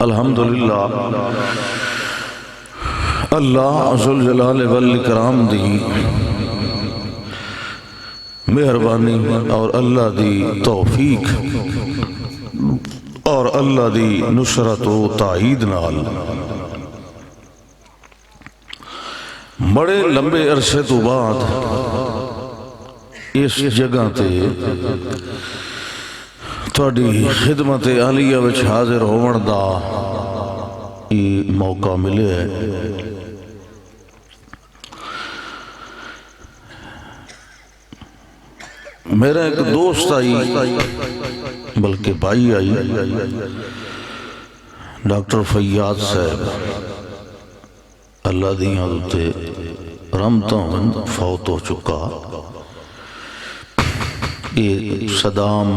الحمدللہ اللہ ذوالجلال والاکرام دی مہربانی اور اللہ دی توفیق اور اللہ دی نصرت و تائید نال بڑے لمبے عرصے تو بعد اس جگہ تے تھوڑی خدمت عالیہ وچ حاضر ہون دا یہ موقع ملے ہے۔ میرا ایک دوست آئی بلکہ بھائی آئی ڈاکٹر فیاض صاحب اللہ دیاں دوتے رحمتوں فوت ہو چکا۔ یہ صدام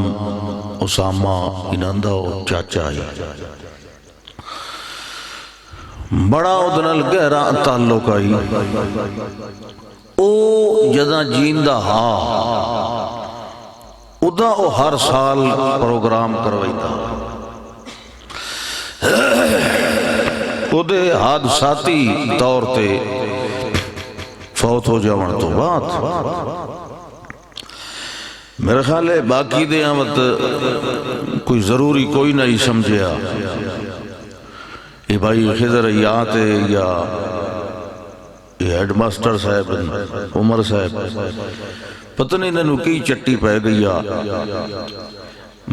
اسامہ انہندہ و چاچا ہے، بڑا ادنال گہرا تعلق آئی۔ او جدہ جیندہ ہاں ادا او ہر سال پروگرام کروائی تھا۔ ادھے حادثاتی طور تے فوت ہو جاون تو بات میرے خیال ہے باقی دے آمد کوئی ضروری کوئی نہیں سمجھیا یہ بھائی خضر یاد ہے یا یہ ہیڈ ماسٹر صاحب عمر صاحب پتہ نہیں انہوں کی چٹی پہ گیا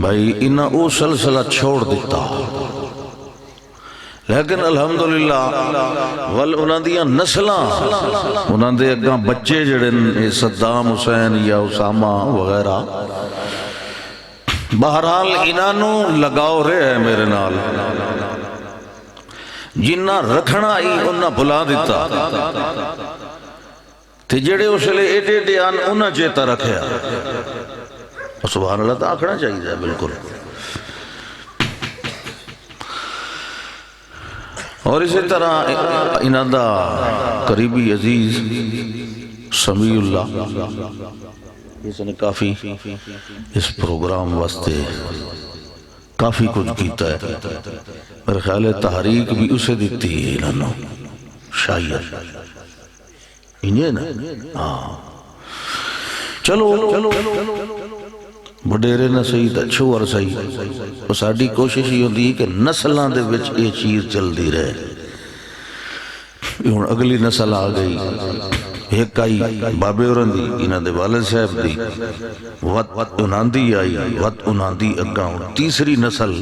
بھائی انہاں او سلسلہ چھوڑ دیتا، لیکن الحمدللہ انہاں دیاں نسلاں انہاں دے اگاں بچے جڑن صدام حسین یا اسامہ وغیرہ بہرحال انہوں لگاؤ رہے ہیں میرے نال، جنہ رکھنا ہی انہاں بھلا دیتا تے جڑے اس لئے ایڈے ایڈے آن انہاں چیتا رکھیا۔ سبحان اللہ تا آکھنا چاہیے بالکل۔ اور اسی طرح انہاں دا قریبی عزیز سمیع اللہ اس نے کافی اس پروگرام واسطے کافی کچھ کیتا ہے، میرے خیال ہے تحریک بھی اسے دیتی ہے انہوں شاید انہیں نا چلو بڑیرے نہ صحیح اچھو اور صحیح وہ ساڑھی کوشش ہی ہوتی ہے کہ نسلان دے وچ یہ چیز چل دی رہے۔ اگلی نسل آ گئی ایک آئی بابے اورن دی انہاں دے والد صاحب دی وط انہاں دی آئی وط انہاں دی اگاں تیسری نسل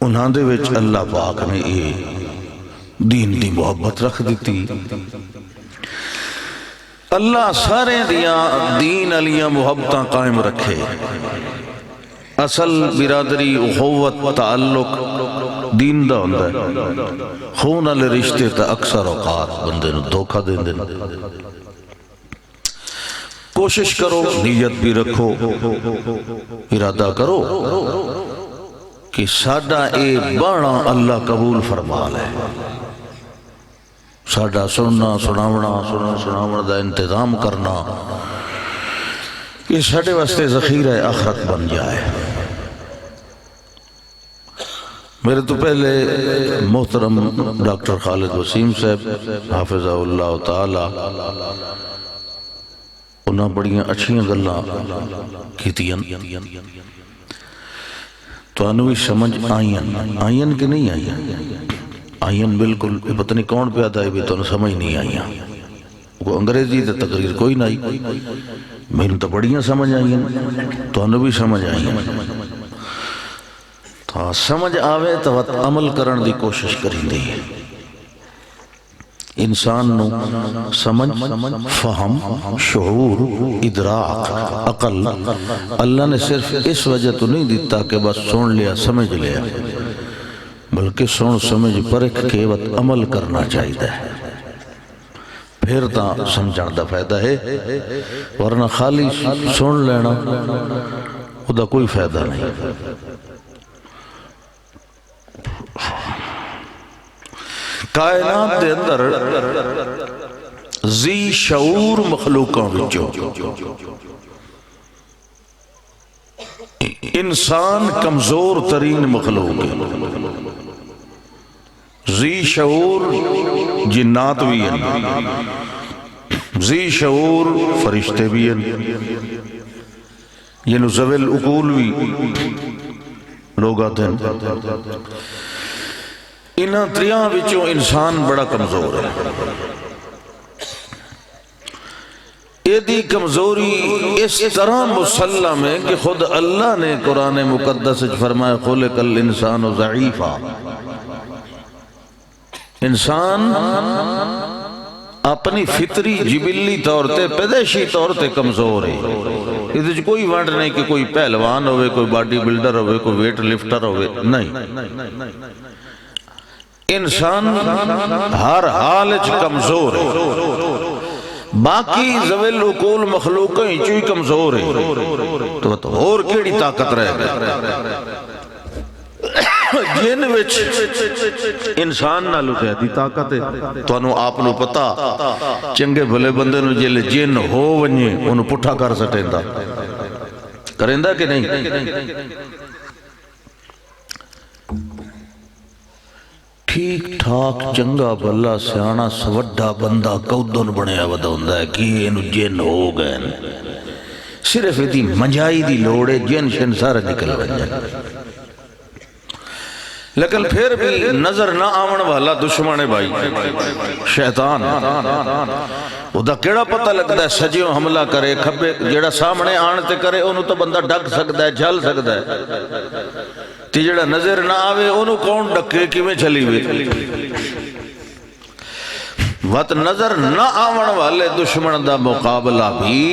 انہاں دے وچ اللہ پاک نے یہ دین دی محبت رکھ دیتی۔ اللہ سارے دیا دین علیہ محبتاں قائم رکھے، اصل برادری اخوت تعلق دین دا ہوندہ ہے، خون علی رشتے تا اکثر اوقات بندے نو دھوکہ دیں دیں۔ کوشش کرو نیت بھی رکھو ارادہ کرو کہ ساڑھا اے بڑا اللہ قبول فرما لے، ساڑھا سننا سناونا دا انتظام کرنا یہ ساڑھے واسطے ذخیرہ آخرت بن جائے۔ میرے تو پہلے محترم ڈاکٹر خالد وسیم صاحب حافظہ اللہ تعالی انہاں بڑیاں اچھیاں گلاں کیتیاں تو انوی سمجھ آئین کہ نہیں آئین بالکل پتہ نہیں کون پہ آتا ہے بھی تو سمجھ نہیں آئیاں وہ انگریزی تے تقریر کوئی نہیں میں تو بڑیاں سمجھ آئیاں تو انوی سمجھ آئیاں تو سمجھ آوے تو عمل کرن دی کوشش کریں دی انسان نو سمجھ فہم شعور ادراک عقل اللہ نے صرف اس وجہ تو نہیں دیتا کہ بس سن لیا سمجھ لیا بلکہ سن سمجھ پرکھ کے وقت عمل کرنا چاہیے پھر تا سمجھان دا فائدہ ہے ورنہ خالی سن لینا خدا کوئی فائدہ نہیں۔ کائنات دے اندر ذی شعور مخلوقوں وچوں انسان کمزور ترین مخلوق ہے، ذی شعور جنات بھی ہیں، ذی شعور فرشتے بھی ہیں، یہ ذوی العقول بھی لوگ آتے ہیں۔ انہاں تریاں وچوں انسان بڑا کمزور ہے۔ ایدی کمزوری اس طرح مسلم ہے کہ خود اللہ نے قرآن مقدس فرمایا خلق الانسان ضعیفا، انسان اپنی فطری جبلی طور تے پیدائشی طور تے کمزور ہے۔ اس کوئی وانٹ نہیں کہ کوئی پہلوان ہوئے، کوئی باڈی بلڈر ہوئے، کوئی ویٹ لفٹر ہوئے، نہیں، انسان ہر حال وچ کمزور ہے۔ باقی ذوی العقول مخلوقیں چوئی کمزور ہے، تو اور کیڑی طاقت رہے گا؟ جن وچ انسان نالو زیادی طاقت ہے۔ تو انہوں آپ نو پتا چنگے بھلے بندے نو جیلے جن ہو ونجے انہوں پٹھا کر سٹیندہ، کرندہ کہ نہیں؟ ٹھیک ٹھاک چنگا بھلا سیانا سوڈا بندہ کودن بنیا ودا ہوندہ ہے کہ انہوں جن ہو گئے، صرف ایتی منجائی دی لوڑے جن شن سارے نکل بن جائے، لیکن پھر بھی نظر نہ آون والا دشمن ہے بھائی، شیطان۔ وہ دا کیڑا پتہ لگتا ہے سجیوں حملہ کرے، کھبے جیڑا سامنے آنتے کرے انہوں تو بندہ ڈگ سکتا ہے، جھل سکتا ہے، تی جیڑا نظر نہ آوے انہوں کون ڈکے کی میں چلی ہوئے۔ وقت نظر نہ آون والے دشمن دا مقابلہ بھی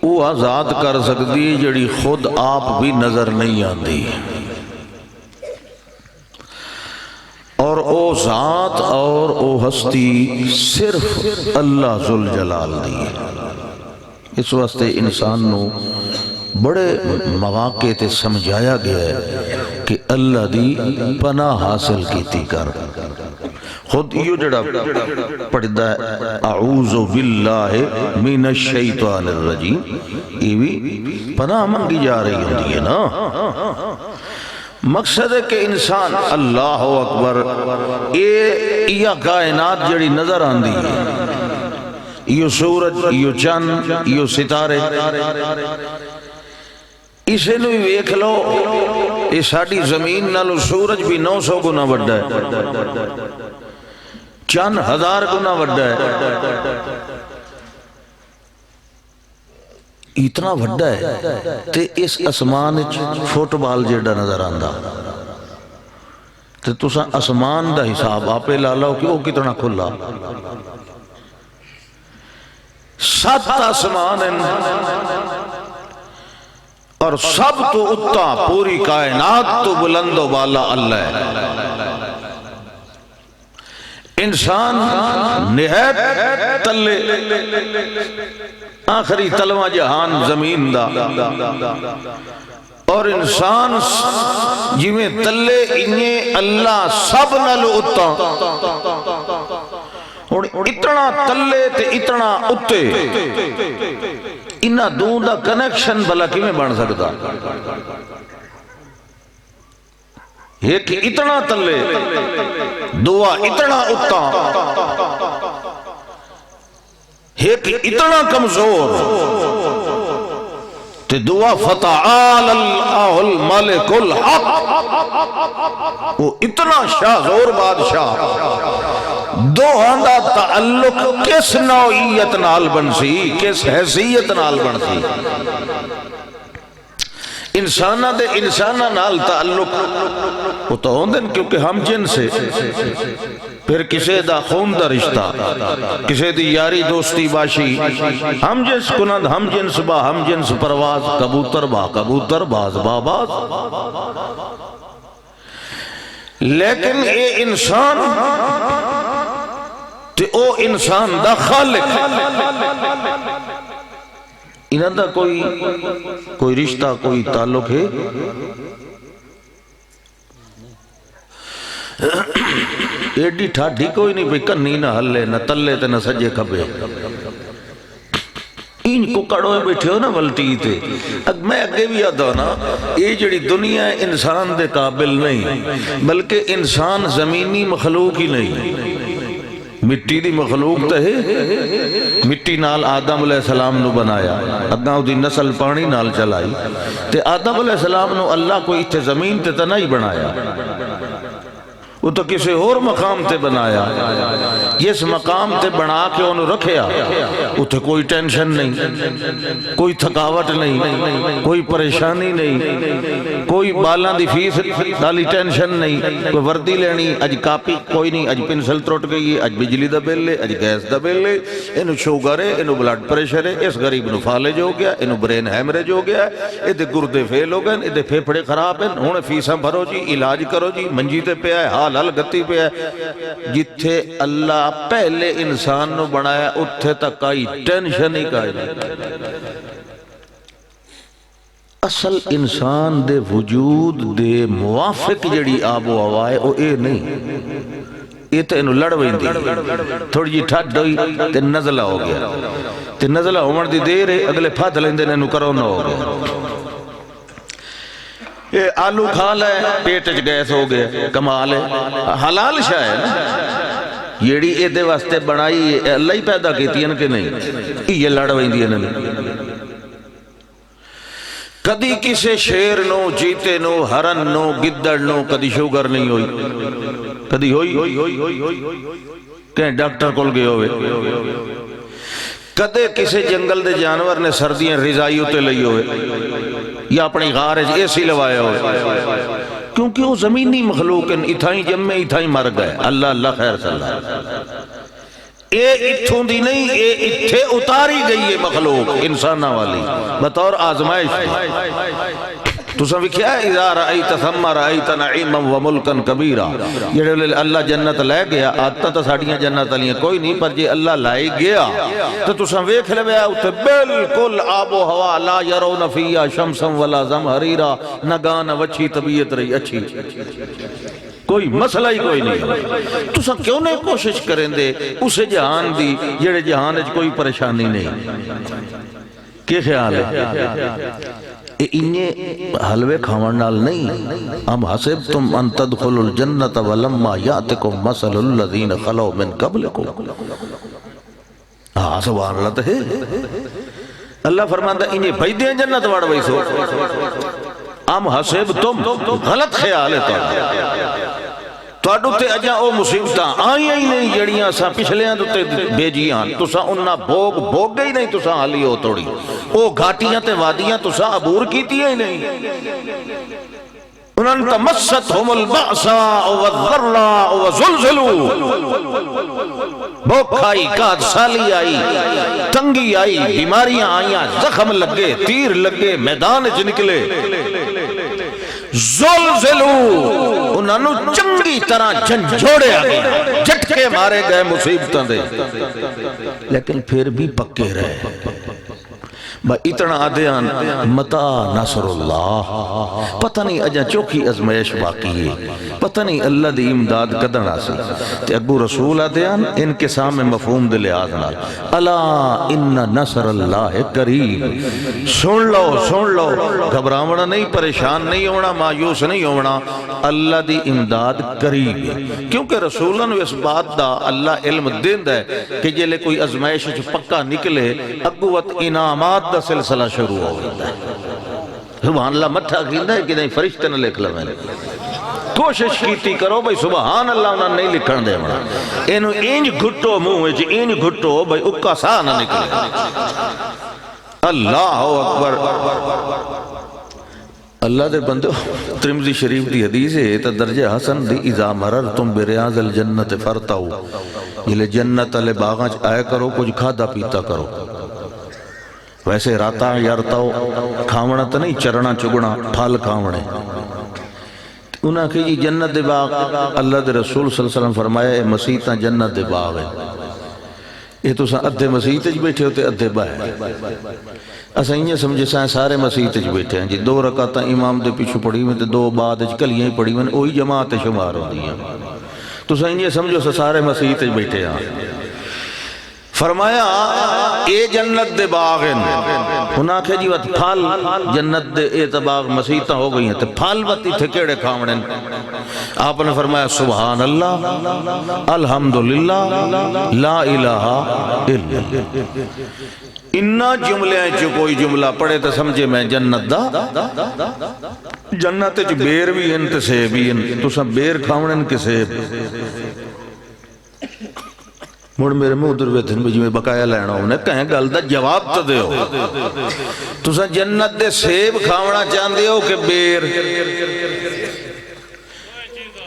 وہ آزاد کر سکتی جیڑی خود آپ بھی نظر نہیں آندی، اور او ذات اور او ہستی صرف اللہ ذوالجلال دی ہے۔ اس واسطے انسان نو بڑے مواقع تے سمجھایا گیا ہے کہ اللہ دی پناہ حاصل کیتی کر۔ خود یہ جڑا پڑھدا ہے اعوذ باللہ من الشیطان الرجیم، یہ بھی پناہ منگی جا رہی ہوتی ہے نا۔ مقصد ہے کہ انسان اللہ اکبر یہ کائنات جڑی نظر آندی ہے، یہ سورج، یہ چند، یہ ستارے، اسے نوی ویکھ لو، یہ ساڑی زمین نالو سورج بھی 900 گنا وڈا ہے، چند 1000 گنا وڈا ہے، اتنا وڈا ہے تے اس اسمان فٹ بال جیڑا نظر آندہ، تے تسا اسمان دا حساب آپے لالاو کہ وہ کتنا کھلا، 7 آسمان ہیں اور سب تو اتا پوری کائنات تو بلند و بالا اللہ ہے۔ انسان نہایت تلے آخری تلوہ جہان زمین دا، اور انسان جی میں تلے انہیں اللہ سب نلو اتا، اور اتنا تلے تے اتنا اتے، انہا دوں دا کنیکشن بھلا کی میں بن سکتا، ایک اتنا تلے دعا اتنا اتا، ایک اتنا کمزور تے دعا فتعال اللہ الملک الحق، وہ اتنا شاہ زور بادشاہ، دو آندہ تعلق کس نوعیت نال بنسی، کس حیثیت نال بنسی، انسانہ دے انسانہ نال تعلق وہ تو ہوندن کیونکہ ہم جن سے، پھر کسے دا خون دا رشتہ، کسے دی یاری دوستی باشی، ہم جنس کنند، ہم جنس با ہم جنس پرواز، کبوتر با کبوتر، باز با باز، لیکن اے انسان تے او انسان دا خالق، انہاں دا کوئی رشتہ کوئی تعلق ہے؟ ایڈی ٹھاڈی کوئی نہیں، بھئی کنی نہ ہلے نہ تلے تے نہ سجے کھبے، ان ککڑ ہوئے بیٹھے ہو نا ولٹی تے، میں اگے بھی یاد نا یہ جڑی دنیا ہے انسان دے قابل نہیں، بلکہ انسان زمینی مخلوق ہی نہیں، مٹی دی مخلوق تے ہے، مٹی نال آدم علیہ السلام نو بنایا، اگاں دی نسل پانی نال چلائی، تے آدم علیہ السلام نو اللہ کو اتھے زمین تے تا نہیں بنایا، وہ تو کسی اور مقام تے بنایا، جس مقام تے بنا کے انہوں رکھیا اتھے کوئی ٹینشن نہیں، کوئی تھکاوٹ نہیں، کوئی پریشانی نہیں، کوئی بالاں دی فیس ڈالی ٹینشن نہیں، کوئی وردی لینی اج کاپی کوئی نہیں، اج پنسل ترٹ گئی ہے، اج بجلی دا بل ہے، اج گیس دا بل ہے، انہوں شوگر ہے، انہوں بلڈ پریشر ہے، اس غریب نو فالج ہو گیا، انہوں برین ہیمریج ہو گیا ہے، ادھے گردے فیل ہو گئے، ادھے پھیپھڑے خراب ہیں، انہوں نے فیساں بھرو جی، علاج کرو جی، منجی تے پہ ہے، حال حل گتی پہ ہے، جتھے اللہ پہلے انسان نو بنایا اتھے تک کئی ٹینشن ہی کائی نہیں۔ اصل انسان دے وجود دے موافق جڑی آب و ہوا ہے وہ اے نہیں، یہ تو انہوں لڑ ویندی تھوڑی جی ٹھٹ ہوئی تے نزلہ ہو گیا، تے نزلہ عمر دی دیر ہے اگلے پھات لیندے انہوں کرونا ہو گیا، یہ آلو کھا لے پیٹ چ گیس ہو گیا، کمال ہے، حلال شاہ ہے نا، یہی اے دے واسطے بنائی ہے اللہ ہی پیدا کیتی ہے کہ نہیں، یہ لڑ ویندی ہے کدی کسے شیر نو جیتے نو ہرن نو گدڑ نو کدی شوگر نہیں ہوئی، کدی ہوئی کہیں ڈاکٹر کول گئے ہوئے، کدے کسے جنگل دے جانور نے سردیاں رضائی ہوتے لئی ہوئے یا اپنی غارج ایسی لوائے ہوئے، کیونکہ وہ زمینی مخلوق ہیں، اتھائیں جمع اتھائیں مر گئے، اللہ اللہ خیر صلی اللہ، اے اتھوں دی نہیں، اے اتھے اتاری گئی ہے مخلوق انسانہ والی بطور آزمائش تو سن وکھیا ہے اذا رأیت ثم رأیت نعیما وملکا کبیرا، یہ اللہ جنت لے گیا، آتا تا ساڑیاں جنت لیاں کوئی نہیں، پر جے اللہ لائے گیا تو سن ویکھ لے بیا اتھے بالکل آب و ہوا لا یرون فیہا شمسا ولا زمہریرا، نگان وچھی طبیعت رہی اچھی، کوئی مسئلہ ہی کوئی نہیں، تو سا کیوں نہیں کوشش کریں دے اسے جہان دی جڑے جہان اج کوئی پریشانی نہیں، کیا خیال ہے؟ انہیں حلوے کھاون نال نہیں، ام حسبتم ان تدخلوا الجنت ولما یاتکم مثل الذین خلو من قبلکم، ہاں سبحان اللہ تو ہے، اللہ فرماتا انہیں بھائی دیں جنت وڑ بھائی سو، ام حسبتم غلط خیال ہے تو تے اجا او مصیبتاں آئیں ہی نہیں جڑیاں سا پچھلیاں تے بھیجیاں تسا انہاں بھوگ گئی نہیں تسا حالی ہو توڑی، او گھاٹیاں تے وادیاں تسا عبور کیتی ہی نہیں، انہاں تمستہم البأساء والضراء وزلزلوا، بھوک آئی، کاد سالی آئی، تنگی آئی، بیماریاں آئیاں، زخم لگے، تیر لگے، میدان چ نکلے، زلزلو انہوں چنگی طرح جھنجھوڑے آگئے، جھٹکے مارے گئے مصیبتاں دے، لیکن پھر بھی پکے رہے، با اتنا آدھیان متا نصر اللہ، پتہ نہیں اجا چوکی ازمیش باقی ہے، پتہ نہیں اللہ دی امداد قدر آسی، تے اگو رسول آدھیان ان کے سامنے مفہوم دے لحاظ نال، الا ان نصر اللہ قریب، سن لو گھبراونا نہیں، پریشان نہیں ہونا، مایوس نہیں ہونا، اللہ دی امداد قریب ہے، کیونکہ رسولہ نے اس بات دا اللہ علم دیند ہے کہ جلے کوئی ازمیش پکا نکلے اگوت انعامات دا سلسلہ شروع ہو گیا ہے، سبحان اللہ مٹھا کھیندا ہے کہ نہیں فرشتے نے لکھ لیں، کوشش کیتی کرو بھئی سبحان اللہ انہاں نہیں لکھن دے منا، انہوں اینج گھٹو منہ جی اینج گھٹو بھئی اکا سا نہ نکلے، اللہ اکبر، اللہ دے بندو ترمذی شریف دی حدیث ہے تا درجہ حسن دی اذا مررتم بریاض الجنت فرتاو، یہ جنت علی باغاں آئے کرو کچھ کھادا پیتا کرو، ویسے راتا یارتاو کھاونا تا نہیں چرنا چگنا پھال کھاونے، انہاں کہ جی جنت دے باغ اللہ دے رسول صلی اللہ علیہ وسلم فرمایا اے مسیحتاں جنت دے باغ ہے، یہ تو ادھے مسیحت جی بیٹھے ہوتے ادھے باہر، اسا انہیں سمجھے سارے مسیحت جی بیٹھے ہیں جی، 2 رکعتاں امام دے پیچھو پڑھی ہوئے 2 بعد کلیاں ہی پڑھی ہوئے وہی جماعت شمار ہو دی ہیں، تو انہیں سمجھو سارے مسیحت جی بیٹھے ہیں، فرمایا اے جنت دے باغ ہیں انہاں کہ جی وقت پھال جنت دے اے باغ مسیحتاں ہو گئی ہیں تے پھال وقتی تھے کیڑے کھاوڑیں آپ نے فرمایا سبحان اللہ الحمدللہ لا الہ الا انہا جملے ہیں جو کوئی جملہ پڑھے تو سمجھے میں جنت دا جنت جو بیر بھی ہیں تے سیب بھی ہیں تو سب بیر کھاوڑیں کے سیب مڑ میرے میں ادھر ویتھن میں جو بقایا لینا انہیں کہیں گل دا جواب تو دے ہو تو سب جنت دے سیب کھاوڑا چاندے ہو کہ بیر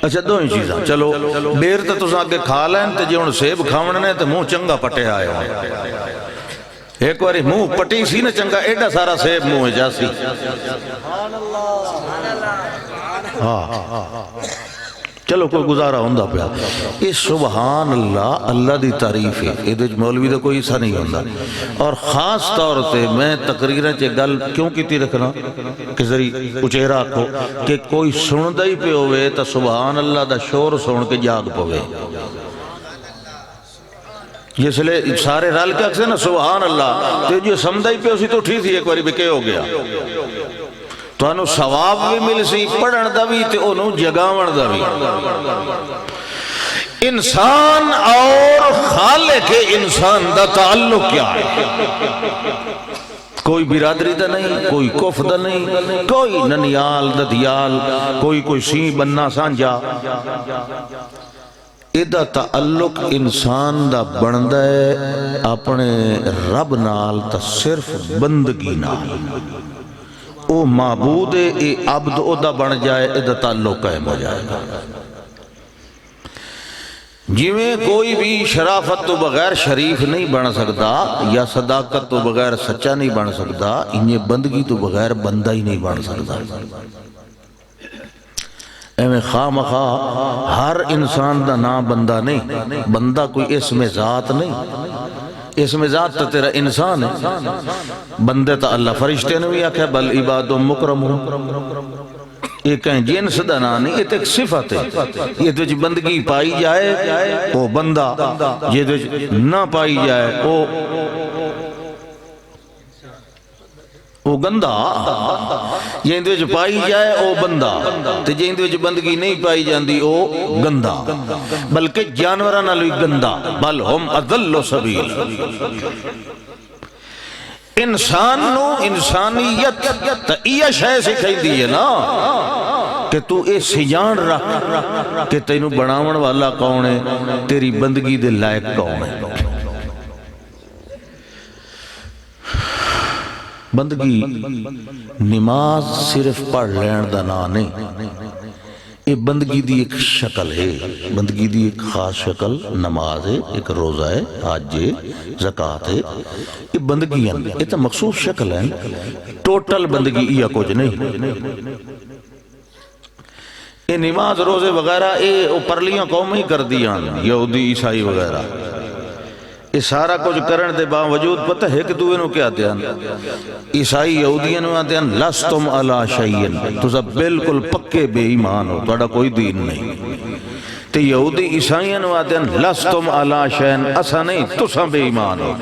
اچھا دو ہی چیزاں چلو بیر تو سب آگے کھا لیں تے جو سیب کھاوڑنے تے منہ چنگا پٹے آئے ہو ایک باری منہ پٹی سی نہ چنگا ایڈا سارا سیب منہ جاسی چلو کوئی گزارا ہوندہ پیا یہ سبحان اللہ اللہ دی تعریف ہے یہ مولوی دا کوئی حصہ نہیں ہوندہ اور خاص طور سے میں تقریریں چے گل کیوں کیتی رکھنا کہ ذریعی اچھیرا کو کہ کوئی سن دا ہی پہ ہوئے تا سبحان اللہ دا شور سن کے جاگ پوے جس لئے سارے رال کے اکسے نا سبحان اللہ تو جو سمدہ ہی پہ اسی تو ٹھیک تھی ایک باری بکے ہو گیا تو انہوں ثواب بھی مل سی پڑھن دا بھی تے انہوں جگاون دا بھی انسان اور خالق انسان دا تعلق کیا ہے کوئی برادری دا نہیں کوئی کف دا نہیں کوئی ننیال ددیال کوئی سی بننا سانجا ایدہ تعلق انسان دا بندہ ہے اپنے رب نال تا صرف بندگی نال او معبود اے عبد او دا بن جائے ایدہ تعلق قائم ہو جائے گا جویں کوئی بھی شرافت تو بغیر شریف نہیں بن سکتا یا صداقت تو بغیر سچا نہیں بن سکتا انہیں بندگی تو بغیر بندہ ہی نہیں بن سکتا ایمیں خواہ مخواہ ہر انسان دا نام بندہ نہیں بندہ کوئی اسم ذات نہیں اسم ذات تا تیرا انسان ہے بندے تا اللہ فرشتے نے بھی آکھا بل عباد مکرمون یہ کہیں جنس دا نام نہیں یہ تو ایک صفت ہے یہ تو جو بندگی پائی جائے وہ بندہ یہ تو نہ پائی جائے وہ گندہ یہ اندھے جو پائی جائے وہ بندہ تو یہ اندھے جو بندگی نہیں پائی جاندی وہ گندہ بلکہ جانورانہ لوئی گندہ بل ہم اذل سبیل انسان نو انسانیت تا یہ شے سکھائی دیئے نا کہ تو اے سجان رکھ کہ تینو بناون والا کون ہے تیری بندگی دے لائق کون ہے بندگی نماز صرف پڑھ لین دا نا نہیں یہ بندگی دی ایک شکل ہے بندگی دی ایک خاص شکل نماز ہے ایک روزہ ہے حج ہے زکاة ہے یہ بندگی ہیں یہ تو مخصوص شکل ہے ٹوٹل بندگی یہ کچھ نہیں یہ نماز روزے وغیرہ یہ پرلیاں قوم ہی کر دیا یہودی عیسائی وغیرہ یہ سارا کچھ کرن دے باوجود پتہ ہے کہ دوئے نو کیا آتے ہیں عیسائی یہودیاں نو آتے ہیں لستم علی شیئن تو سب بالکل پکے بے ایمان ہو توڑا کوئی دین نہیں تو یہودی عیسائیاں نو آتے ہیں لستم علی شیئن اسا نہیں تو سب بے ایمان ہو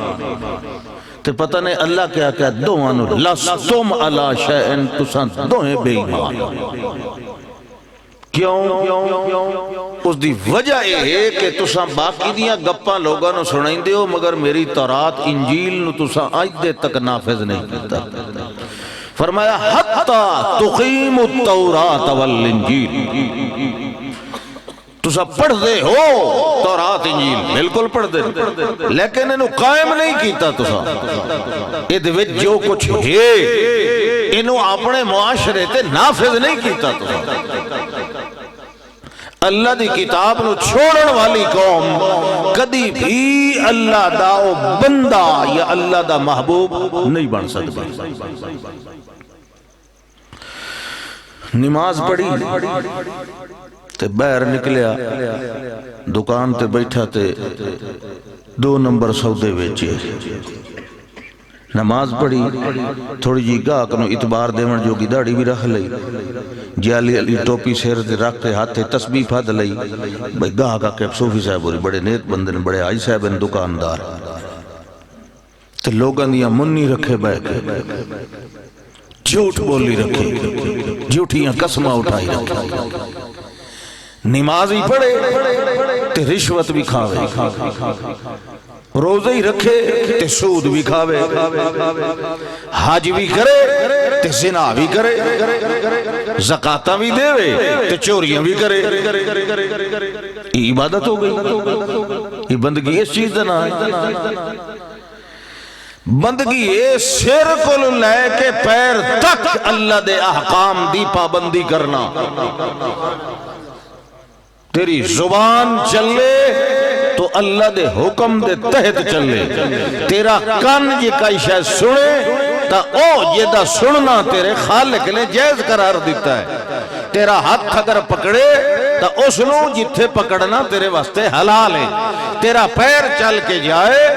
تو پتہ نہیں اللہ کیا کہا دوانو لستم علی شیئن تو سب دوہیں بے ایمان ہو کیوں اس دی وجہ یہ ہے کہ تساں باقی دیاں گپاں لوگاں نو سنائیں دے ہو مگر میری تورات انجیل نو تساں آج دے تک نافذ نہیں کیتا فرمایا حتی تقیم التورات والانجیل تساں پڑھ دے ہو تورات انجیل بالکل پڑھ دے لیکن انہوں قائم نہیں کیتا تساں یہ دویت جو کچھ ہے انہوں اپنے معاشرے تے نافذ نہیں کیتا تساں اللہ دی کتاب نو چھوڑن والی قوم کدی بھی اللہ دا بندہ یا اللہ دا محبوب نہیں بن سکتا نماز پڑھی تے باہر نکلیا دکان تے بیٹھا تے 2 نمبر سودے ویچے نماز پڑھی تھوڑی جی گاہ کنو اتبار دیون جو کی داڑھی بھی رکھ لئی جیالی علی ٹوپی سیر دے رکھ کے ہاتھے تسبیح پھاد لئی بھئی گاہ کا کہ صوفی صاحب ہوری بڑے نیک بندن بڑے آئی صاحب ان دکاندار تے لوگاں دیاں منی رکھے بے کے جھوٹ بولی رکھے جھوٹیاں قسماں اٹھائی رکھے نمازی پڑھے تے رشوت بھی کھاوے روزہ ہی رکھے تے سود بھی کھاوے حج بھی کرے تے زنا بھی کرے زکاتاں بھی دے تے چوریاں بھی کرے یہ عبادت ہو گئی یہ بندگی اس چیز دا نہ ہے بندگی ہے سر کو لے کے پیر تک اللہ دے احکام دی پابندی کرنا تیری زبان چلے تو اللہ دے حکم دے تحت چلے تیرا کان یہ کئی شاید سنے تا او یہ دا سننا تیرے خالق نے جائز قرار دیتا ہے تیرا ہاتھ اگر پکڑے تا اس نو جتھے پکڑنا تیرے واسطے حلال ہے تیرا پیر چل کے جائے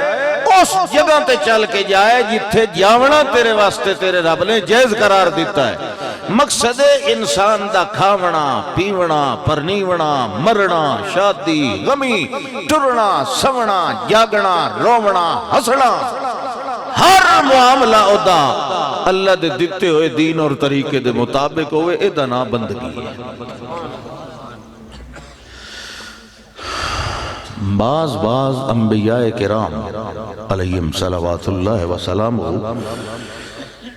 اس جگہ تے چل کے جائے جتھے جاونا تیرے واسطے تیرے رب نے جائز قرار دیتا ہے مقصد انسان دا کھاونا پیونا پرنیونا مرنا شادی غمی ٹرنا سونا جاگنا رونا ہسنا ہر معاملہ ادا اللہ دے دیتے ہوئے دین اور طریقے دے مطابق ہوئے ادا نا بندگی ہے بعض انبیاء کرام علیہم صلوات اللہ وسلام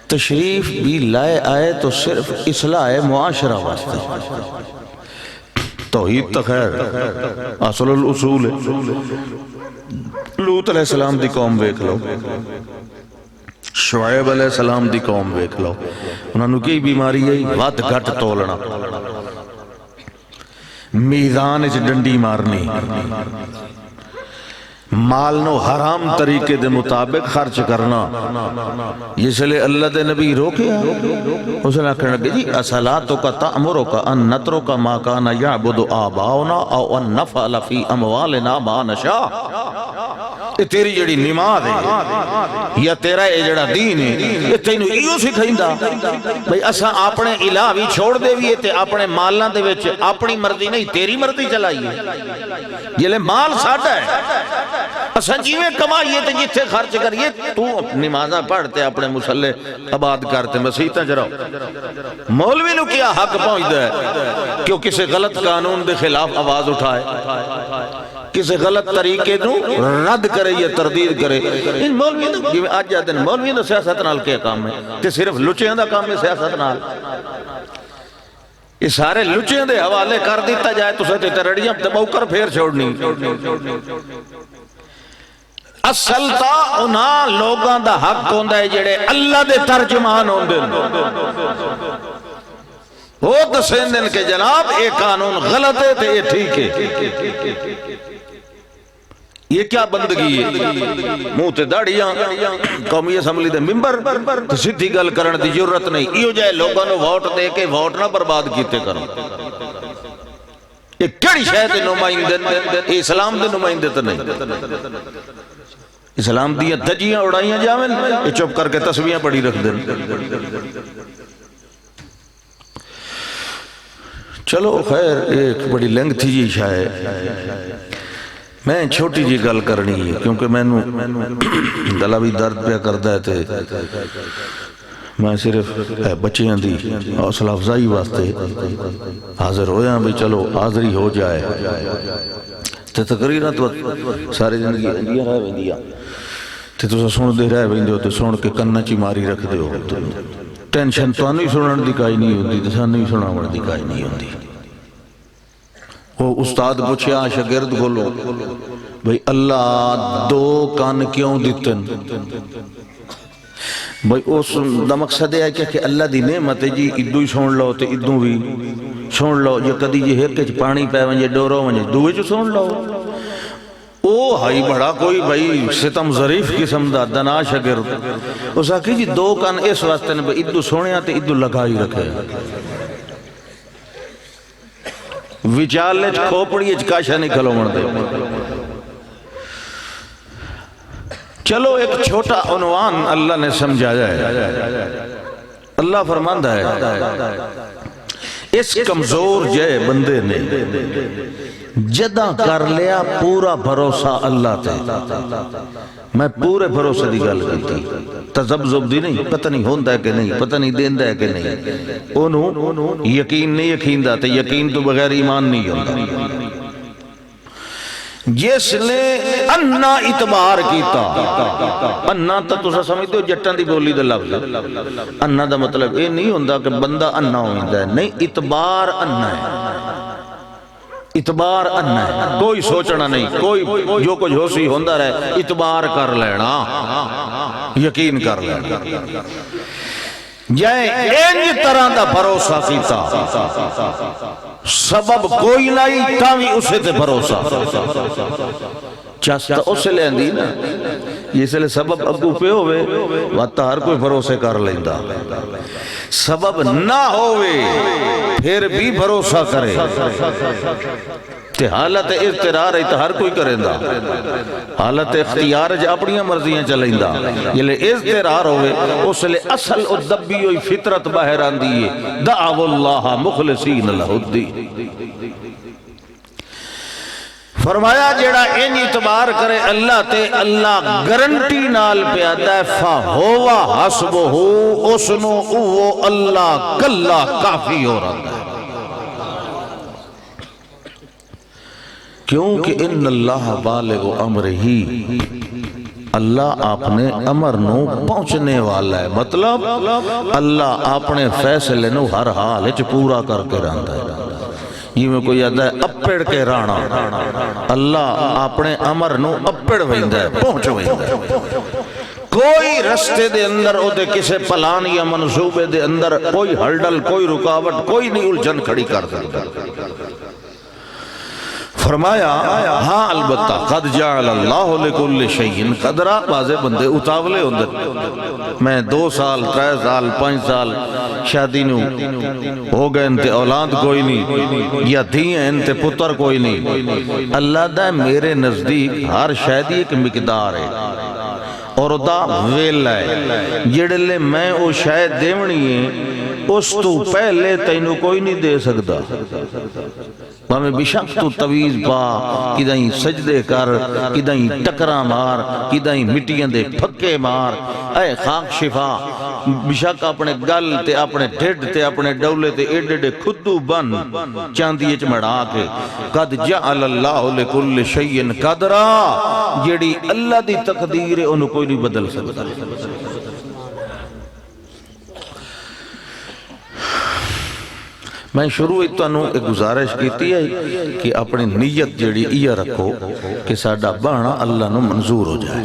تشریف بھی لائے آئے تو صرف اصلاح معاشرہ واسطے توحید تا خیر اصل الاصول ہے لوط علیہ السلام دی قوم بیک لو شعیب علیہ السلام دی قوم بیک لو انہوں نے کی بیماری ہے وات گھٹ تولنا میزان اچ ڈنڈی مارنی مال نو حرام طریقے دے مطابق خرچ کرنا اس لئے اللہ دے نبی روکے اس نے کہنے لگے جی اصلاتو کا تأمرو کا ان نترو کا ما کانا یعبدو آباؤنا او ان نفعل فی اموالنا ما نشا یہ تیری جڑی نماز ہے یا تیرا یہ جڑا دین ہے یہ تینو ایو سکھائیں دا بھئی اسا اپنے الہ بھی چھوڑ دے بھی تے اپنے مالنا دے وچ اپنی مرضی نہیں تیری مرضی چلائیے یہ لے مال ساٹھا ہے اسا جیویں کمائیے تے جتھے خرچ کریے تو نمازہ پڑھتے اپنے مسلح آباد کرتے مسیحتاں جراؤ مولوی نو کیا حق پہنچ دے کیوں کسی غلط قانون دے خلاف آواز اٹھائے کسی غلط طریقے نو رد کرے یا تردید کرے ان مولوی نو جیویں آج جاتے ہیں مولوی نو سیاست نال کے کام ہے کہ صرف لچیاں دا کام ہے سیاست نال یہ سارے لچیاں دے حوالے کر دیتا جائے تو سہتے ترڑیاں دباؤ کر پھیر چھوڑنی اصل تا انہاں لوگاں دا حق ہوندہ ہے جڑے اللہ دے ترجمان ہوندے وہ دسین دن کے جناب ایک قانون غلط ہے تو یہ ٹھیک ہے یہ کیا بندگی ہے منہ تے داڑیاں قومی اسمبلی دے ممبر تو سدھی گل کرن دی ضرورت نہیں ایو جائے لوگوں نے ووٹ دے کے ووٹ نہ برباد کیتے کرو یہ کڑی شاید نمائندے اسلام دے نمائندے تو نہیں اسلام دیا دجیاں اڑائیاں جاویں یہ چپ کر کے تسبیحاں پڑھی رکھ دیں چلو خیر ایک بڑی لنگ تھی جی شاید میں چھوٹی جی گل کرنی ہے کیونکہ میں گلا بھی درد پہ کرتا ہے تھے میں صرف بچیاں دی حوصلہ افزائی واسطے حاضر ہویا بھی چلو حاضری ہو جائے تے تقریرہ تو سارے زندگی ہندیاں رہ بندیاں تے تو سن دے رہ بندیو تے سن کے کنہ چی ماری رکھ دے ہو ٹینشن تو نہیں سنن دی کائی نہیں ہوندی تے سن نہیں سنن دی کائی نہیں ہوندی وہ استاد پوچھیا شاگرد بولو بھئی اللہ دو کان کیوں دیتن بھئی اس دا مقصد ہے کہ اللہ دی نعمت ہے جی ادو ہی سن لو تے ادو بھی سن لو جو کدی جی ایک کچھ پانی پہ ونجے ڈورو ونجے دوے جو سن لو او ہائی بڑا کوئی بھئی ستم ظریف قسم دا دنا شاگرد اس آکھی جی دو کان اس واسطے نے بھئی ادو سنیا تے ادو لگائی رکھے وچالے کھوپڑی کاشا نکلو مردے چلو ایک چھوٹا عنوان اللہ نے سمجھا جائے اللہ فرماندہ ہے اس کمزور جے بندے نے جداں کر لیا پورا بھروسہ اللہ تے، میں پورے بھروسے دی گل کیتی، تذبذب دی نہیں، پتہ نہیں ہوندا ہے کہ نہیں، پتہ نہیں دیندا ہے کہ نہیں، انہوں یقین نہیں یقیندا تے یقین تو بغیر ایمان نہیں ہوندا۔ جس نے انا اتبار کیتا، انا تا تسا سمجھتے ہو جٹاں دی بولی دا لفظ، انا دا مطلب یہ نہیں ہوندا کہ بندہ انا ہوندا ہے، نہیں، اتبار انا ہے، اتبار انا ہے، کوئی سوچنا نہیں، کوئی جو کچھ ہو سی ہوندا رہے، اتبار کر لینا، یقین کر لینا، جائے انج طرح دا بھروسہ کیتا، سبب کوئی نہیں تاوی اسے تے بھروسہ، چاستہ اسے لین دی نا، جس لئے سبب اگو پہ ہوئے واتا ہر کوئی بھروسے کر لیندہ، سبب نہ ہوئے پھر بھی بھروسہ کرے، تے حالت اضطرار ہے تو ہر کوئی کریں دا، حالت اختیار جا اپنی مرضیاں چلیں دا، یہ اضطرار ہوئے اس لئے اصل ادبی ہوئی فطرت باہر آن دیئے، دعو اللہ مخلصین لہ الدین، فرمایا جیڑا ان اعتبار کرے اللہ تے اللہ گرنٹی نال پیادا ہے فَهُوَ حَسْبُهُ اسنو اوہ اللہ کلہ کافی ہو رہا ہے، کیونکہ ان اللہ بالغ امر ہی، اللہ اپنے امر نو پہنچنے والا ہے، مطلب اللہ اپنے فیصلے نو ہر حال اچھ پورا کر کے رہندا ہے، یہ میں کوئی یاد ہے اپڑ کے رانا، اللہ اپنے امر نو اپڑ ویندہ ہے، پہنچ ویندہ ہے، کوئی رستے دے اندر او دے کسے پلان یا منصوبے دے اندر کوئی ہلڈل، کوئی رکاوٹ، کوئی نہیں الجھن کھڑی کر سکتا۔ فرمایا ہاں البتہ قد جعل اللہ لکل شیء قدرہ، بازے بندے اتاولے ہوندے، میں 2 سال 3 سال 5 سال شادی نو ہو گئے انتے اولاد کوئی نہیں، یا دھیئے انتے پتر کوئی نہیں، اللہ دا میرے نزدیک ہر شادی ایک مقدار ہے اور دا ویل ہے، جڑلے میں او شاید دیونی ہے اس تو پہلے تینو کوئی نہیں دے سکتا، ہمیں بشک تو تویز پا، کدائیں سجدے کر، کدائیں ٹکرا مار، کدائیں مٹیاں دے پھکے مار، اے خاک شفا، بشک اپنے گل تے اپنے ڈھڈ تے اپنے ڈولے تے ایڈے ڈے خودو بن چاندی اچ مڑا کے، قد جعل اللہ لکل شیء قدرہ، جیڑی اللہ دی تقدیر ہے انہوں کوئی نہیں بدل سکتا۔ میں شروع اتنوں ایک گزارش کیتی ہے کہ اپنی نیت جڑی یہ رکھو کہ ساڑھا بانا اللہ نو منظور ہو جائے،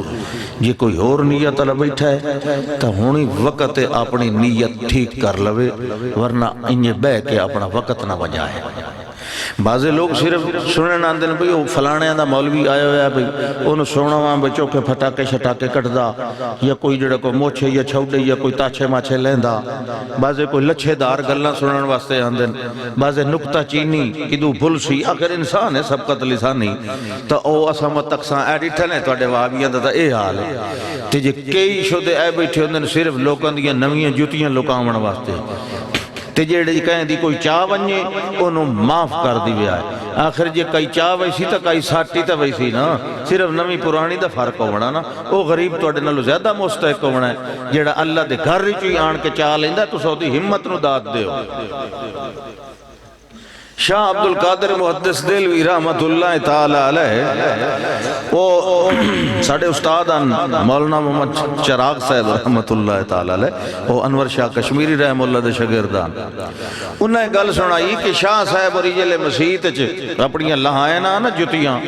یہ کوئی اور نیت اللہ بیٹھا ہے تو ہونی وقت اپنی نیت ٹھیک کر لوے، ورنہ انہیں بے کے اپنا وقت نہ بجائے۔ بعضے لوگ صرف سنن آندن بھئی وہ فلانے آندہ مولوی آیا ہویا بھئی انہوں سونا وہاں بچوں کے پھٹاکے شٹاکے کٹ دا، یا کوئی جڑا کوئی موچھے یا چھوڑے یا کوئی تاچھے ماچھے لیندہ، بعضے کوئی لچھے دار گلنا سنن واسطے آندن، بعضے نکتہ چینی کدو بھل سی، آخر انسان ہے سبقت لسانی، تو او اسامت تقسان ایڈیٹھن ہے تو اڈے وابیاں دا اے حال ہے، تیجے کئی شدے اے بیٹھے ہوندن صرف لوکاں دیا نویاں جوتیاں لوکاں واسطے، تے جیڑے کہیں دی کوئی چاہ ونجے انہوں معاف کر دی ویا ہے، آخر جے کئی چاہ ویسی تا کئی ساٹی تا ویسی نا، صرف نمی پرانی دا فرق ہونا نا، او غریب تو اڈے نلو زیادہ مستحق ہونا ہے، جیڑا اللہ دے گھر ریچوی آن کے چاہ لیندہ تو سعودی ہمت نو داد دے ہو۔ شاہ عبدالقادر محدث دلوی رحمت اللہ تعالی علیہ، وہ ساڑھے استادان مولانا محمد چراغ صاحب رحمت اللہ تعالی علیہ، وہ انور شاہ کشمیری رحم اللہ دے شگردان، انہوں نے گل سنائی کہ شاہ صاحب ریجل مسیحت اپنی اللہ آئے نا جتیاں،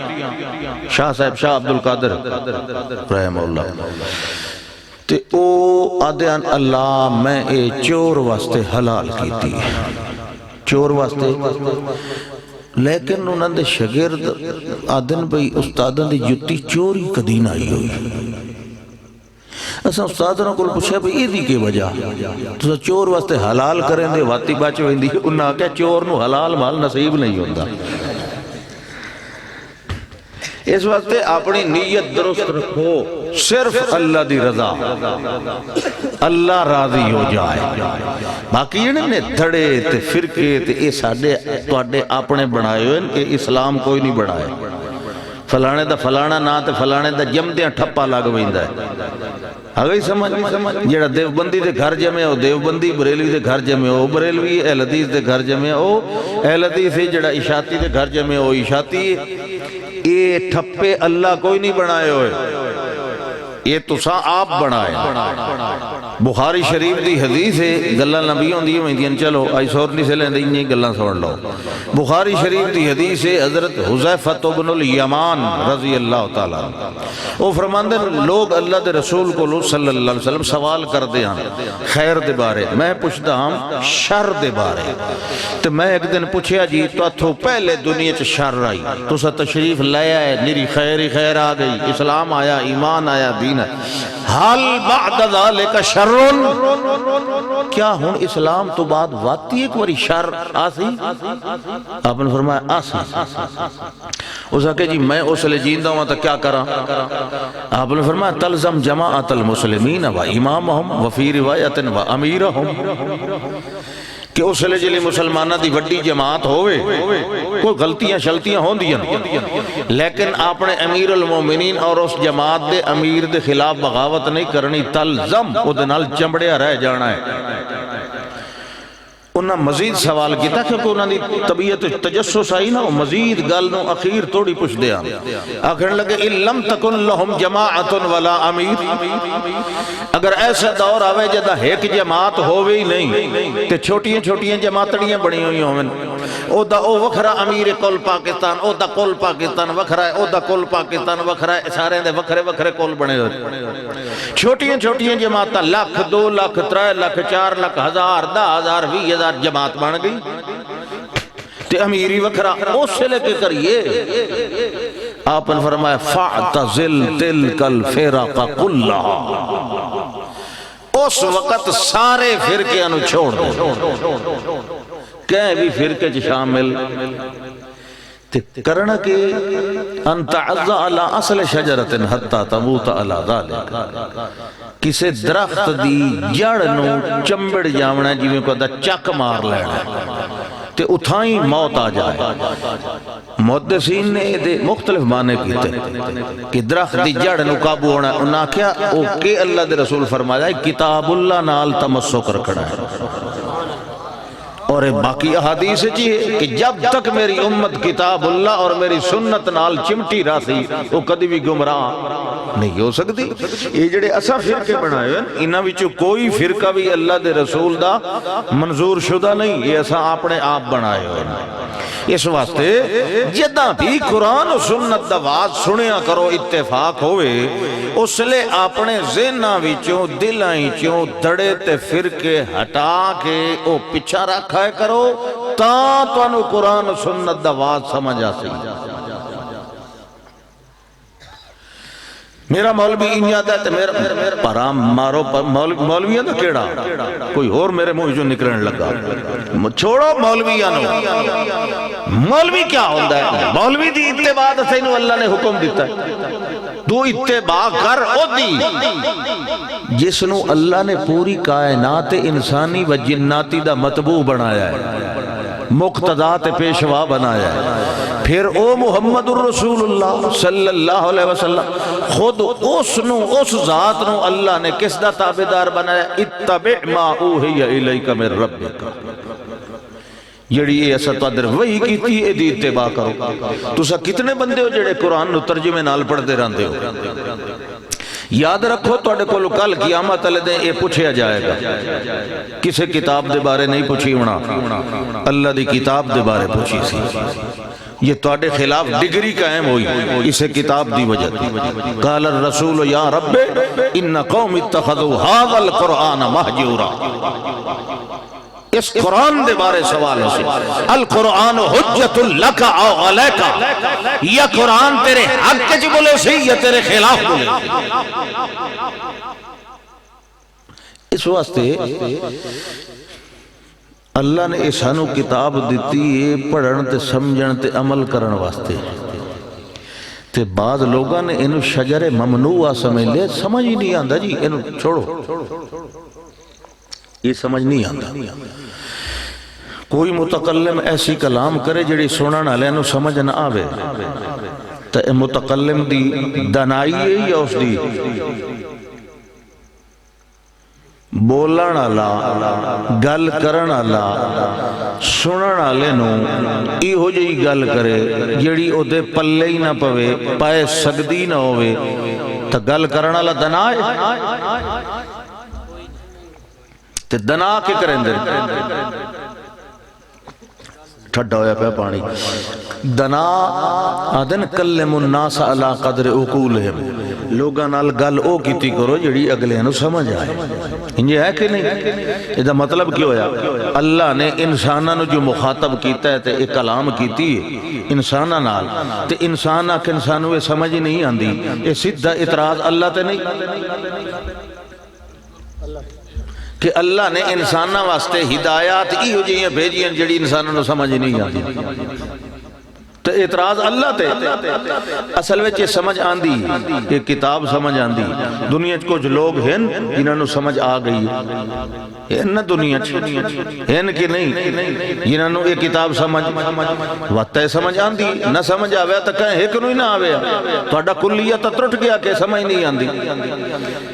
شاہ صاحب شاہ عبدالقادر رحم اللہ، تے او آدھیان اللہ میں اے چور واسطے حلال کی تھی، چور واسطے، لیکن انہوں نے شگرد آدن بھئی استادن دی جتی چوری کدی نہ آئی ہوئی، ایسا استادنوں کو پوچھا بھئی یہ دی کے وجہ تو چور واسطے حلال کریں دے واتی باچ ویندی، انہاں کہا چور نو حلال مال نصیب نہیں ہوندہ، اس وقت اپنی نیت درست رکھو، صرف اللہ دی رضا، اللہ راضی ہو جائے۔ باقی نے دھڑے تے فرقے تے یہ ساڈے تواڈے اپنے بنائے ہوئے کہ اسلام کوئی نہیں بنائے۔ فلانے دا فلانا نا تے فلانے دا جمدیاں ٹھپا لگ ویندا ہے۔ آگئی سمجھ؟ جیڑا دیوبندی دے گھر جمے ہو دیوبندی، بریلوی دے گھر جمے ہو بریلوی، اہل حدیث دے گھر جمے ہو اہل حدیث، جیڑا عشاتی دے گھر جمے ہو عشاتی۔ یہ ٹھپے اللہ کوئی نہیں بنائے ہوئے، یہ تساں آپ بنائے۔ بخاری شریف دی حدیث ہے، گلاں لمبیاں ہوندیاں ہوندیاں، چلو آئی سور نہیں سے لیندے، انہی گلاں سن لو۔ بخاری شریف دی حدیث ہے، حضرت حذیفہ بن الیمان رضی اللہ تعالیٰ وہ فرماندے لوگ اللہ دے رسول کو صلی اللہ علیہ وسلم سوال کر دے ہاں خیر دے بارے، میں پوچھدا ہاں شر دے بارے۔ تو میں ایک دن پوچھیا جی تو اتھو پہلے دنیا چ شر آئی، تسا تشریف لے آئے، میری خیر ہی خیر آ گئی، اسلام آیا، ایمان آیا، دین ہے، حال بعد ذالک شرون، کیا ہون اسلام تو بعد واتی ایک وری شر آسی؟ آپ نے فرمایا آسی۔ اس کہ جی میں اس لئے جیندہ ہوں تو کیا کرا؟ آپ نے فرمایا تلزم جماعت المسلمین و امامہم وفی روایت و امیرہم، کہ اس لئے جلی مسلمانہ دی وڈی جماعت ہوئے، کوئی غلطیاں شلطیاں ہوں دیاں، لیکن آپ نے امیر المومنین اور اس جماعت دے امیر دے خلاف بغاوت نہیں کرنی، تلزم او دنال چمڑیا رہ جانا ہے۔ انہاں مزید سوال کیتا کیونکہ انہاں دی طبیعت تجسس آئی نا، مزید گل نو اخیر توڑی پوچھ دیا، آخر لگے ان لم تکن لہم جماعت ولا امیر، اگر ایسا دور آوے جدہ ایک جماعت ہوئے ہی نہیں تے چھوٹیاں چھوٹیاں جماعتڑیاں بڑی ہوئی ہوئیں، او دا او وکھرا امیر کل پاکستان، او دا کل پاکستان وکھرا ہے، او دا کل پاکستان وکھرا ہے، سارے دے وکھرے وکھرے کل بنے ہوئے، چھوٹیاں چھوٹیاں جماعتاں لاکھ، 2 لاکھ، 3 لاکھ، 4 لاکھ، 1000، 10,000، 20,000 جماعت بن گئی تے امیری وکھرا، اس سے لے کے کریے۔ آپ نے فرمایا فَاعْتَزِلْ تِلْكَ الْفِرَقَ كُلَّهَا، اس وقت سارے فرقے انو چھوڑ دو، کہیں بھی فرقے چ شامل کرنا کہ انت عز علی اصل شجرت حتی تموت علی ذالک، کسے درخت دی جڑ نو چمبڑ جاونا جیویں کو دا چک مار لینا تے اتھائیں موت آ جائے۔ محدثین نے دے مختلف معنی کیتے کہ درخت دی جڑ نو قابو ہونا، انہاں کیا او کہ اللہ دے رسول فرمایا کتاب اللہ نال تمسک رکھنا ہے، اور باقی احادیث جی ہے کہ جب تک میری امت کتاب اللہ اور میری سنت نال چمٹی راسی وہ کدی بھی گمراہ نہیں ہو سکتی۔ یہ جڑے اسا فرقے بنائے ہیں انہاں وچوں کوئی فرقہ بھی اللہ دے رسول دا منظور شدہ نہیں، یہ اسا اپنے آپ بنائے ہوئے ہیں۔ اس واسطے جدہ بھی قرآن و سنت دا واز سنیا کرو اتفاق ہوئے، اس لئے اپنے ذہنہ وچوں دلائیں چوں دڑے تے فرقے ہٹا کے او پچھا رکھا ہے کرو تاں تو انو قرآن و سنت دا واز سمجھ آسی۔ میرا مولوی انجاد ہے تو میرا پرام مارو مولویاں دا کیڑا کوئی اور میرے منہ جو نکلنے لگا، چھوڑو مولویاں نو، مولوی کیا ہوندہ ہے؟ مولوی دی اتباع سینو اللہ نے حکم دیتا ہے، تو اتباع کر او دی جس نو اللہ نے پوری کائنات انسانی و جناتی دا مطبوع بنایا ہے، مقتدات پیشوا بنایا ہے، پھر او محمد الرسول اللہ صلی اللہ علیہ وسلم خود اس ذات نو اللہ نے کس دا تابدار بنایا، اتبع ما اوحی الیک من ربک، جڑی یہ ایسا تادر وہی کی تھی اے دی اتباع کرو۔ تو سا کتنے بندے ہو جڑے قرآن نو ترجمے نال پڑھ دے رہندے ہو؟ یاد رکھو تو اڈے کو کل قیامت علیہ دیں یہ پوچھیا جائے گا، کسے کتاب دے بارے نہیں پوچھی ہونا، اللہ دی کتاب دے بارے پوچھی سی، یہ توڑے خلاف ڈگری قائم ہوئی اسے کتاب دی وجہ قال الرسول یا رب ان قوم اتخذوا هذا القرآن مہجورا، اس قرآن دے بارے سوال ہے، القرآن حجت لک او علیک، یا قرآن تیرے حق کے بولے سی یا تیرے خلاف بولے سی۔ اس واسطے اللہ نے سانو کتاب دیتی ہے پڑھن تے سمجھن تے عمل کرن واسطے، تے بعض لوگاں نے انہوں شجر ممنوع سمجھ لے، سمجھ ہی نہیں آندا جی انہوں چھوڑو، یہ سمجھ نہیں آندا۔ کوئی متکلم ایسی کلام کرے جڑی سنن والے نوں سمجھ نہ آوے تے متکلم دی دنائی ہے یا اس دی بولن والا گل کرن والا سنن والے نوں ایہو جہی گل کرے جڑی او دے پلے ہی نہ پوے، پائے سکدی نہ ہوے تے گل کرن والا دنا ہے تے دنا کے کریں دے ٹھڈا ہویا پہ پانی دنا آدن کلم الناس علی قدر عقولہم، لوگاں نال گل او کیتی کرو جڑی اگلے نو سمجھ آئے۔ یہ ہے کہ نہیں؟ یہ مطلب کیوں ہویا؟ اللہ نے انسانہ نو جو مخاطب کیتا ہے تے ایک کلام کیتی ہے انسانہ نال تے انسان آکھ انسانوں یہ سمجھ ہی نہیں آندی، یہ سیدھا اعتراض اللہ تے نہیں کہ اللہ نے انسانہ واسطے ہدایات ایہو جیاں بھیجیاں جڑی انسانوں نے سمجھ نہیں آتی، تو اعتراض اللہ تے اصل وچ یہ سمجھ آندی، یہ کتاب سمجھ آندی۔ دنیا کچھ لوگ ہیں جنہوں نے سمجھ آ گئی ہے نہ دنیا ہیں کہ نہیں، جنہوں نے یہ کتاب سمجھ وقت سمجھ آندی، نہ سمجھ آوے تو کہیں ایک نو ہی نہ آوے توڑا کلیت ترٹ گیا کہ سمجھ نہیں آندی،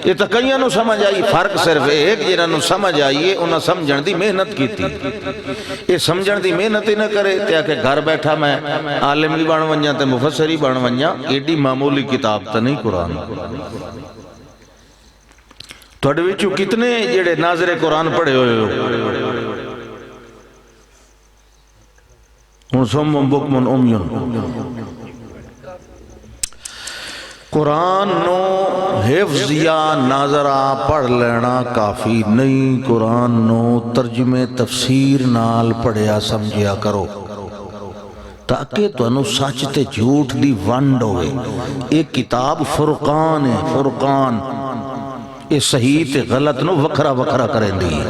یہ تو کئیوں نو سمجھ آئی، فرق صرف ایک جنہوں نے سمجھ آئیے انہوں سمجھن دی محنت کی تھی، یہ سمجھن دی محنت ہی نہ کرے تیا کہ گھر بیٹھا میں عالم بھی بن ونجا تے مفسری بن ونجا، ایڈی معمولی کتاب تا نہیں قرآن۔ توڑے وچوں کتنے جڑے ناظر قرآن پڑھے ہوئے ہو؟ ہن سمم بکمن امیون۔ قرآن نو حفظ یا ناظرہ پڑھ لینا کافی نہیں، قرآن نو ترجمے تفسیر نال پڑھیا سمجھیا کرو تاکہ تو انو سچ تے جھوٹ دی ونڈ ہوئے۔ ایک کتاب فرقان ہے، فرقان، یہ صحیح تے غلط نو وکھرا وکھرا کریں دی،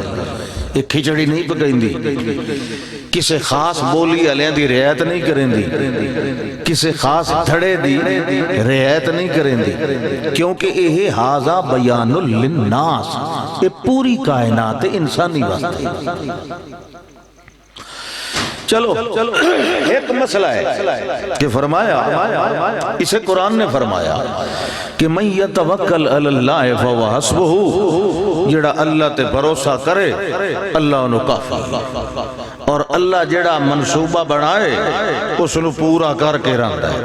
ایک کھچڑی نہیں پکائیں دی، کسے خاص بولی علیہ دی رعایت نہیں کریں دی، کسے خاص دھڑے دی رعایت نہیں کریں دی، کیونکہ یہ حاضہ بیان للناس، یہ پوری کائنات انسانی واسطے۔ چلو ایک مسئلہ ہے کہ فرمایا، اسے قرآن نے فرمایا کہ من یتوکل علی اللہ فہو حسبہ، جڑا اللہ تے بھروسہ کرے اللہ انہوں کافی، اور اللہ جڑا منصوبہ بنائے اس نو پورا کر کے رہندا ہے،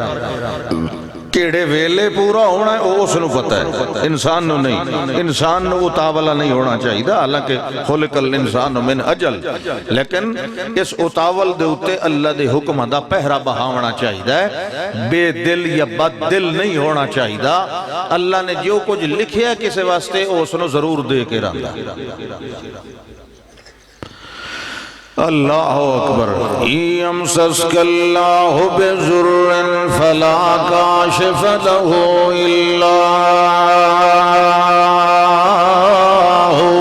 کیڑے ویلے پورا ہونا ہے وہ اس نو پتہ ہے، انسان نو نہیں، انسان نو اتاولا نہیں ہونا چاہیے، حالانکہ خلق الانسان من اجل، لیکن اس اتاول دے اتے اللہ دے حکم دا پہرا بہاونا چاہیے، بے دل یا بد دل نہیں ہونا چاہیے، اللہ نے جو کچھ لکھیا کسے واسطے اس نو ضرور دے کے رہندا۔ اللہ اکبر۔ یمسسک اللہ بضر فلا کاشف لہ الا ہو۔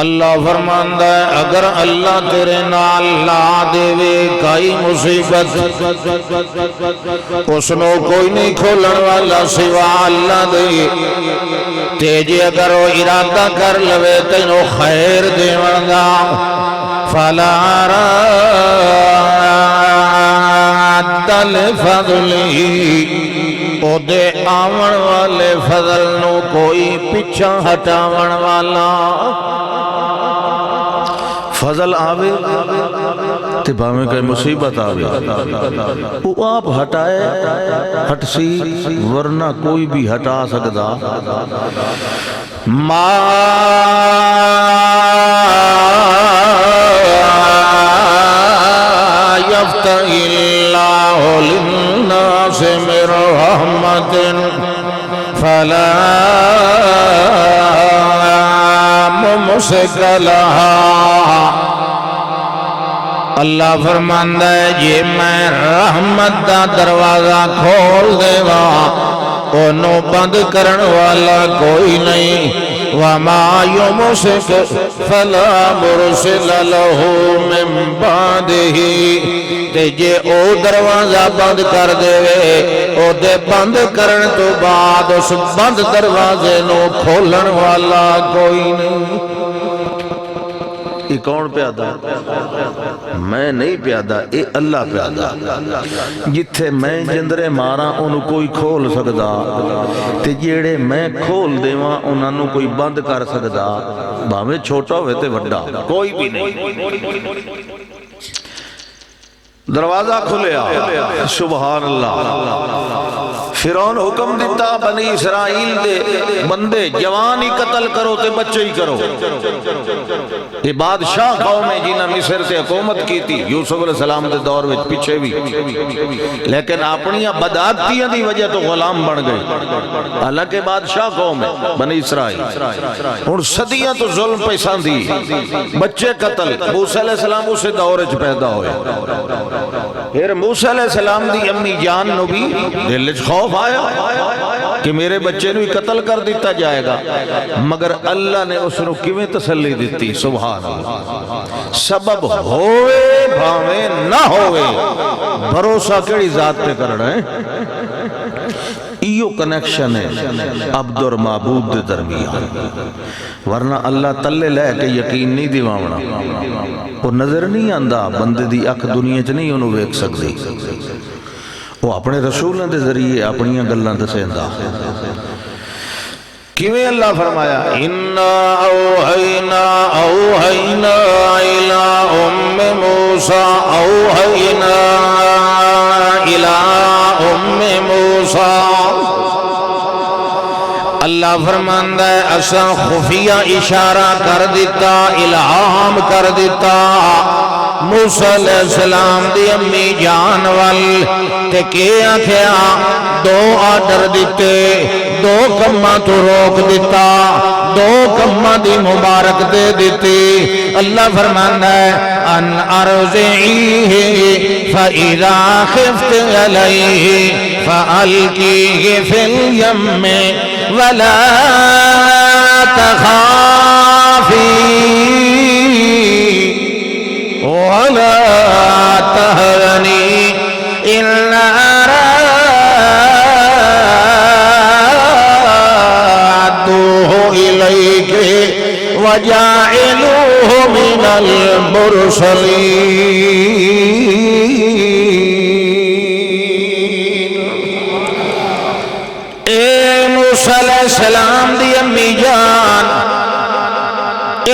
اللہ فرماندہ ہے اگر اللہ تیرے نال لا دے وے کئی مصیبت، اس نو کوئی نہیں کھولن والا سوا اللہ دے، تیجے اگر وہ ارادہ کر لوے تینو خیر دیون دا، فلا راد لفضلہ، او دے آون والے فضل نو کوئی پیچھا ہٹاون والا۔ فضل آوے تے باویں کئی مصیبت آوے وہ آپ ہٹائے ہٹ سی، ورنہ کوئی بھی ہٹا سکدا۔ ما یفتح اللہ للناس من رحمت فلا ممسک لہا۔ اللہ فرماندہ ہے جی میں رحمت دا دروازہ کھول دے گا انہوں بند کرن والا کوئی نہیں، وما يمسك فلا مرسل له من بعده تے جے او دروازہ بند کر دے او دے بند کرن تو بعد اس بند دروازے نو کھولن والا کوئی نہیں. یہ کون پیادا؟ میں نہیں پیادا، اے اللہ پیادا. جتھے میں جندرے مارا انہوں کوئی کھول سکدا تے جیڑے میں کھول دیواں انہوں نے کوئی بند کر سکدا، بھاویں چھوٹا ہوئے تے وڈا، کوئی بھی نہیں. دروازہ کھلیا، سبحان اللہ. فرعون حکم دیتا بنی اسرائیل دے بندے جوانی قتل کرو تے بچے ہی کرو. یہ بادشاہ قوم ہے جنہاں مصر سے حکومت کی تھی یوسف علیہ السلام دے دور میں پیچھے بھی، لیکن اپنیاں بدعتیاں دی وجہ تو غلام بن گئے. حالانکہ بادشاہ قوم ہے بنی اسرائیل. اور صدیاں تو ظلم پیسان دی، بچے قتل. موسیٰ علیہ السلام اسے دور وچ پیدا ہوئے. پھر موسیٰ علیہ السلام دی امی جان نو بھی دل وچ خوف آیا کہ میرے بچے نو قتل کر دیتا جائے گا، مگر اللہ نے اس نو کیویں تسلی دیتی. سبحان اللہ. سبب ہوئے بھاویں نہ ہوئے، بھروسہ کیڑی ذات پہ کرنا ہے. ایو کنیکشن ہے عبد اور معبود دے درمیان. ورنہ اللہ تلے لے کے یقین نہیں دیوانا. وہ نظر نہیں آندا، بندے دی اکھ دنیا چ نہیں انہوں ویکھ سکدی. وہ اپنے رسولوں دے ذریعے اپنیاں گلاں دسیندا. کیویں اللہ فرمایا اِنَّا أَوْحَيْنَا إِلَىٰ أُمِّ مُوسَىٰ أَوْحَيْنَا إِلَىٰ أُمِّ مُوسَىٰ. اللہ فرماندا ہے اساں خفیہ اشارہ کر دیتا، الہام کر دیتا موسیٰ علیہ السلام دی امی جان وال تے کہ آکھیا دو آرڈر دیتے، دو کماں تو روک دیتا، دو کماں دی مبارک دے دیتی. اللہ فرماندا ہے ان ارضعیہ فَإِذَا خِفْتِ عَلَيْهِ فَأَلْقِيهِ فِي الْيَمِّ وَلَا تَخَافِي وَلَا تَحْزَنِي إِنَّا رَادُّوهُ إِلَيْكِ وَجَاعِلُوهُ مِنَ الْمُرْسَلِينَ. موسیٰ علیہ السلام دی امی جان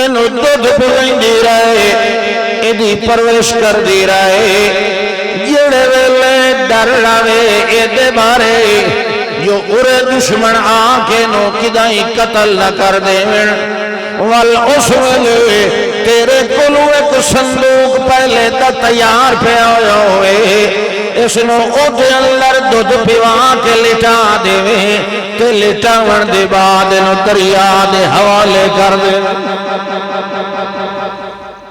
انہوں دودھ پلائیں دی رہے، ایدی پرورش کر دی رہے. جڑے ویلے ڈر لاوے ایدے بارے جو ارے دشمن آنکھے نو کدائیں قتل نہ کر دے. وال اس ویلے تیرے کلو ایک صندوق پہلے تا تیار پہ آیا ہوئے، اس نو اوٹے اللہ دودھ پیوان کے لٹا دے تے لٹا ون دے بعد نو دریا دے حوالے کر دے.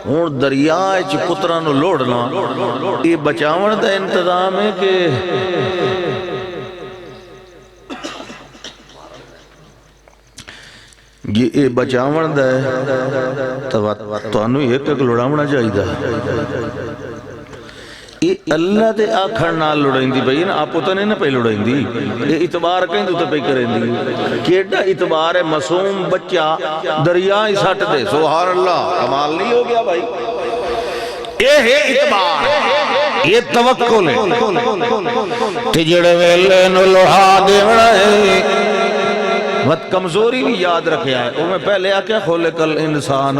ہون دریا اچ پترہ نو لوڑنا یہ بچاون دا انتظام ہے کہ یہ بچاون دا ہے تو انو ایک لڑاونا چاہی دا. یہ اللہ دے آکھن نال لڑائیں دی بھئی نا، آپ تو نہیں نا پہ لڑائیں دی. یہ اعتبار کہیں تو پہ کریں دی. کیڑا اعتبار ہے معصوم بچہ دریا ہی سٹ دے. سبحان اللہ، کمال نہیں ہو گیا بھائی. یہ ہے اعتبار، یہ توکل ہے. تجڑے ویلے نو لوہا دیونا ہے. وقت کمزوری بھی یاد رکھے آئے. وہ میں پہلے آکیا خلق الانسان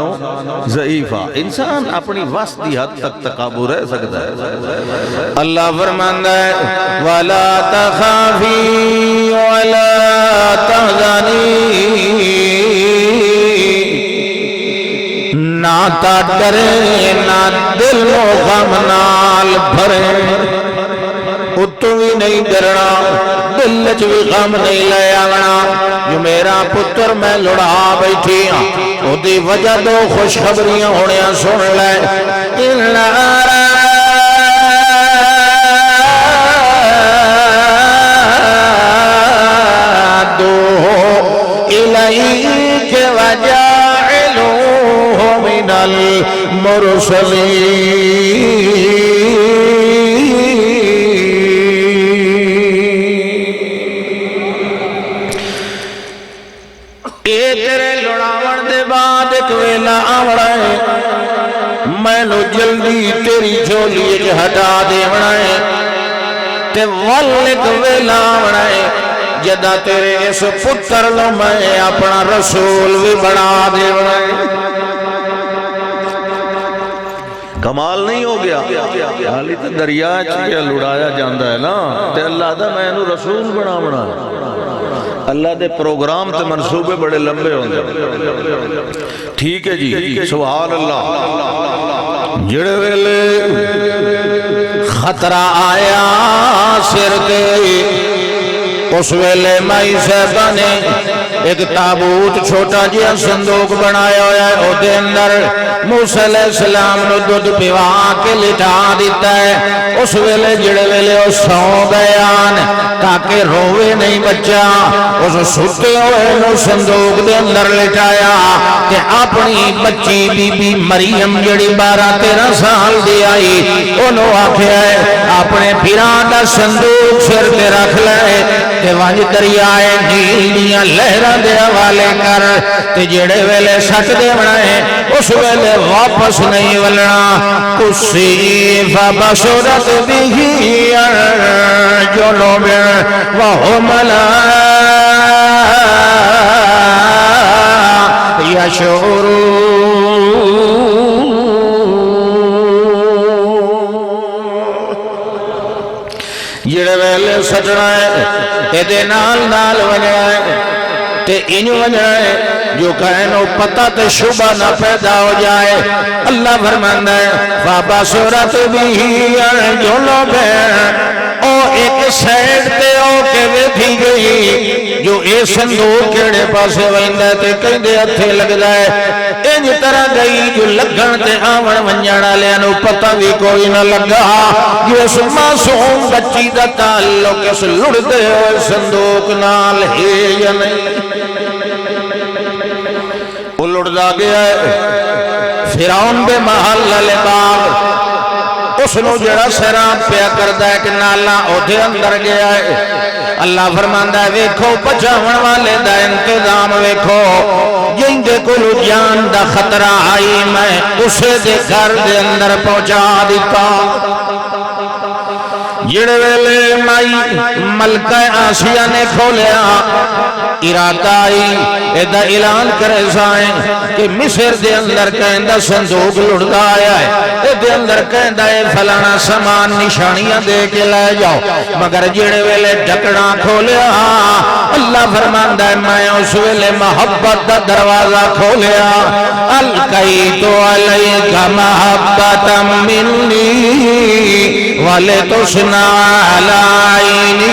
ضعیفہ. انسان اپنی وسط دی حد تک تقابو رہ سکتا ہے. اللہ فرماندا ہے وَلَا تَخَافِي وَلَا تَحْزَنِي، نہ تا ڈرے نہ دل و غم نال بھرے. اتو بھی نہیں ڈرنا، دل چ بھی غم نہیں لے آنا. جو میرا پتر میں لڑا بیٹھی ہاں او دی وجہ دو خوشخبریاں ہونے سن لے. إِلَّا رَادُّوهُ إِلَيْكَ تیرے لڑاون دے بعد ایک ویلا آونا ہے میں نو جلدی تیری جھولی ہٹا دیونا ہے تے ول ایک ویلا آونا ہے جدا تیرے اس پتر لو میں اپنا رسول بھی بنا دیونا ہے کمال نہیں ہو گیا حالی تو دریا چکے لڑایا جاندہ ہے نا تے اللہ دا میں انہوں رسول بنا بنا اللہ دے پروگرام تے منصوبے بڑے لمبے ہوں گے ٹھیک ہے جی سبحان اللہ جڑے ویلے خطرہ آیا سر دے اس ویلے مائی صاحبہ نے ایک تابوت چھوٹا جیا صندوق بنایا ہویا ہے او دے اندر موسیٰ علیہ السلام نے دودھ پیوا کے لٹا دیتا ہے اس ویلے جڑے ویلے اس سو بیان تاکہ روے نہیں بچہ اس ستے ہوئے نو صندوق دے اندر لٹایا کہ اپنی بچی بی بی مریم جڑی 12-13 سال دی آئی انہوں آکھیا ہے اپنے پیران دا صندوق سر تے رکھ لائے کہ وانج دریائے نیل دیاں لہرہ دے حوالے کر تے جڑے ویلے سٹ دے بنائے اس ویلے واپس نہیں ولنا کسی فبصرت بھی جنوب وهم لا يشعرون جڑے ویلے سجنا ہے ایدے نال نال وجہ ہے تے انہوں وجہ ہے جو کہنو پتہ تے شبہ نہ پیدا ہو جائے اللہ فرماندہ ہے فَبَصُرَتْ بِهِ جُنُوبٍ او ایک سیڈ تے او کے ویدھی گئی جو اے صندوق کیڑے پاسے ویندہ تے کہیں دے ہتھے لگ جائے انج طرح گئی جو لگن تے آون ونجانا لیانو پتہ بھی کوئی نہ لگا جو اس معصوم بچی دا تعلق اس لڑ دے ہوئے صندوق نال ہے یا نہیں لڑ دا گیا ہے فرعون بے محل لباغ اس نو جڑا سیران پیا کردہ ہے کہ نالا اوڑے اندر گیا ہے اللہ فرماندہ ہے ویکھو بچاون والے دا انتظام ویکھو جن دے کلو جان دا خطرہ آئی میں اسے دے گھر دے اندر پہنچا دیتا جڑے ویلے مائی ملکہ آسیہ نے کھولیا ارادہ آئی ایدہ اعلان کرے سائیں کہ مصر دے اندر کہندہ صندوق لڑدا آیا ہے ایدے اندر کہندہ ہے فلانا سامان نشانیاں دے کے لے جاؤ مگر جڑے ویلے ڈھکنا کھولیا اللہ فرماندہ ہے میں اس ویلے محبت دا دروازہ کھولیا القیتو علیکہ محبتا منی والے تو سنا علائنی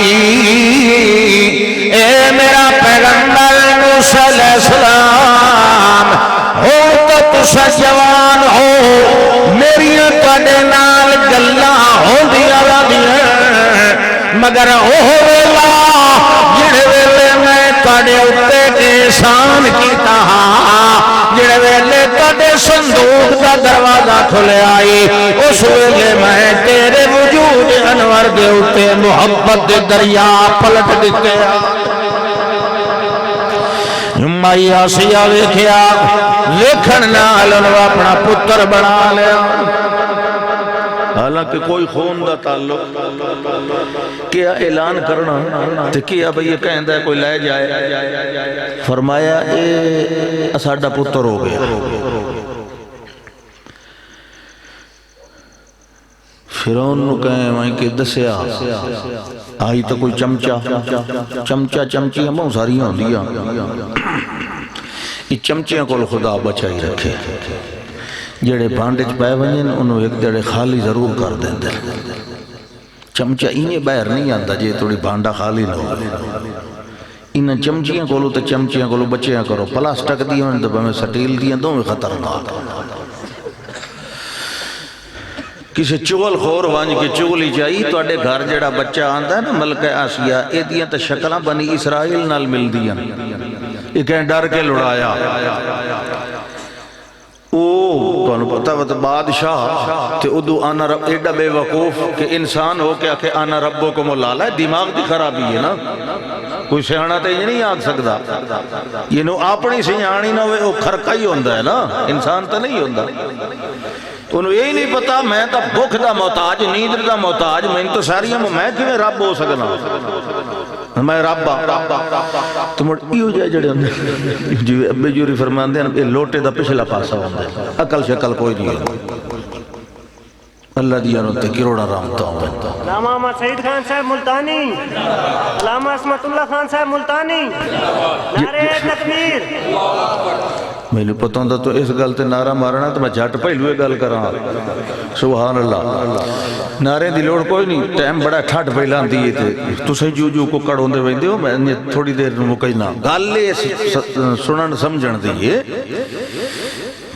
اے میرا پیغمبر موسیٰ علیہ السلام ہو تو تسا جوان ہو میری کڑے نال گلہ ہو دیا رہا مگر اوہ ویلا جڑے ویلے میں کڑے اتے احسان کیتا جڑے ویلے کڑے صندوق دا دروازہ کھلے آئی اس ویلے میں تیرے وجود انور دے اتے محبت دے دریا پلٹ دیتے مائی آسیہ ویکھیا ویکھن نال انہوں اپنا پتر بنا لیا حالانکہ کوئی خون دا تعلق کیا اعلان کرنا تو کیا بھئی یہ کہندہ ہے کوئی لے جائے فرمایا اے اساڑا پتر ہو گیا فرعون نو کہیں وہیں کہ دسیا آئی تو کوئی چمچہ ہمیں ساری ہوں دیا یہ چمچیاں کو خدا بچائی رکھے جڑے بانڈج پائے ونجن انہوں ایک جڑے خالی ضرور کر دیں دل چمچہ انہیں باہر نہیں آندا جے توڑی بانڈا خالی نہ ہو انہیں چمچیاں کو تو چمچیاں کو بچیاں کرو پلاسٹک دیاں تو ہمیں سٹیل دیاں دوں میں خطرناک کسی چغل خور وانج کے چغلی چاہی تو اڈے گھر جڑا بچہ آندا ہے نا ملکہ آسیہ اے دیاں تا شکلہ بنی اسرائیل نال مل دیاں یہ کہیں ڈر کے لڑایا تو پتا وا بادشاہ تے ادو آنا رب ایڈا بے وقوف کہ انسان ہو کے آکھے آنا ربکم العالی ہے، دماغ دی خرابی ہے نا، کوئی سیاحنا تے یہ نہیں آگ سکتا، یہ نو اپنی سیاحانی نہ ہوئے وہ کھرکا ہی ہوندہ ہے نا، انسان تا نہیں ہوندہ، انہوں یہی نہیں پتا میں تا بھوک دا محتاج، نیند دا محتاج، میں تو ساری ہم میں کیوں رب ہو سکنا، میں رب تو مڑ ایو جائے جڑے ہوندے جو ابے جوری فرمان دے یہ لوٹے دا پچھلا پاسا ہوندے عقل شکل کوئی نہیں ہے اللہ دیانوں تے کروڑا رامتا ہوں علامہ محمد سعید خان صاحب ملتانی، علامہ عصمت اللہ خان صاحب ملتانی، نعرہ تکبیر۔ میں نے پتہ ہوں تو اس گل تے نعرہ مارنا تو میں جھٹ پہلوے گل کراں سبحان اللہ، نعرے دی لوڑ کوئی نہیں، ٹائم بڑا ٹھٹ پہلان دیئے تھے تو صحیح جو کو کڑ ہوندے ویندے ہو میں تھوڑی دیر مکینا گالے سنن سمجھن دیئے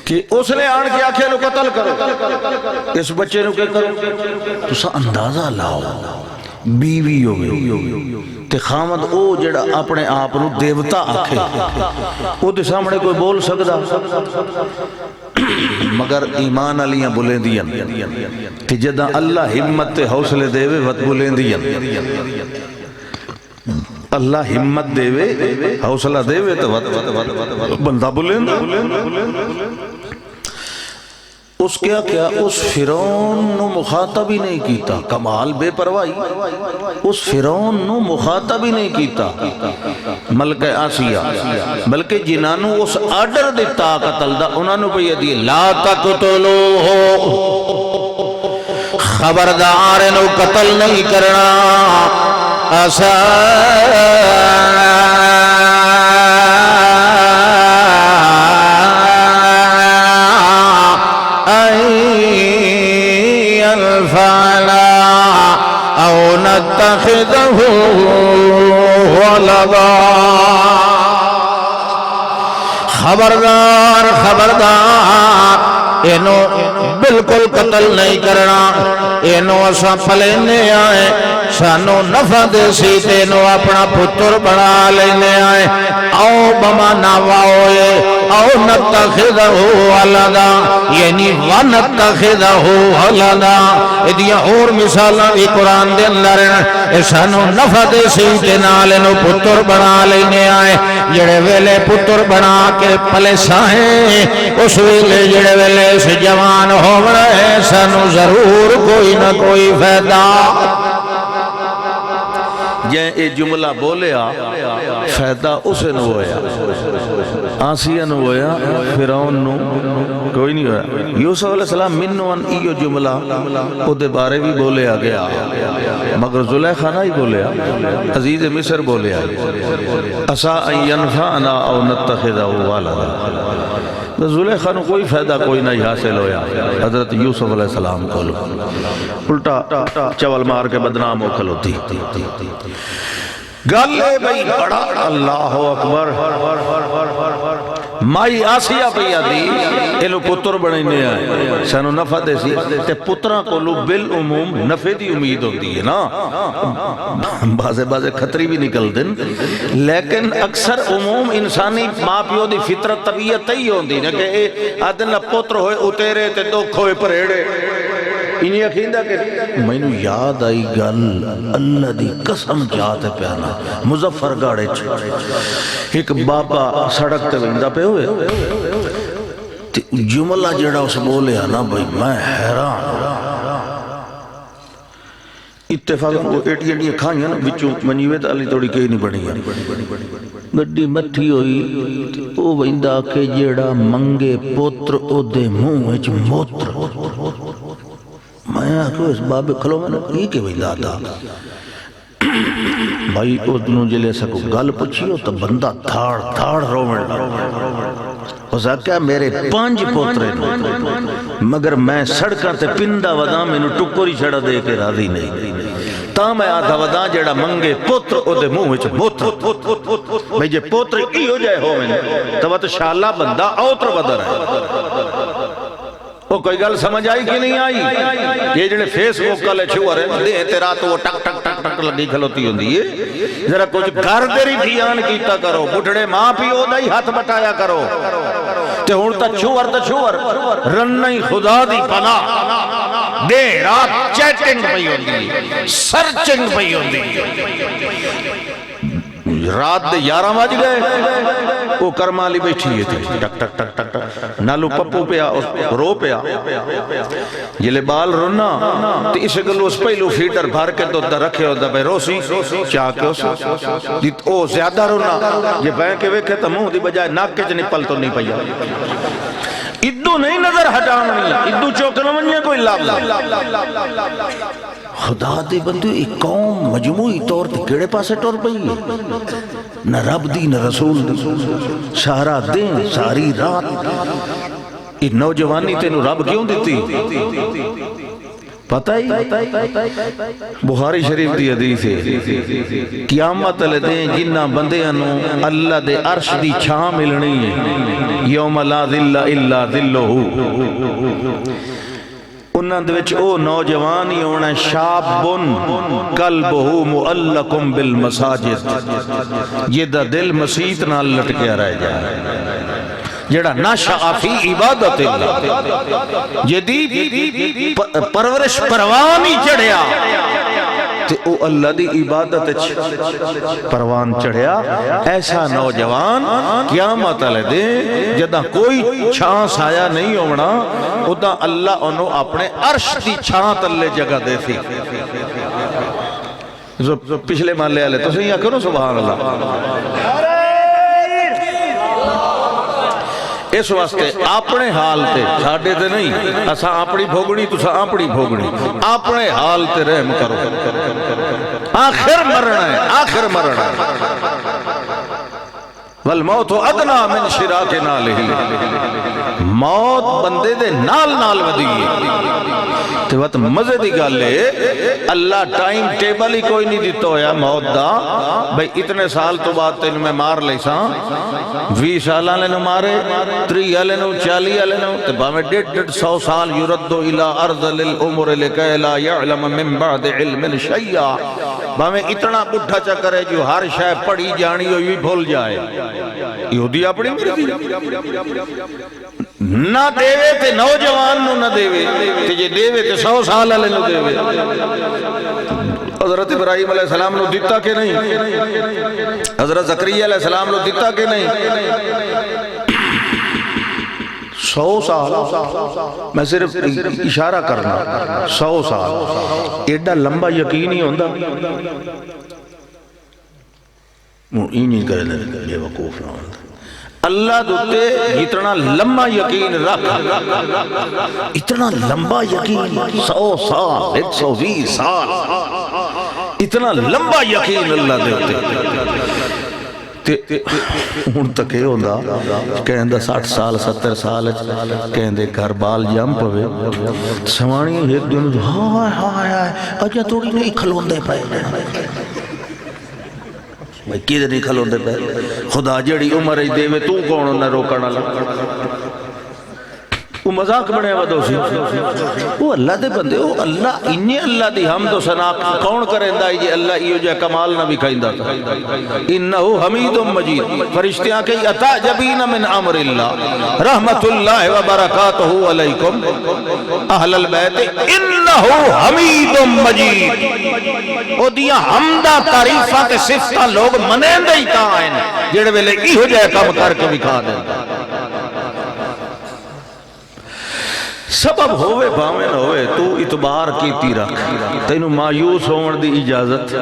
کہ اس نے آن کے آنکھیں نو قتل کرو، اس بچے نو کہ کرو تو سا اندازہ لاؤ بیوی ہوگی تے خامد او جڑا اپنے آپ نو دیوتا آکھے او دے سامنے کوئی بول سکدا مگر ایمان علیاں بولیں دیاں کہ جدہ اللہ ہمت تے حوصلے دے وے وط بولیں دیاں اللہ ہمت دے وے حوصلہ دے وے تو وط بندہ بولیں اس کیا کیا اس فرعون نو مخاطب ہی نہیں کیتا کمال بے پرواہی اس فرعون نو مخاطب ہی نہیں کیتا ملکہ آسیہ بلکہ جنانو اس آرڈر دیتا قتل دا انہوں پہ یہ دی لا تقتلو خبردار نو قتل نہیں کرنا ایسا او نتخذه ولدا خبردار اینو بالکل قتل نہیں کرنا اینو اسا پلینے آئے سانو نفع دے سی تینو اپنا پتر بنا لینے آئے او بما نواؤے او نتخذہ ولدا یعنی ونتخذہ ولدا ادھیا اور مثالاں بھی قرآن دے اندر ہیں سانو نفع دے سی تینالینو پتر بنا لینے آئے جڑے ویلے پتر بنا کے پلے ساہیں اس ویلے جڑے ویلے سے جوان ہو رہے سانو ضرور کوئی نہ کوئی فائدہ جائیں اے جملہ بولیا فائدہ اسے نو ہویا آسیہ نو ہویا فرعون نو کوئی نہیں ہویا یوسف علیہ السلام منو ان ایو جملہ او دے بارے بھی بولیا گیا مگر زلیخا نہیں بولیا عزیز مصر بولیا اسا ان ینفعنا او نتخذہ والدا زلیخا نو کوئی فائدہ کوئی نہیں حاصل ہویا حضرت یوسف علیہ السلام کو الٹا چول مار کے بدنام ہو کھلوتی گلے بھئی بڑا اللہ اکبر مائی آسیہ پہ دی ایلو پتر بڑھنے آئے سانو نفع دے سی تے پترہ کو لو بالعموم نفع دی امید ہوتی ہے نا بازے خطری بھی نکل دن لیکن اکثر عموم انسانی ماں پیو دی فطرت طبیعت ہی ہوتی ہے کہ آدھن پتر ہوئے اتیرے تے دکھ ہوئے پریڑے انہی اکھیندہ کہ میں نو یاد آئی گل اللہ دی قسم جاتے پیانا مظفر گاڑے ایک بابا سڑک تے ویندہ پہ ہوئے جملہ جڑا اس بولے نا بھئی میں حیران اتفاق کو ایٹی کھائیں نا بچوں منیویت علی توڑی کہیں نہیں بڑھی گڑی مٹھی ہوئی او ویندہ کہ جڑا منگے پوتر او دے منہ موتر میں آکھو اس بابے کھلو میں نے یہ کہ بھئی دادا بھائی ادنو جلے سکو گل پچھیو تو بندہ دھاڑ رومڑ اس آکھا میرے 5 پوترے مگر میں سڑکاں تے پندہ ودا میں نو ٹکوری چھڑا دے کے راضی نہیں تا میں آدھا ودا جڑا منگے پوتر او دے منہ وچ موتر میں جے پوتر کی ہو جائے ہو میں نے تو وہ تو شاءاللہ بندہ اوتر بدر ہے وہ کوئی گل سمجھ آئی کی نہیں آئی یہ جنہیں فیس بک کالے چھو رہے دے تیرا تو وہ ٹک ٹک ٹک ٹک لگی کھلوتی ہوں دیئے ذرا کچھ گھر دیری دھیان کیتا کرو بڑھڑے ماں پی ہو دائی ہاتھ بٹایا کرو تے ہن تا چھوور رن ہی خدا دی پناہ دے رات چیٹنگ پئی ہوندی سرچنگ پئی ہوندی رات دے 11 بج گئے وہ کرمالی بیٹھی تھی ٹک ٹک ٹک ٹک ٹک نالو پپو پیا رو پیا جلے بال رونا تو اس گلو اس پہلو فیٹر بھار کے تو رکھے ہوتا بھائی روسی چاہ کے اس او زیادہ رونا یہ بین کے ویکھے تو منہ دی بجائے ناک کے نپل تو نہیں پیا ادو نہیں نظر ہٹانا ادو چوکنا منیا کوئی لابلا خدا دے بندو ایک قوم مجموعی طور تے کیڑے پاسے ٹور پئی نہ رب دی نہ رسول دی سارا دن ساری رات یہ نوجوانی تینو رب کیوں دیتی پتہ ہی بخاری شریف دی حدیث ہے قیامت علیہ دیں جنہ بندیاں اللہ دے عرش دی چھاں ملنی ہے یوم لا ذل الا ذلہ انہاں دے وچ او نوجوان ہی ہونا شابن قلبہ معلقم بالمساجد یہ دا دل مسیت نال لٹکیا رہ جائے جڑا نشأ فی عبادت اللہ جدی پرورش پروان ہی چڑھیا تے او اللہ دی عبادت پروان چڑھیا ایسا نوجوان قیامت علیہ دے جدہ کوئی چھان سایہ نہیں ہونا ادھا اللہ انہوں اپنے عرش دی چھان تلے جگہ دے تھی پچھلے مالے آلے تو سہی کرو سبحان اللہ اس واسطے اپنے حال تے ساڑھے تے نہیں اسا اپنی بھوگنی تو سا اپنی بھوگنی اپنے حال تے رحم کرو آخر مرنا ہے آخر مرنا ہے والموت ادنا من شراک نالہ موت بندے دے نال نال ودی تے وقت مزے دی گالے اللہ ٹائم ٹیبل ہی کوئی نہیں دیتا ہویا موت دا بھئی اتنے سال تو بعد تین میں مار لیساں 20 سال آلے نو مارے 30 آلے نو 40 آلے نو تے باہمیں 150 سال یردو الى ارض للعمر لکے لا یعلم من بعد علم شیعہ باہمیں اتنا بڑھا چکرے جو ہر شے پڑھی جانی ہوئی بھول جائے یہودی اپنی مرضی نہ دیوے تے نوجوان نو نہ دیوے تے جے دیوے تے 100 سال علیہ نو دیوے حضرت ابراہیم علیہ السلام نو دیتا کہ نہیں حضرت زکریا علیہ السلام نو دیتا کہ نہیں 100 سال میں صرف اشارہ کرنا 100 سال ایڈا لمبا یقین ہی ہوندہ یہ نہیں کرے لیں یہ وقوف نہ ہوندہ اللہ دوتے اتنا لمبا یقین رکھ اتنا لمبا یقین 100 سال 120 سال اتنا لمبا یقین اللہ دیتے ہون تک یہ ہوندہ کہندہ 60 سال 70 سال کہندے گھر بال جم پوے سوانی ایک دن ہائے ہائے ہائے اجا توڑی نہیں کھلوندے پائے میں کدھر نہیں کھلو دے پہ خدا جڑی عمر ہی دے میں تو کون انہیں روکنا لگا وہ مذاق بڑھے ودو سی وہ اللہ دے بندے وہ اللہ انہیں اللہ دی حمد و ثنا کون کریں دا یہ اللہ ایو جائے کمال نہ بھی کھائیں دا انہو حمید مجید فرشتیاں کہی اتعجبین من عمر اللہ رحمت اللہ وبرکاتہ علیکم اہل البیت انہو حمید مجید او دیا حمدہ تعریفات صفتہ لوگ منیں دے ہی کہاں ہیں جڑے ویلے ایو جائے کم کر کے بھی کھا دیں سبب ہوئے باویں نہ ہوئے تو اتبار کیتی رکھ تینو مایوس ہون دی اجازت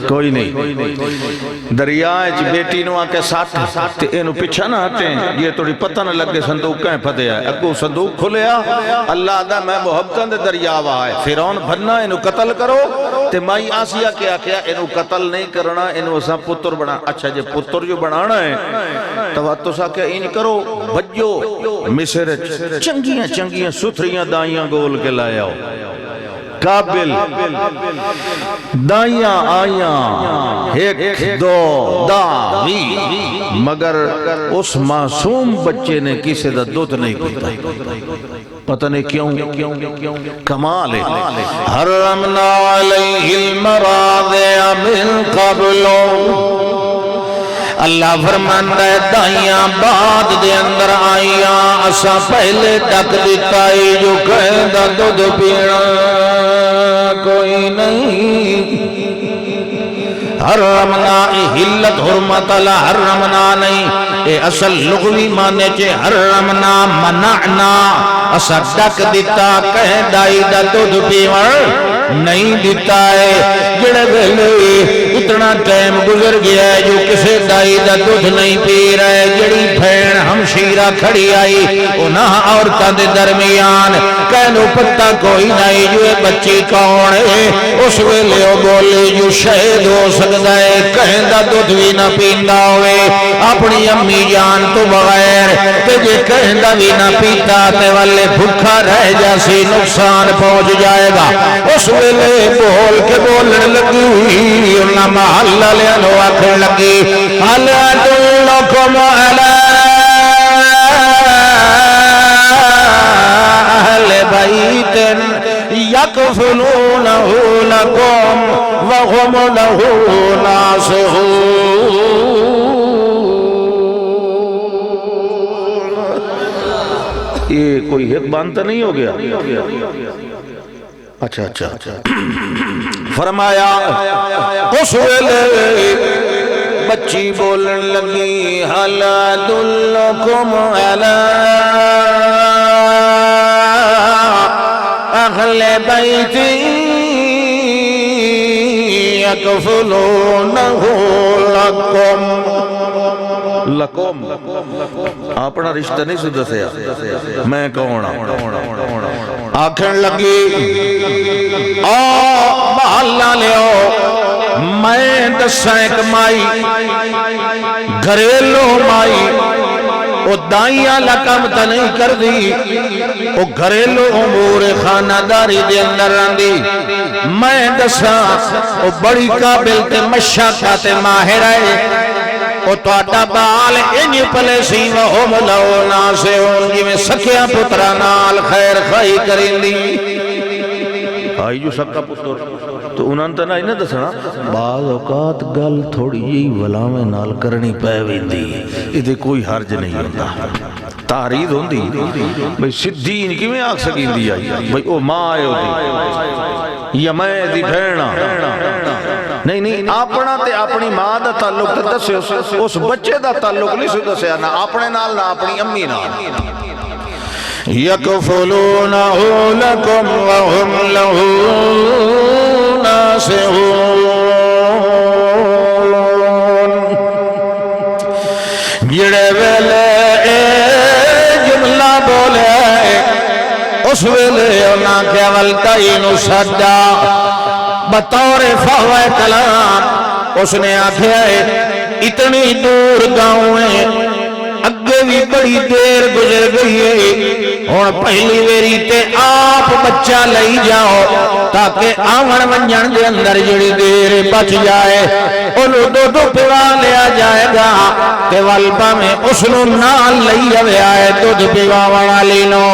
کوئی نہیں دریائے چ بیٹی نو آکے ساتھ تے اینو پچھا نہ ہٹیں یہ توڑی پتہ نہ لگے صندوق کہیں پھدے آئے اگو صندوق کھلیا اللہ دا میں محبتاں دے دریاوہ آئے فیرون بھننا اینو قتل کرو تے مائی آسیہ کیا کیا اینو قتل نہیں کرنا اینو اسا پتر بنا اچھا جے پتر جو بنانا ہے تو تو سا کیا این کرو بجو مصر چنگیاں چنگیاں ستھریاں دائیاں گول کے لائے ہو قابل دائیاں آیاں ایک دو داوی مگر اس معصوم بچے نے کسی دا دودھ نہیں پیتا پتہ نہیں کیوں کمال ہے حرمنا علیہ المراضع من قبلوں اللہ فرماندا ہے دائیاں بعد دے اندر آئیاں اسا پہلے ڈک دیتا ہے جو کہندا دودھ پینا کوئی نہیں حرمنا حلت حرمت اللہ حرمنا نہیں اے اصل لغوی معنی چے حرمنا منعنا اسا ڈک دیتا کہیں دائی دا دودھ پیور نہیں دیتا ہے جڑے ویلے اتنا ٹائم گزر گیا ہے جو کسے دائی دا دودھ نہیں پی رہے جڑی بھین ہمشیرہ کھڑی آئی انہاں عورتاں دے درمیان کہنو پتہ کوئی نہیں جو بچی کون ہے اس ویلے وہ بولے جو شہید ہو سکتا ہے کہیں دا دودھ بھی نہ پیندہ ہوئے اپنی امی جان تو بغیر تجھے کہیں دا بھی نہ پیتا تے والے بھکھا رہ جاسی نقصان پہنچ جائے گا اس ویلے بول کے بولنے لگی انہاں محلہ لے انہوں آکھر لگی حَلَ أَدُلُّكُمْ عَلَىٰ أَهْلِ بَيْتٍ يَكْفُلُونَهُ لَكُمْ وَهُمْ لَهُ نَاصِحُونَ یہ کوئی ایک بانتا نہیں ہو گیا اچھا اچھا فرمایا اس ویلے بچی بولن لگی حَلَ أَدُلُّكُمْ عَلَىٰ أَهْلِ بَيْتٍ يَكْفُلُونَهُ لکوم اپنا رشتہ نہیں سو دسیا میں کون آکھن لگی محلہ لیو میں دساں ایک مائی گھریلو مائی وہ دائیاں لکم تا نہیں کر دی وہ گھریلو امور خانہ داری دے اندر رندی میں دساں وہ بڑی قابل تے مشاقہ تے ماہر ہے وہ توڑا بال انہی پلے سی وہم لہو ناسہون جی میں سکیاں پترہ نال خیر خواہی کریں دی آئی جو سکا پتر تو انہاں تا نہیں دسنا بعض اوقات گل تھوڑی جی ولامے نال کرنی پہویں دی ادھے کوئی حرج نہیں ہوتا تحرید ہوں دی بھئی صدین کی میں آگ سکین دی آئی بھئی او ماں آئے ہو دی یا میں دی بھیڑنا نہیں اپنا تے اپنی ماں دا تعلق تے دسے اس بچے دا تعلق نہیں سے دسے نہ اپنے نال نہ اپنی امی نال يَكْفُلُونَهُ لَكُمْ وَهُمْ لَهُ نَاصِحُونَ جڑے ویلے جملہ بولے اس ویلے انہاں کے والتائین سجدہ بطور فہوہ کلام اس نے آکھیا ہے اتنی دور گاؤں اگے بھی بڑی دیر گزر گئی ہے اور پہلی ویری تے آپ بچہ لئی جاؤ تاکہ آمن منجن دے اندر جڑی دیر بچ جائے انہوں دو پیوا لیا جائے گا تے والبا میں اسنو نال لئی جوے آئے دو پیوا والا لینو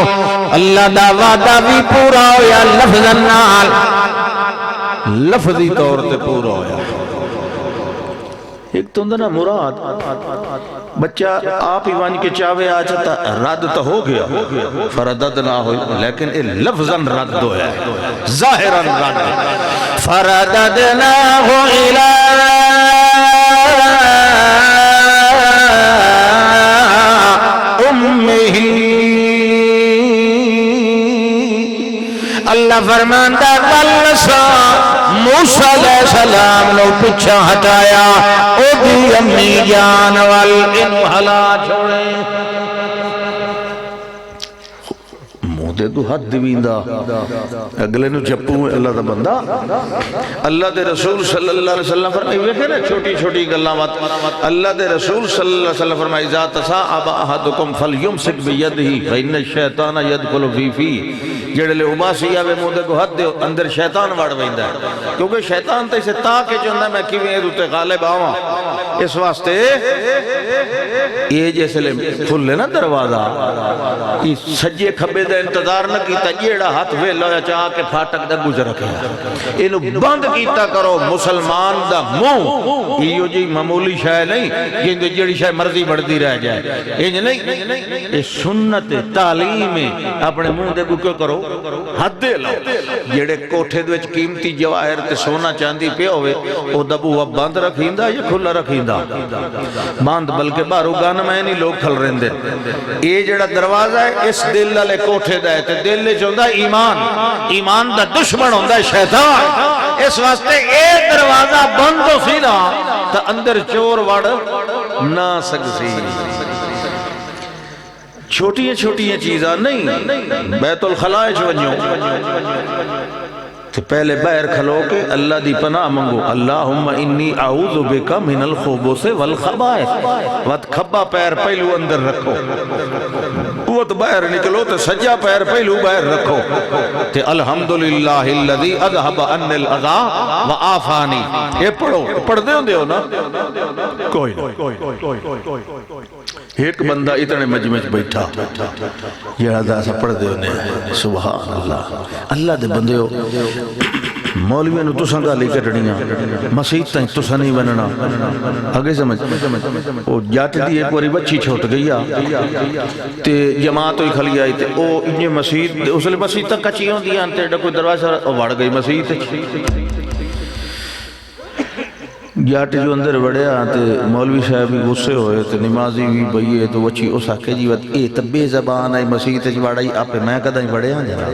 اللہ دا وعدہ بھی پورا ہویا لفظ نال لفظی طور تے پورا ہویا ایک تو اندر مراد بچہ آپ ایوان کے چاوے آجا تا رد تو ہو گیا فردد نہ ہوئی لیکن اے لفظاً رد ہویا ہے ظاہراً رد فردد نہ ہوئی اللہ فرماندہ واللسا موسیٰ علیہ السلام نے پچھا ہٹایا او بھی امی جان والانو حلا چھوڑے مودے تو حد دیویندہ اگلے نو چپو اللہ دا بندہ اللہ دے رسول صلی اللہ علیہ وسلم فرمائی ویکھے نا چھوٹی چھوٹی گلاں بات اللہ دے رسول صلی اللہ علیہ وسلم فرمائی اذا تصاعب احدکم فلیمسک بیدہ فإن الشیطان یدخل فی جڑے لے اباسی آوے مودے کو حد دے اندر شیطان وڑ ویندا ہے کیونکہ شیطان تے اسے تاکہ چوندا میں کیویں تے غالب آواں اس واسطے یہ جیسے لے کھلے نا دروازہ سجے کھبے دا انتظار نہ کیتا جیڑا ہاتھ ویلا ہویا چاہ کے پھاٹک دا گزر رکھے انہوں بند کیتا کرو مسلمان دا منہ یہ جی معمولی شے نہیں کہ جڑی شے مرضی بڑھتی رہ جائے یہ نہیں یہ سنت تعلیم اپنے منہ دے کو کیوں کرو حد دے لو جڑے کوٹھے دے وچ قیمتی جواہر تے سونا چاندی پہ ہوئے او دبو اب بند رکھیندا یا کھلا رکھیندا بند بلکہ باہروں گانا میں نہیں لوگ کھل رہندے یہ جڑا دروازہ ہے اس دل والے کوٹھے دا ہے تے دل لے چوندا ایمان ایمان دا دشمن ہوندا ہے شیطان اس واسطے اے دروازہ بند ہو سی نا تا اندر چور وڑ نہ سکسی چھوٹیاں چیزاں نہیں بیت الخلاء ونجو تو پہلے باہر کھلو کے اللہ دی پناہ منگو اللہم انی اعوذ بکا من الخبث والخبائث وقت کھبا پیر پہلو اندر رکھو وقت باہر نکلو تو سجا پیر پہلو باہر رکھو تے الحمدللہ الذی اذهب عنی الاذى وعافانی یہ پڑھو پڑھ دے ہو نا کوئی ایک بندہ اتنے مجمع بیٹھا یہ رضا سا پڑھ دے ہونے سبحان اللہ اللہ دے بندے ہو مولوی نے تو سنگا لے کٹڑیاں مسیح تائیں تو سنی بننا آگے سمجھ وہ جاٹ دی ایک واری بچی چھوٹ گیا تے جماعت ہوئی کھلی آئی تے او انہیں مسیح اس لئے مسیح تک کچی ہوں دیا انتے کوئی دروازہ وڑ گئی مسیح تے جاٹ جو اندر بڑھے آتے مولوی صاحب بھی غصے ہوئے تے نمازی بھی بھئیے تو وچی اس حقے جیوت اے تب بے زبان آئی مسیح تے جواڑائی آپ پہ میں کدھائیں بڑھے آن جانا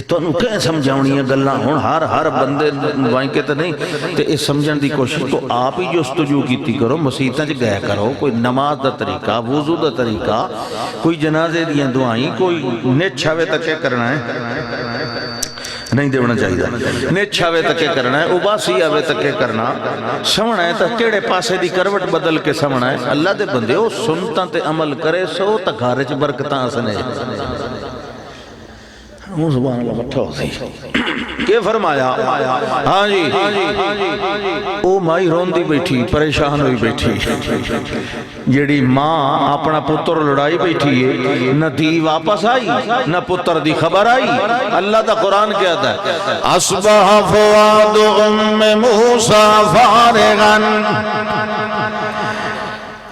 تو انہوں کہیں سمجھاؤنی ہے گلہ ہون ہر بندے وائیں کے تو نہیں تے اس سمجھن دی کوشش تو آپ ہی جو استجو کیتی کرو مسیحتاں چ گیا کرو کوئی نماز دا طریقہ وضو دا طریقہ کوئی جنازے دیاں دعائیں کوئی نیچ چھاوے تک کیا کرنا ہے نہیں دیونا چاہیے نیچ چھاوے تک کیا کرنا ہے اباسی آوے تک کیا کرنا سمنا ہے تا کیڑے پاسے دی کروٹ بدل کے سمنا ہے اللہ دے بندے ہو سنتاں تے عمل کرے سو تا گھارچ برکتاں سنے وہ سبحان اللہ بٹھا ہو سی کہ فرمایا ہاں جی او مائی رون دی بیٹھی پریشان ہوئی بیٹھی جیڑی ماں اپنا پتر لڑائی بیٹھی ہے نہ دی واپس آئی نہ پتر دی خبر آئی اللہ دا قرآن کہتا ہے اصبح فواد ام موسیٰ فارغن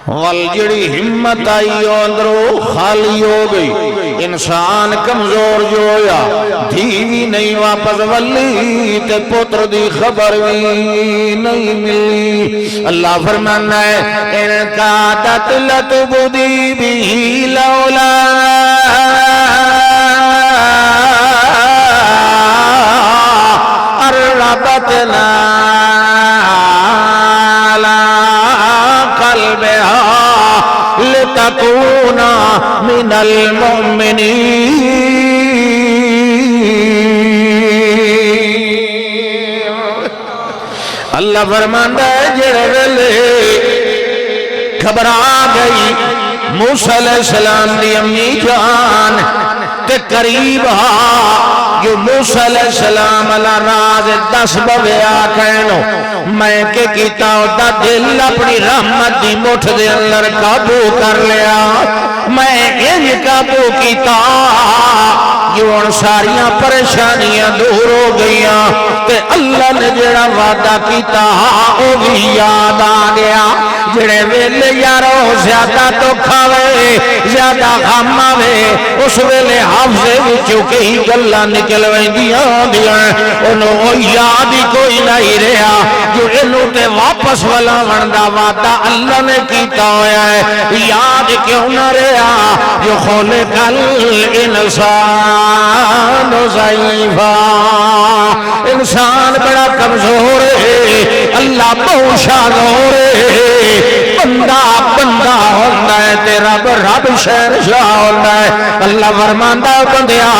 والجڑی ہمت آئی اندرو خالی ہو گئی انسان کمزور جو ہویا دھیوی نہیں واپس ولی تے پتر دی خبر بھی نہیں ملی اللہ فرمانا ہے ان قادت لتبدی بھی لولا اربتنا لتكون من المؤمنين اللہ فرماندا ہے جڑے ویلے گھبرا گئی موسیٰ علیہ السلام دی امی جان تے قریب جو موسیٰ علیہ السلام اللہ راز دس بوے آکھینو میں کہ کیتا دا دل اپنی رحمت دی مٹھ دے اندر قابو کر لیا میں انج قابو کیتا جو ان ساریاں پریشانیاں دور ہو گئیاں تے اللہ نے جڑا وعدہ کیتا او بھی یاد آ گیا جڑے ویلے یارو زیادہ تو کھاوے زیادہ غم آوے اس ویلے حافظے وچوں کئی گلاں نکل ویندیاں ہوندیاں انہوں یاد ہی کوئی نہیں رہا جو انہوں تے واپس والا وندا وعدہ اللہ نے کیتا ہویا ہے یاد کیوں نہ رہا جو خلق الانسان ضعیفا انسان بڑا کمزور ہے اللہ بہت شادور ہے بندہ بندہ ہوتا ہے تیرا رب شہنشاہ ہوتا ہے اللہ فرماندا بندیا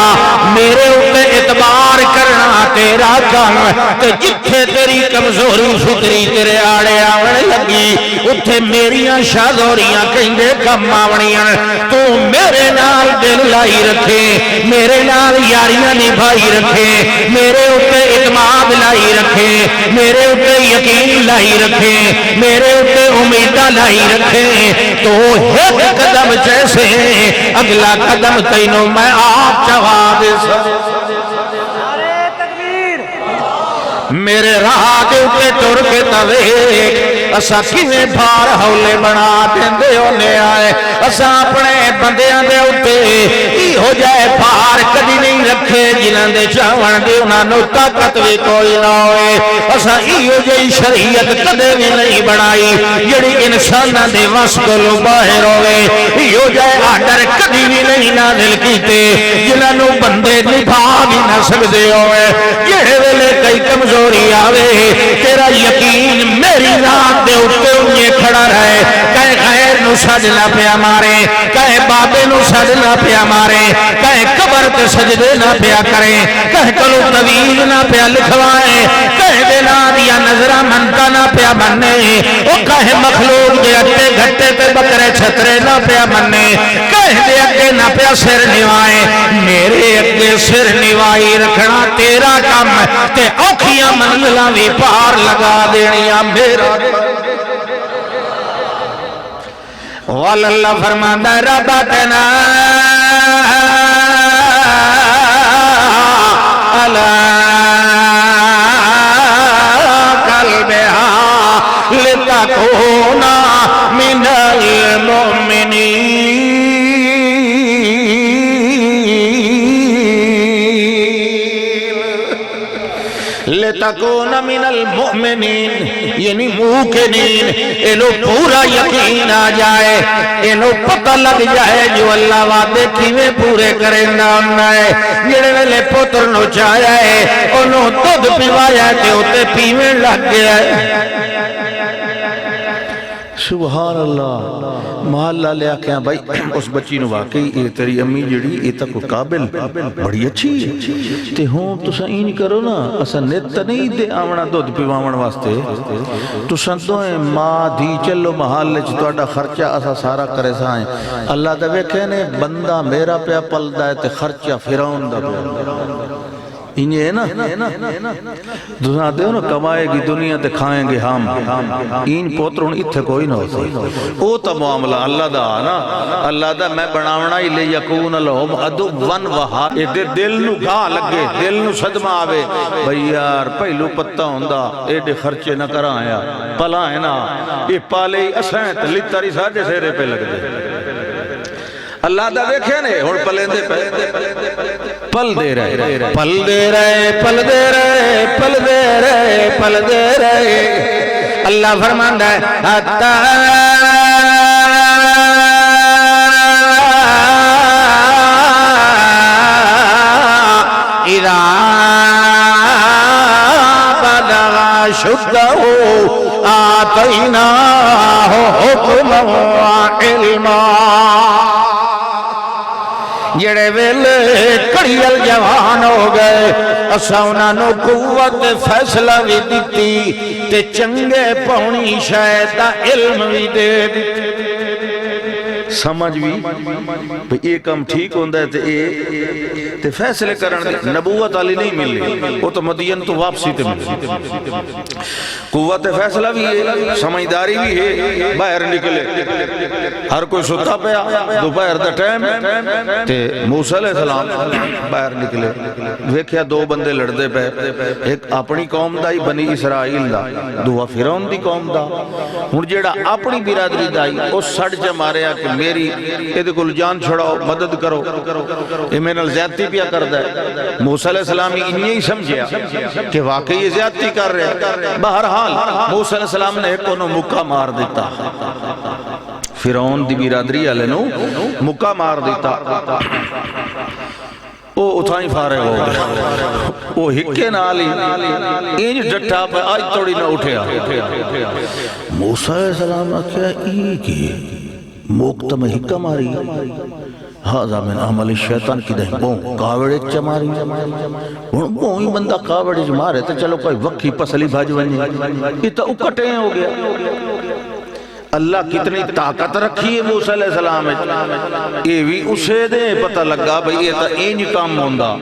میرے اوپر اعتبار کرنا تیرا کام تے جتھے تیری کمزوری فکری تیرے آڑے آونے لگی اتھے میریاں شادوریاں کہندے کم آونیاں تو میرے نال دل لائی رکھے میرے نال یاریاں نبھائی رکھے میرے اتے اعتماد لائی رکھے میرے اتے یقین لائی رکھے میرے اتے امیدہ لائی رکھے تو ایک قدم جیسے اگلا قدم تینوں میں آپ چوا دے نعرہ تکبیر میرے راہ دے اتے ٹر کے توے اسا کیویں بھار ہولے بنا دیندے ہونے آئے اسا اپنے بندیاں دے اتے ای ہو جائے بھار کدی نہیں رکھے جنہاں دے چاون دے انہاں نو طاقت بھی کوئی نہ ہوئے اسا ای ہو جائے شریعت کدے بھی نہیں بنائی جڑی انساناں دے وس کولوں باہر ہوئے ای ہو جائے آرڈر کدی بھی نہیں نازل کیتے جنہاں نو بندے نبھا بھی نہ سکدے ہوئے جڑے ویلے کئی کمزوری آوے تیرا یقین میری رات دے اٹھتے انہیں کھڑا رہے کہے غیر نو سجدہ پیا مارے کہے بابے نو سجدہ پیا مارے کہے قبر تے سجدے نہ پیا کرے کہے کلو طویل نہ پیا لکھوائے کہے دینا دیا نظرہ منتا نہ پیا مننے او کہے مخلوق دے اٹے گھٹے تے بکرے چھترے نہ پیا مننے کہے دے اگے نہ پیا سر نوائے میرے اگے سر نوائی رکھنا تیرا کام تے اوکھیاں منزلہ بھی پار لگا دینیاں میرا واللہ فرماندہ ربتنا علی قلبها لتکون من المؤمنین لتکون من المؤمنین یعنی موقنین انہوں پورا یقین آ جائے انہوں پتہ لگ جائے جو اللہ وعدے کیویں پورے کرنا ہونا ہے جڑے ویلے پتر نو چاہیا ہے انہوں دودھ پیوایا تے ہوتے پیویں لگ گیا ہے سبحان اللہ محلہ لے آکھیں بھائی اس بچی نو واقعی یہ تیری امی جڑی یہ تک قابل بڑی اچھی ہے تے ہوں تو سائن کرو نا اسا نیت نہیں دے آونا دودھ پیوامن واسطے تو سندویں ماں دی چلو محلے چتواڈا خرچہ اسا سارا کرے سائیں اللہ دے ویکھے نے بندہ میرا پیا پل دائے تے خرچہ فیرون دا پیا انہیں ہے نا دوسرا دے نا کمائے گی دنیا تے کھائیں گے ہم ان پوترون اتھے کوئی نہ ہوتا او تا معاملہ اللہ دا نا اللہ دا میں بناونا ہی لے یکون لہم ادو ون وہا اے دل نو گا لگے دل نو صدمہ آوے بھئی یار پہلو پتہ ہوندہ ایڈے خرچے نہ کرائیں پلا ہے نا اے پالے ہی اسائیں تے لتاری ساڑھے سیرے پہ لگ دے اللہ دا دیکھے نے اور پلندے پل دے رہے پل دے رہے پل دے رہے پل دے رہے پل دے رہے اللہ فرماندہ ہے حتی اذا بلغ شدہ آتیناہ حکما وعلما جڑے ویلے کڑیل جوان ہو گئے اسا انہاں نو قوت فیصلہ بھی دیتی تے چنگے پونی شاید دا علم بھی دے دیتی سمجھ بھی بھئی ایک کم ٹھیک ہوندہ ہے تے فیصلے کرن دے نبوت علی نہیں ملی وہ تو مدین تو واپسی تے ملی قوت فیصلہ بھی ہے سمجھداری بھی ہے باہر نکلے ہر کوئی ستا پیا دوپہر دا ٹائم تے موسیٰ علیہ السلام باہر نکلے ویکھیا دو بندے لڑدے پہ ایک اپنی قوم دائی بنی اسرائیل دا دو فیرون دی قوم دا ہن جیڑا اپنی برادری دائی اس سڑ جے ماریا کہ میری ایدے کل جان چھڑاؤ مدد کرو یہ میں نال زیادتی پیا کر دے موسیٰ علیہ السلام انہیں ہی سمجھیا کہ واقعی یہ زیادتی کر رہے بہرحال موسیٰ علیہ السلام نے ایک انہوں مکہ مار دیتا فیرون دی برادری علیہ نو مکہ مار دیتا وہ اتھائیں فارغ ہو گئے وہ ہکے نالی انج ڈٹھا پہ آج توڑی نہ اٹھیا موسیٰ علیہ السلام نے کہا ای کی موقت میں ہکا ماری ہاذا من عمل الشیطان کی دہیں بوں کاوڑے چماری بوں ہی بندہ کاوڑے چمارے تو چلو کوئی وقی پسلی بھاج بنی یہ تو اکٹے ہو گیا اللہ کتنی طاقت رکھی ہے موسیٰ علیہ السلام یہ بھی اسے دے پتہ لگا بھئی یہ تا اینج کام ہوندہ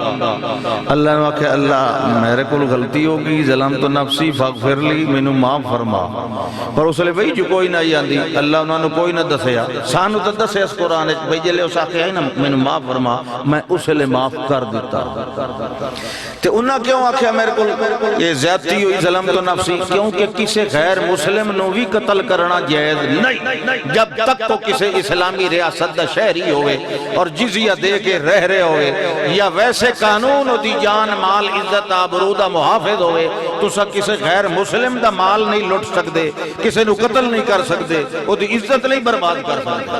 اللہ نے کہا اللہ میرے کل غلطی ہوگی ظلمت نفسی فاغفر لی مینو معاف فرما پر اس لئے بھئی جو کوئی نہ یاندی اللہ انہوں نے کوئی نہ دسیا سانو تا دسے اس قرآن بھئی جلے اس آخر ہے نا مینو معاف فرما میں اس لئے معاف کر دیتا تے انہاں کیوں آخیا میرے کل یہ زیادتی ہوئی ظلمت نفسی کیونکہ کسی غیر مسلم نو بھی قتل کرنا جائز نہیں جب تک تو کسی اسلامی ریاست دا شہری ہوئے اور جزیہ دے کے رہ رہے ہوئے یا ویسے قانون دی جان مال عزت آبرو دا محافظ ہوئے تو سا کسی غیر مسلم دا مال نہیں لٹ سکتے کسی نو قتل نہیں کر سکتے وہ دی عزت نہیں برباد کر سکتے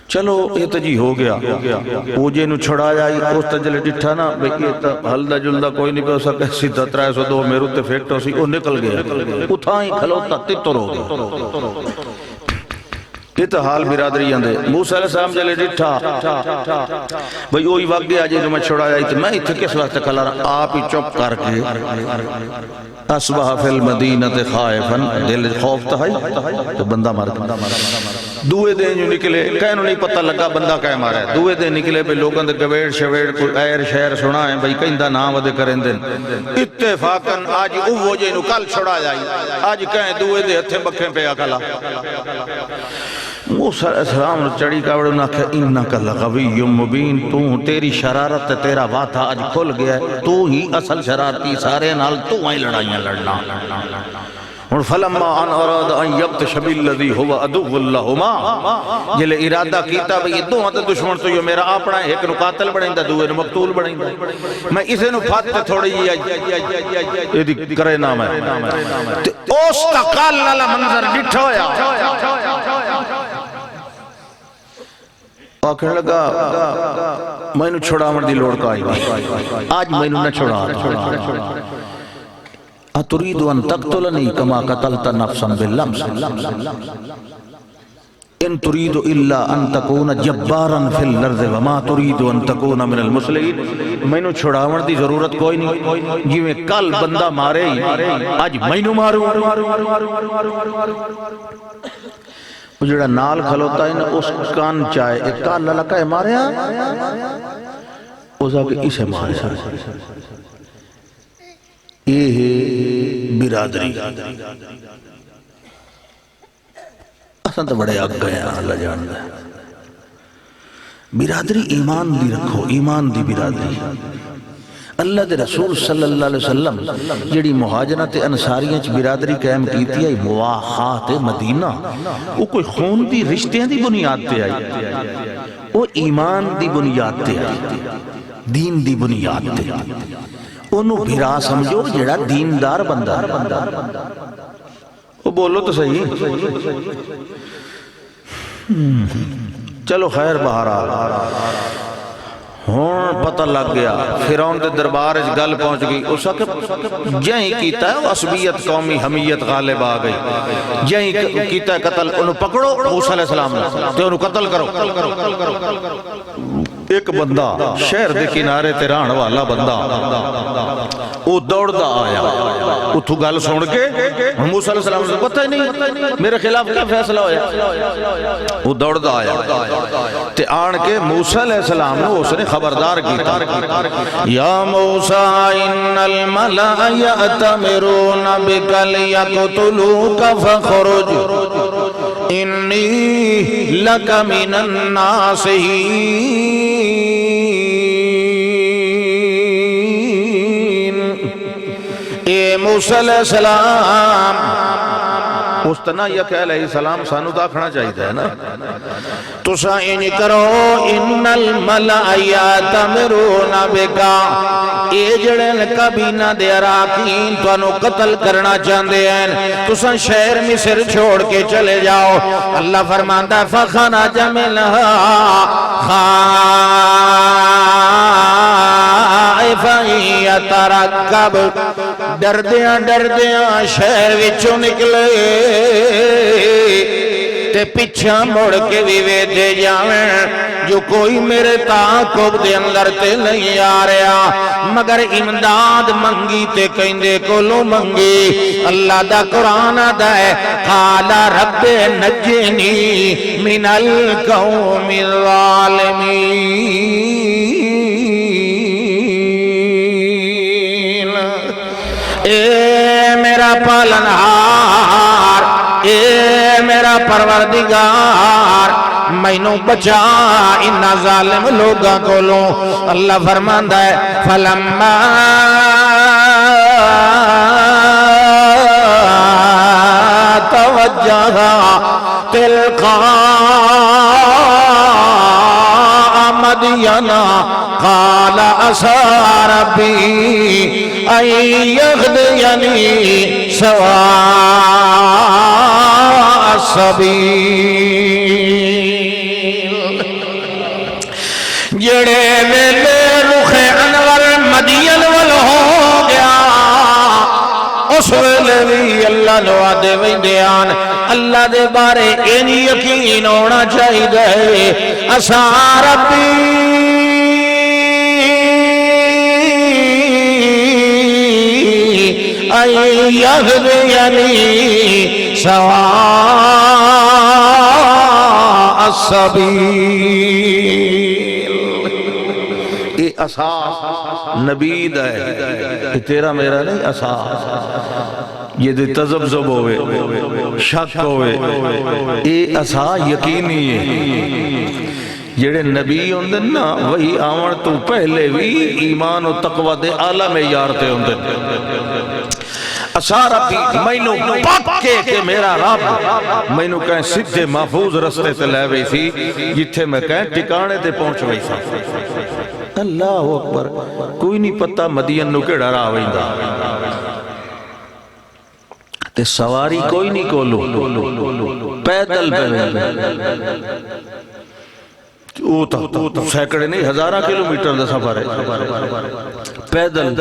چلو یہ تو جی ہو گیا وہ جے نو چھڑا جائی اس تجلے ڈٹھا نا بھئی یہ تو حلدہ جلدہ کوئی نہیں پہ سکے سیدھا 302 میرے تے فیکٹو سی وہ نکل گیا اتھائیں کھلوتا تتر ہو گیا یہ تو حال برادری اندے موسیٰ علیہ السلام جلے ڈٹھا بھئی وہی وقت گیا جے جو میں چھڑا جائی تھی میں اتھے کس وقت کھلا رہا آپ ہی چپ کر کے اصبح فی المدینہ خائفاً دل خوف تھائی تو بندہ مار گیا دوئے دن جو نکلے کہنو نہیں پتہ لگا بندہ کہہ مارا ہے دوئے دن نکلے پہ لوگوں دے گویڑ شویڑ کو ایر شہر سنا ہے بھئی کہیں دا نام ودے کریں دن اتفاقاً آج اوہ جے نو کل چھڑا جائی آج کہیں دوئے دے ہتھے بکھیں پہ اکلا موسیٰ علیہ السلام چڑی کاوڑے انہاں کہا انکا لغوی مبین تو تیری شرارت تیرا وعدہ آج کھل گیا ہے تو ہی اصل شرارتی سارے نال تو ہی لڑائیاں لڑنا اور فلما ان اراد ان یبتش بالذی ہوا عدو اللہما جلے ارادہ کیتا بھئی دو ہاں دشمن تو یہ میرا اپنا ہے ایک نو قاتل بڑھیں دا دوئے نو مقتول بڑھیں دا میں اسے نو پھاتے تھوڑی یہ دی کرے نام ہے اوس کا قال لالا منظر ڈٹھا ہویا آکھنے لگا میں نو چھوڑا مردی لوڑ کا آئی آج میں نو نہ چھوڑا اتريد ان تقتلني كما قتلت نفسا باللمس ان تريد الا ان تكون جبارا في الارض وما تريد ان تكون من المسلمين مینوں چھڑاون دی ضرورت کوئی نہیں جویں کل بندہ مارے اج مینوں ماروں وہ جڑا نال کھلوتا ہے نا اس کان چاہے ایک کان للکا ہے مارے اس آگے اسے مارے یہ ہے برادری اصلا تو بڑے آگ گئے ہیں اللہ جاندہ ہے برادری ایمان دی رکھو ایمان دی برادری اللہ دے رسول صلی اللہ علیہ وسلم جڑی مہاجرت انصاریاں چ برادری قائم کیتی ہے مواخات مدینہ وہ کوئی خون دی رشتیاں دی بنیاد تے آئی وہ ایمان دی بنیاد تے آئی دین دی بنیاد تے انہوں بھیرا سمجھو جڑا دیندار بندہ وہ بولو تو صحیح چلو خیر بہرحال ہون پتہ لگ گیا فرعون دے دربار اس گل پہنچ گئی اس وقت جہیں کیتا ہے عصبیت قومی حمیت غالب آ گئی جہیں کیتا ہے قتل انہوں پکڑو موسیٰ علیہ السلام تے انہوں قتل کرو ایک بندہ شہر دے کنارے تے رہن والا بندہ وہ دوڑ دا آیا اتھو گل سن کے موسیٰ علیہ السلام سے پتہ ہی نہیں میرے خلاف کیا فیصلہ ہویا وہ دوڑ دا آیا تے آن کے موسیٰ علیہ السلام نے اس نے خبردار کیتا یا موسیٰ ان الملأ یأتمرون بک لیقتلوک فخرج انی لک من الناصحین اے موسیٰ علیہ السلام استنا یک علیہ السلام سانو داکھنا چاہیے ہے نا تو سا انہی کرو ان الملأ یاتمرون بکا اے جڑن کبینہ دے عراقین تو انہوں قتل کرنا چاہتے ہیں تو سا شہر مصر چھوڑ کے چلے جاؤ اللہ فرماندہ فخرج منہا خائفا یترقب ڈردیاں شہر وچوں نکلے تے پچھا مڑ کے بھی ویدے جاویں جو کوئی میرے تعاقب دے اندر تے نہیں آ رہا مگر امداد منگی تے کہندے کولو منگی اللہ دا قرآن دا ہے قال رب نجنی من القوم الظالمین اے میرا پالنہار اے میرا پروردگار مینوں بچا ان ظالم لوگاں کولوں اللہ فرماندا ہے فلما توجہ تلقاء مدین قال عسى ربي أن يهديني سواء السبيل جڑے ویلے رخ انور مدین ول ہو گیا اس ویلے بھی اللہ نو آدے ویندیان اللہ دے بارے این یقین ہونا چاہیے عسى ربی أن يهديني سواء السبيل یہ عصا نبی دا ہے یہ تیرا میرا نہیں عصا یہ دے تذبذب ہوئے شک ہوئے یہ عصا یقینی ہے جڑے نبی ہوندے نا وہی آون تو پہلے بھی ایمان و تقوی دے اعلیٰ معیار تے ہوندے عسى ربی مینوں پکے کہ میرا رب مینوں کہیں سدھے محفوظ رستے تے لے وئی سی جتھے میں کہیں ٹکانے تے پہنچ وئی سی اللہ اکبر کوئی نہیں پتہ مدین نو کیڑا راہ ویندا تے سواری کوئی نہیں کولو پیدل سینکڑے نہیں ہزارہ کلومیٹر دا سفر ہے پیدل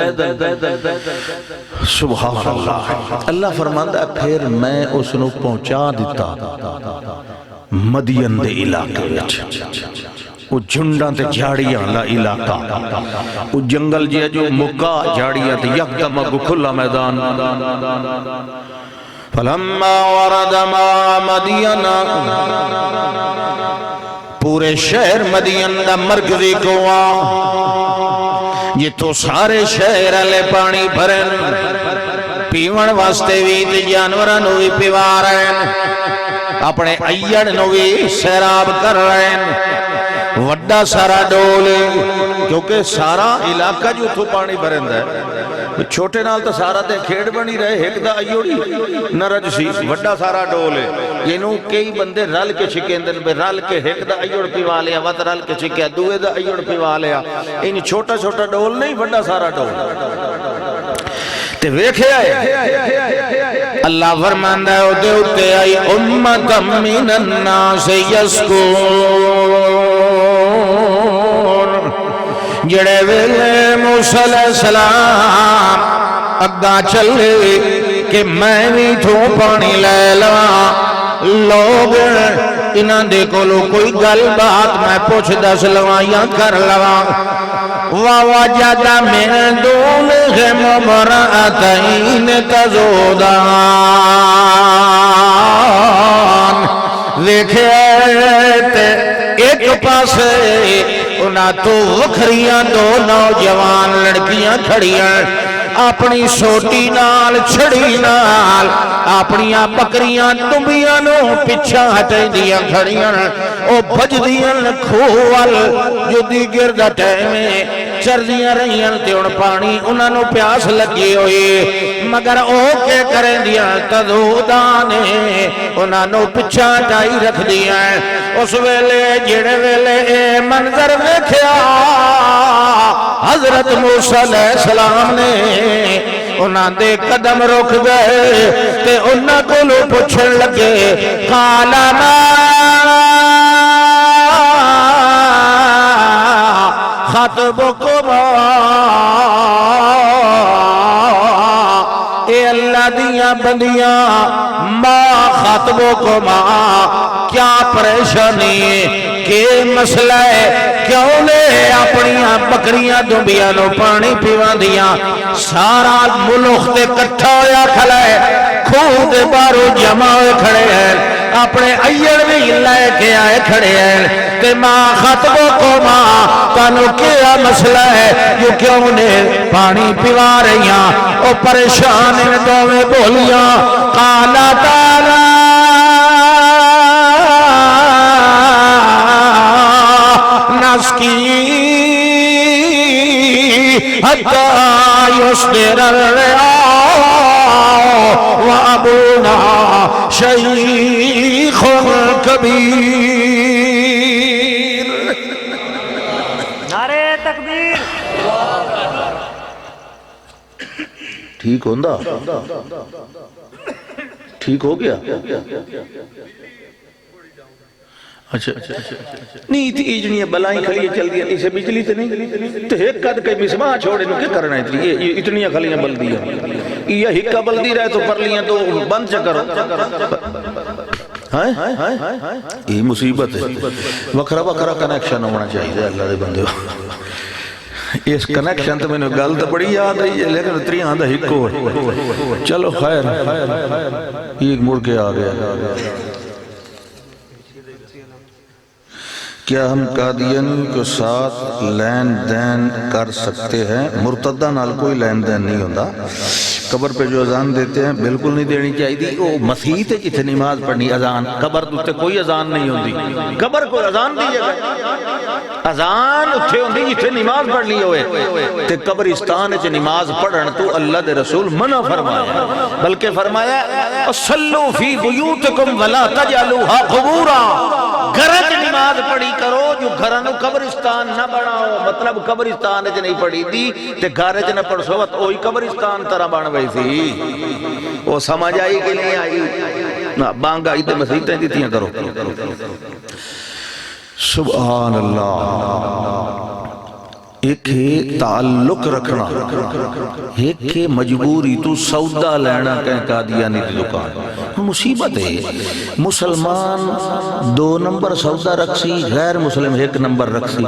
سبحان اللہ اللہ فرماندا ہے پھر میں اس نو پہنچا دیتا مدین دے علاقے وچ وہ جھنڈاں تے جھاڑیاں لا علاقہ وہ جنگل جے جو مکا جھاڑیاں تے یکدم اگو کھلا میدان فلما ورد ما مدین پورے شہر مدین دا مرکزی کوا جتوں سارے شہر والے پانی بھرن پیون واسطے بھی تے جانوراں نو بھی پیوا رہے ہیں اپنے ایڑ نو بھی سیراب کر رہے ہیں وڈا سارا ڈول کیونکہ سارا علاقہ جو تو پانی بھرندا ہے چھوٹے نال تو سارا تے کھیڑ بنی رہے ایک دا ایوڑی نرج سی وڈا سارا ڈول ہے جنوں کئی بندے رل کے چھکیندن بے رل کے ایک دا ایوڑ پیوا لیا وط رل کے چھکیا دوے دا ایوڑ پیوا لیا ان چھوٹا چھوٹا ڈول نہیں وڈا سارا ڈول تے ویکھے آئے اللہ فرماندا ہے او دے اتے آئی امت من الناس یسکون جڑے ویلے موسیٰ علیہ السلام اگا چلے کہ میں بھی تھو پانی لے لواں لوگ انہاں دے کولو کوئی گل بات میں پوچھ دس لواں یا کر لواں وَوَجَدَ مِن دُونِهِمْ امْرَأَتَيْنِ تَذُودَانِ دیکھے ایک پاسے انہاں تو وکھریاں دو نوجوان لڑکیاں کھڑیاں اپنی سوٹی نال چھڑی نال اپنیاں بکریاں تمبیاں نو پچھا ہٹے دیاں کھڑیاں او بج دیاں کھوال جو دی گردہ ٹیمیں چردیاں رہیاں تے ان پانی انہاں نو پیاس لگی ہوئی مگر او کے کریں دیاں تذودانے انہاں نو پچھا ہٹائی رکھ دیاں اس ویلے جڑے ویلے اے منظر ویکھیا حضرت موسیٰ علیہ السلام نے انہاں دے قدم رک گئے تے انہاں کو لو پوچھن لگے قال ما خطبکما اے اللہ دیاں میاں بندیاں ما خطبکما کیا پریشانی کہ مسئلہ ہے کیوں نے اپنیاں بکریاں دنبیاں نو پانی پیوان دیاں سارا ملک تے کٹھا ہویا کھڑا ہے کھوہ دے بارو جمع ہوئے کھڑے ہیں اپنے ایڑ بھی لے کے آئے کھڑے ہیں تے ماں خطبکما تانو کیا مسئلہ ہے جو کیوں نے پانی پیوا رہی ہیں او پریشان ان دو میں بولیاں قالا تعالی نسکی حتی یصدر الرعاء وابونا شیخ کبیر نعرہ تکبیر ٹھیک ہوندہ ٹھیک ہو گیا اچھا نہیں تھی ایجنیاں بلائیں کھلیے چل دیا اسے بجلی تھی نہیں تو ایک قد کئی مسماہ چھوڑے نو کیا کرنا ہے یہ اتنیاں کھلیاں بل دیا یہ ہکا بل دی رہے تو پرلیاں تو بند چکرو یہ مصیبت ہے وکھرا وکھرا کنیکشن ہونا چاہیے اللہ دے بندے اس کنیکشن تو میں نے گل تو بڑی یاد ہے لیکن اتری آندھا ہکو ہے چلو خیر ایک مڑ کے آ گیا کیا ہم قادیانی کے ساتھ لین دین کر سکتے ہیں مرتدہ نال کوئی لین دین نہیں ہوتا قبر پہ جو اذان دیتے ہیں بالکل نہیں دینی چاہیے وہ مسیح تے جتنے نماز پڑھنی اذان قبر تے کوئی اذان نہیں ہوتی قبر کو اذان دیئے گا اذان اتھے ہوندی جتنے نماز پڑھنی ہوئے تے قبرستان چے نماز پڑھن تو اللہ دے رسول منع فرمایا بلکہ فرمایا صلو فی بیوتکم ولا تجعلوها قبورا گھرت نماز پڑھی کرو جو گھرانو قبرستان نہ بڑھاؤ مطلب قبرستان چے نہیں پڑھی دی تے گھارے چے نہ پڑھ سوت اوہی قبرستان طرح بڑھ گئی تھی وہ سمجھ آئی کہ نہیں آئی نہ بانگ آئی تے مسیحتیں دیتیاں کرو سبحان اللہ ایک ہے تعلق رکھنا ایک ہے مجبوری تو سودا لینا کہیں قادیانی دی دکان مصیبت ہے مسلمان 2 نمبر سودا رکھسی غیر مسلم 1 نمبر رکھسی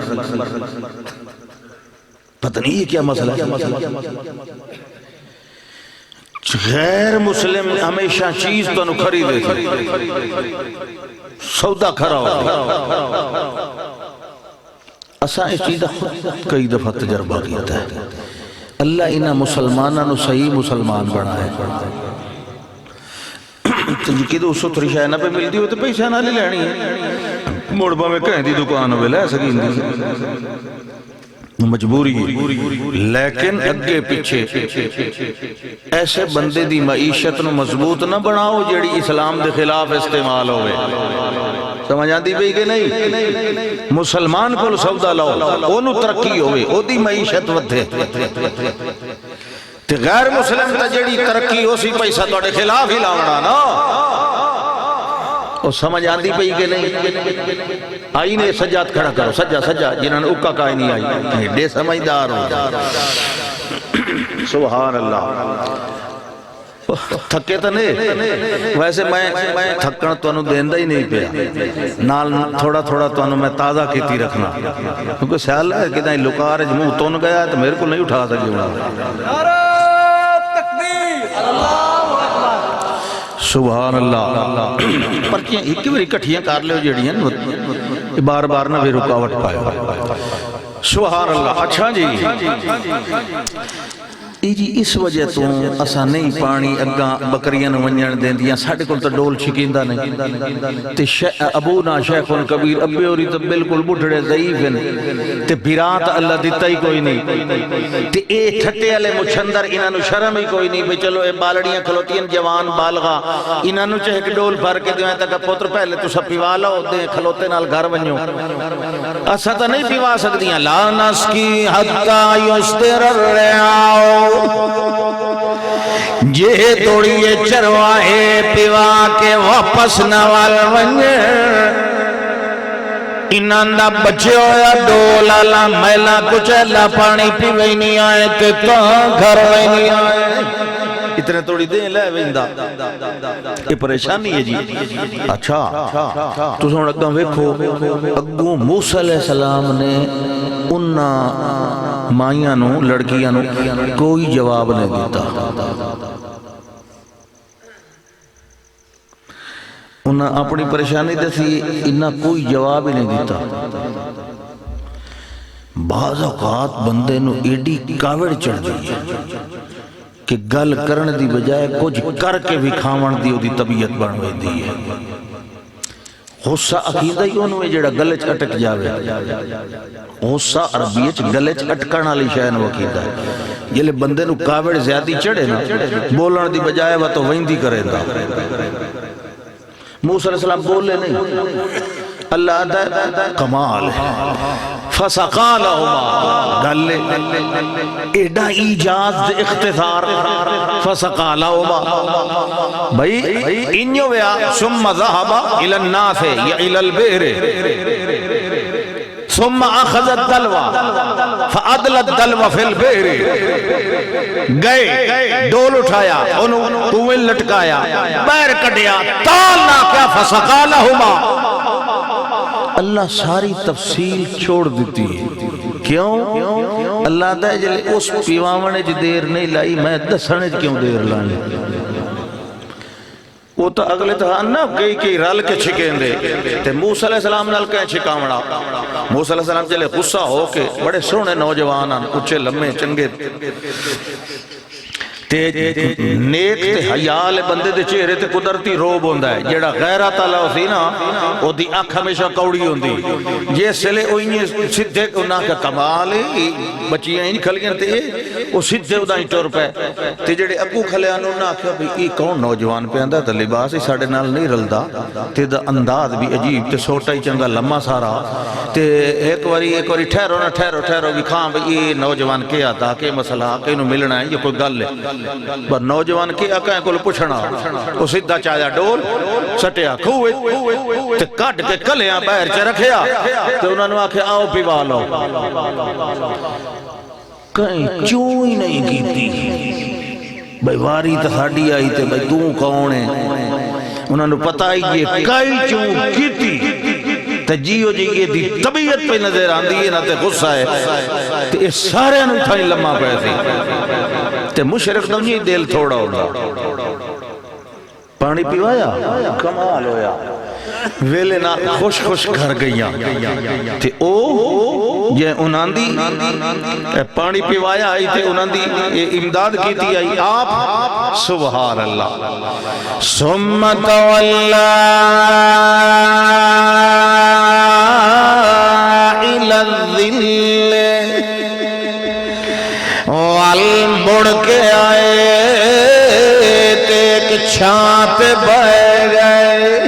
پتہ نہیں یہ کیا مسئلہ ہے غیر مسلم ہمیشہ چیز تو انہوں خریدے تھے سودا کھرا ہو اساں اس چیز کئی دفعہ تجربہ کیا ہے اللہ انہا مسلمانہ صحیح مسلمان بنا ہے تو جی دو سو تری شاہ نہ پہ ملتی ہو تو پیسہ نہ لے لینی ہے موڑبا میں کہیں دی دکان ہوئے لے سکین دی مجبوری لیکن اگے پیچھے ایسے بندے دی معیشت نو مضبوط نہ بناؤ جیڑی اسلام دے خلاف استعمال ہوئے سمجھ آندی بھی کہ نہیں مسلمان کو سودا لاؤ اونو ترقی ہوئے او دی معیشت ودھے تے غیر مسلم تا جیڑی ترقی ہو سی پیسہ توڑے خلاف ہی لاؤنا نا اور سمجھ آندی پئی کہ نہیں آئینے سجاد کھڑا کرو سجا جنہوں نے اکا کائی نہیں آئی ڈے سمجھدار ہو سبحان اللہ تھکے تو نہیں ویسے میں تھکنا تو انہوں دیندہ ہی نہیں پیا نال تھوڑا تھوڑا تو انہوں میں تازہ کیتی رکھنا کیونکہ سیال ہے کہ دائیں لکار جمعہ تون گیا ہے تو میرے کو نہیں اٹھا سکی ہونا سبحان اللہ پرچیاں ایک بری کٹھیاں کار لے جڑیاں بار بار نہ بھی رکاوٹ پائے سبحان اللہ اچھا جی جی اس وجہ تو اسا نہیں پانی اگاں بکریاں ونجن دین دیاں ساڑھے کل تو ڈول چھکیندہ نہیں تے ابونا شیخ کبیر ابے ہوری تو بالکل بڑھڑے ضعیف ہیں تے بیرات اللہ دیتا ہی کوئی نہیں تے اے ٹھٹے علی مچھندر انہوں شرم ہی کوئی نہیں بے چلو اے بالڑیاں کھلوتی ہیں جوان بالغا انہوں چاہے کہ ڈول بھر کے دیوائیں تک پوتر پہلے تو سب پیوالا ہوتے ہیں کھلوتے نال گھر بنیوں اسا تو نہیں پیوا سکتیاں لا نسکی حتی یستر الرعاؤ جے توڑیے چروائے پیوا کے واپس نوال ونجے انہاں دا بچے ہویا ڈولالا میلا کچھ اللہ پانی پی وی نہیں آئے کہ کہاں گھر وی نہیں آئے اتنے توڑی دیں لے ویندا یہ پریشانی ہے جی اچھا تو سن اگاں ویکھو اگوں موسیٰ علیہ السلام نے انہاں مائیاں نو لڑکیاں نو کوئی جواب نہیں دیتا انہاں اپنی پریشانی دسی انہاں کوئی جواب ہی نہیں دیتا بعض اوقات بندے نو ایڈی کاوڑ چڑھ جائی کہ گل کرن دی بجائے کچھ کر کے بھی کھاون دی دی طبیعت بن ویندی ہے غصہ عقیدہ ہی انہوں ہے جڑا گلے چ اٹک جاوے غصہ عربی چ گلے چ اٹکن والی شے نو عقیدہ ہے جلے بندے نو کاوڑ زیادی چڑھے نا بولن دی بجائے وہ تو ویندی کرے دا موسیٰ علیہ السلام بولے نہیں اللہ دا کمال ہے فسقا لہما گلے ایڈا ایجاز دے اختصار فسقا لہما بھئی انیو ویا ثم ذہب الى الناس یا الى البئر ثم اخذ الدلوہ فعدل الدلوہ فی البئر گئے ڈول اٹھایا انہوں کنویں لٹکایا بیر کڈیا تالنا کیا فسقا لہما اللہ ساری تفصیل چھوڑ دیتی ہے کیوں اللہ دے جلے اس پیوانے جی دیر نہیں لائی میں دسنے کیوں دیر لائی وہ تو اگلے تو نا کئی رل کے چھکیں دے تے موسیٰ علیہ السلام نال کہیں چھکاوڑا موسیٰ علیہ السلام جلے غصہ ہو کے بڑے سونے نوجوان اچھے لمحے چنگے نیک تے حیال بندے دے چہرے تے قدرتی روب ہوندہ ہے جیڑا غیرت اللہ ہوتی نا وہ دی آنکھ ہمیشہ کوڑی ہوندی یہ سلے اوئیں سدھے انہاں کا کمال ہے بچیاں ہی کھل گئے تے وہ سدھے ادھا ہی ٹور پہ تے جیڑے ابو کھلے آنو نہ آکھیا بھی یہ کون نوجوان پہ آندہ تے لباس ہی ساڑھے نال نہیں رلدا تے دا انداز بھی عجیب تے سوٹا ہی چنگا لمحہ سارا تے ایک واری ٹھہرو نہ ٹھہرو بھی کھاں بھی یہ نوجوان کیا تھا کہ مسئلہ کہ انہوں ملنا ہے یہ کوئی گل ہے پر نوجوان کیا کہیں کل پوچھنا وہ سدھا چاہیا ڈول سٹیا کھوئے تے کٹ کے کلیاں بیر چے رکھیا تے انہوں نے آکھے آؤ پیوا لو کہیں چوں ہی نہیں کیتی بھئی واری تساڑی آئی تے بھئی توں کون ہے انہوں نے پتہ ہی یہ کئی چوں کیتی تے جیو جی یہ دی طبیعت پہ نظر آن دی نہ تے غصہ ہے تے اس سارے انہوں تھائی لمحہ پیسی تے مشرق دنیا دل تھوڑا ہونا پانی پیوایا کمال ہویا ویلے نہ خوش گھر گئیاں تے او یہ انہاں دی پانی پیوایا آئی تے انہاں دی امداد کی تھی آئی آپ سبحان اللہ ثم تولا الى الظل مڑ کے آئے تے ایک چھاں پہ بہ گئے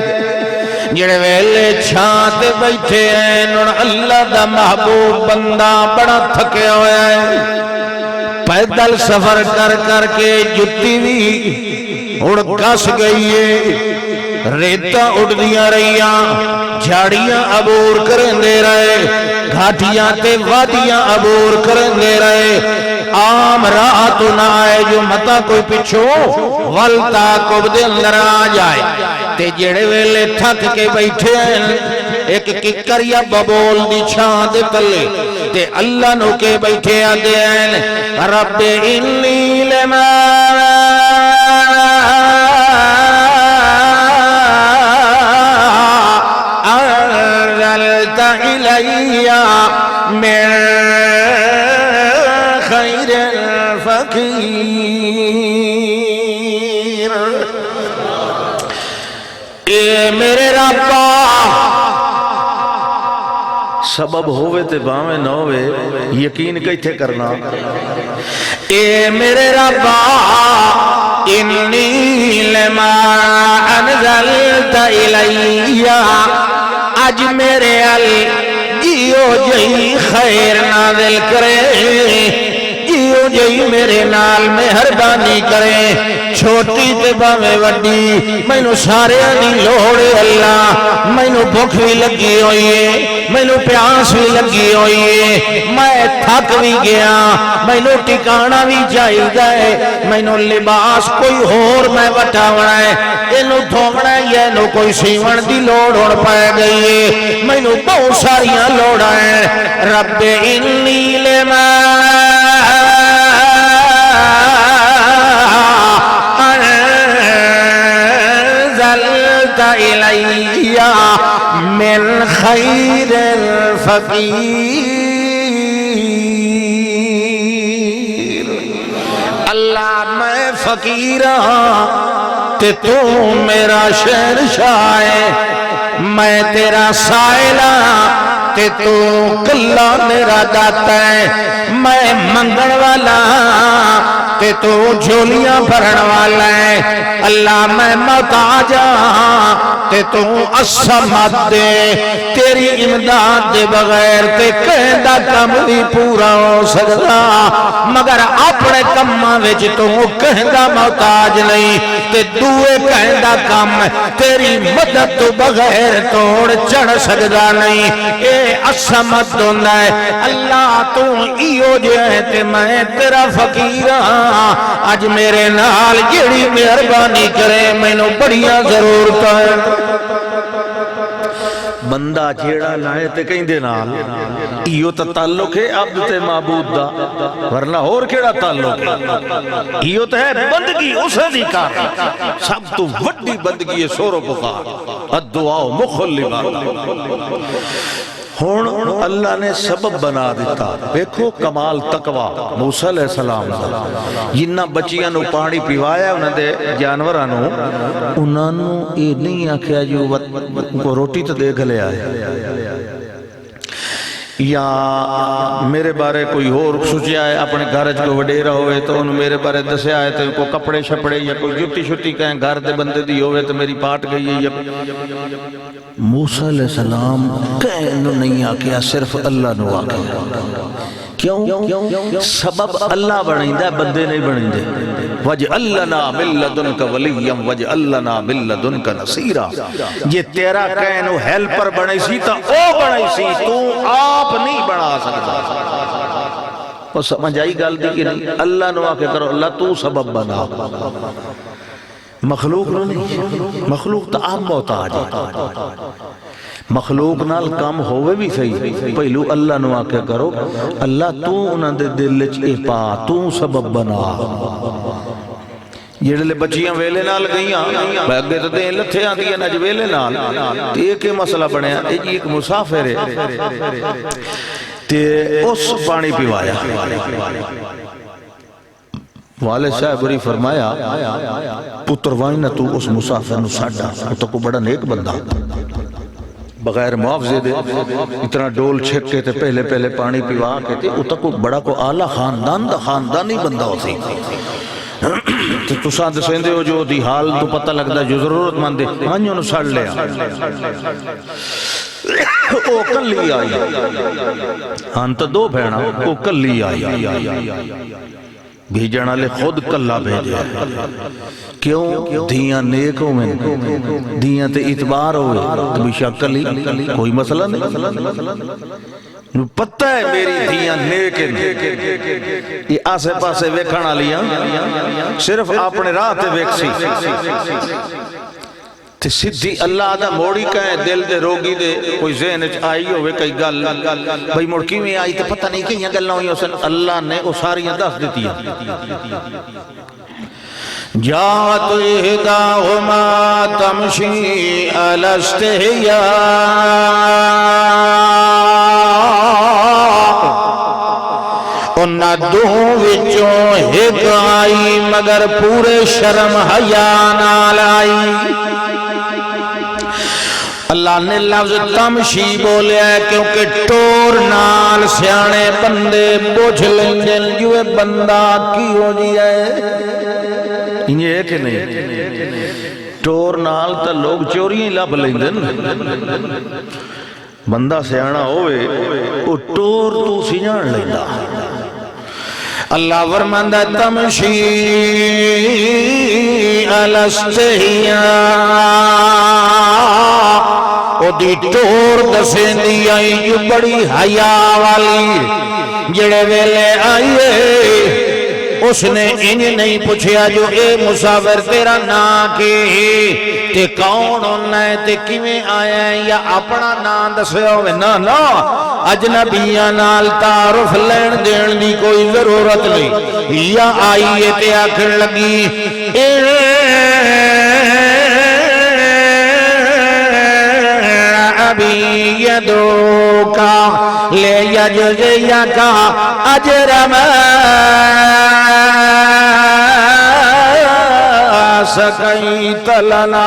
جڑے ویلے چھاں تے بیٹھے ہیں نون اللہ دا محبوب بندہ بڑا تھکے ہوئے ہیں پیدل سفر کر کے جتی بھی اڑ کس گئی ہے ریتہ اڑ دیا رہیاں جھاڑیاں عبور کریں دے رہے گھاٹیاں تے وادیاں عبور کریں دے رہے عام راہ تو نہ آئے جو متا کوئی پچھو غلطہ کو بدے اندر آ جائے تے جڑے ویلے تھک کے بیٹھے ہیں ایک ککر یا ببول دی چھان دے تلے تے اللہ نو کے بیٹھے آدھے ہیں رب انی لما أرسلت إلي من خير فقير اے میرے ربا سبب ہوئے تے باویں نہ ہوئے یقین کیتھے کرنا اے میرے ربا انی لما انزلت الی اج میرے جیو جی خیر نازل کرے جیو ایو جئی میرے نال مہربانی کرے چھوٹی تے باویں وڈی مینوں سارے دی لوڑ اللہ مینوں بھوک بھی لگی ہوئی ہے مینوں پیاس بھی لگی ہوئی ہے میں تھک بھی گیا مینوں ٹھکانا بھی چاہیے مینوں لباس کوئی ہور میں وٹاونا ہے اینو دھونا ہے یا اینو کوئی سیون دی لوڑ ہون پائے گئی ہے مینوں بہت ساریاں لوڑاں ہیں رب انی لما انزلت الی من خیر الفقیر اللہ میں فقیر ہاں تے تو میرا شہنشاہ ہے میں تیرا سائل ہاں تے تو کلا میرا داتا ہے میں منگن والا ہاں تے تو جھولیاں بھرن والا ہے اللہ میں محتاج ہاں تے تو الصمد دے تیری امداد دے بغیر تے کہندا کم بھی پورا ہو سکتا مگر اپنے کماں وچ تو کہندا محتاج نہیں تے دوے کہندا کم تیری مدد تو بغیر توڑ چڑھ سکدا نہیں اے الصمد ہوندا ہے اللہ تو ایو جے تے میں تیرا فقیر ہاں اج میرے نال جیڑی مہربانی کرے مینوں بڑیاں ضرورت ہے بندہ جیڑا لائے تے کہیں دے نال ایو تا تعلق ہے عبد تے معبود دا ورنہ اور کیڑا تعلق ہے ایو تے ہے بندگی اسے دی کار سب تو وڈی بندگی ہے سور و پکار الدعاء مخلبا ہون اللہ نے سبب بنا دیتا دیکھو کمال تقوی موسیٰ علیہ السلام جنہ بچیاں نو پانی پیوایا انہوں دے جانورانو انہوں نے یہ نہیں آکھیا جو کو روٹی تو دیکھ لے آئے یا میرے بارے کوئی اور سوچیا ہے اپنے گھرج کو وڈیرہ ہوئے تو انہوں میرے بارے دسے آئے تو کو کپڑے شپڑے یا کوئی جوتی شوتی کہیں گھر دے بندے دی ہوئے تو میری پاٹ گئی ہے موسیٰ علیہ السلام کہنو نہیں آکیا صرف اللہ نو آکیا کیوں سبب اللہ بنائندہ بندے نہیں بنائندے وَجْعَلْ لَنَا مِن لَدُنْكَ وَلِيًّا وَجْعَلْ لَنَا مِن لَدُنْكَ نَصِيرًا یہ تیرا کہنو ہیلپر بنائی سی تا او بنائی سی تو آپ نہیں بنا سکتا وہ سمجھ آئی گال دی کہ نہیں اللہ نو آکے کرو اللہ تو سبب بنا مخلوق نو نہیں مخلوق تا آپ محتاج ہے مخلوق نال کام ہوئے بھی صحیح پہلو اللہ نو آکے کرو اللہ تو انہاں دے دل چ پا تو سبب بنا جیڑے لے بچیاں ویلے نال گئیاں اگے تو دیں لتھے آن دیا نج ویلے نال ایک مسئلہ بنیا ایک مسافر ہے تے اس پانی پیوایا والد صاحب بری فرمایا پتر وائنہ تو اس مسافر نو ساڑھا تو کو بڑا نیک بندہ بغیر معافضے دے اتنا ڈول چھک کے تے پہلے پانی پیوا کے تے اتنا کو بڑا کو آلہ خاندان دا خاندانی بندہ ہوتی تو ساتھ سیندے ہو جو دی حال تو پتہ لگتا جو ضرورت مندے آنیوں نو سڑ لیا او کلی آئی ہانتا دو بھینا او کلی آئی بھیجانا لے خود کلا بھیجے کیوں دیاں نیکوں میں دیاں تے اتبار ہوئے تو بھی شکلی کوئی مسئلہ نہیں پتہ ہے میری دیاں نیکن یہ آسے پاسے ویکھانا لیا صرف اپنے راہ تے ویکسی تے سدھی اللہ دا موڑی کہیں دل دے روگی دے کوئی ذہن آئی ہوئے کئی گل بھئی مڑکی میں آئی تے پتہ نہیں کہیں گل نہ ہوئی حسن اللہ نے وہ ساریاں دست دیتی ہیں جاءت احداہما تمشی علی استحیاء انہاں دو وچوں ایک آئی مگر پورے شرم حیا نال آئی اللہ نے لفظ تمشی بولے ہے کیونکہ ٹور نال سیانے بندے بوجھ لنجن جو بندہ کی ہو جائے یہ ہے کہ نہیں ٹور نال تا لوگ چوریاں لب لندن بندہ سیانا ہوئے وہ ٹور تو سیان لیندا اللہ فرماندا تمشی الستحیا او دی ٹور دسیندی آئی جو بڑی حیا والی جڑے ویلے آئیے اس نے انج نہیں پوچھیا جو اے مسافر تیرا نام کی تے کون ہونا ہے تے کیویں آیا ہے یا اپنا نام دسیا ہوئے نا اجنبیاں نال تعارف لین دین دی کوئی ضرورت نہیں یا آئیے تے آخر لگی ابی یدوکا لے یجزیکا اجر ما سقیت لنا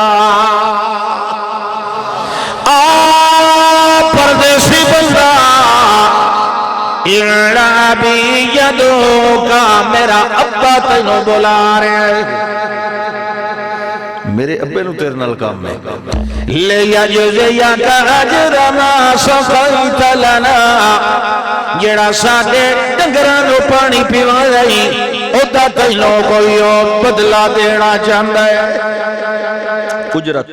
پردیسی بندہ ابی یدوکا میرا ابا تینوں بلا رہے ہیں میرے ابے نو تیرے نال کام ہے لے یجزیک اجر ما سقیت لنا جڑا ساڈے ڈنگراں نوں پانی پیوا رہی اودا تینوں کوئی بدلہ دینا چاہتا ہے اجرت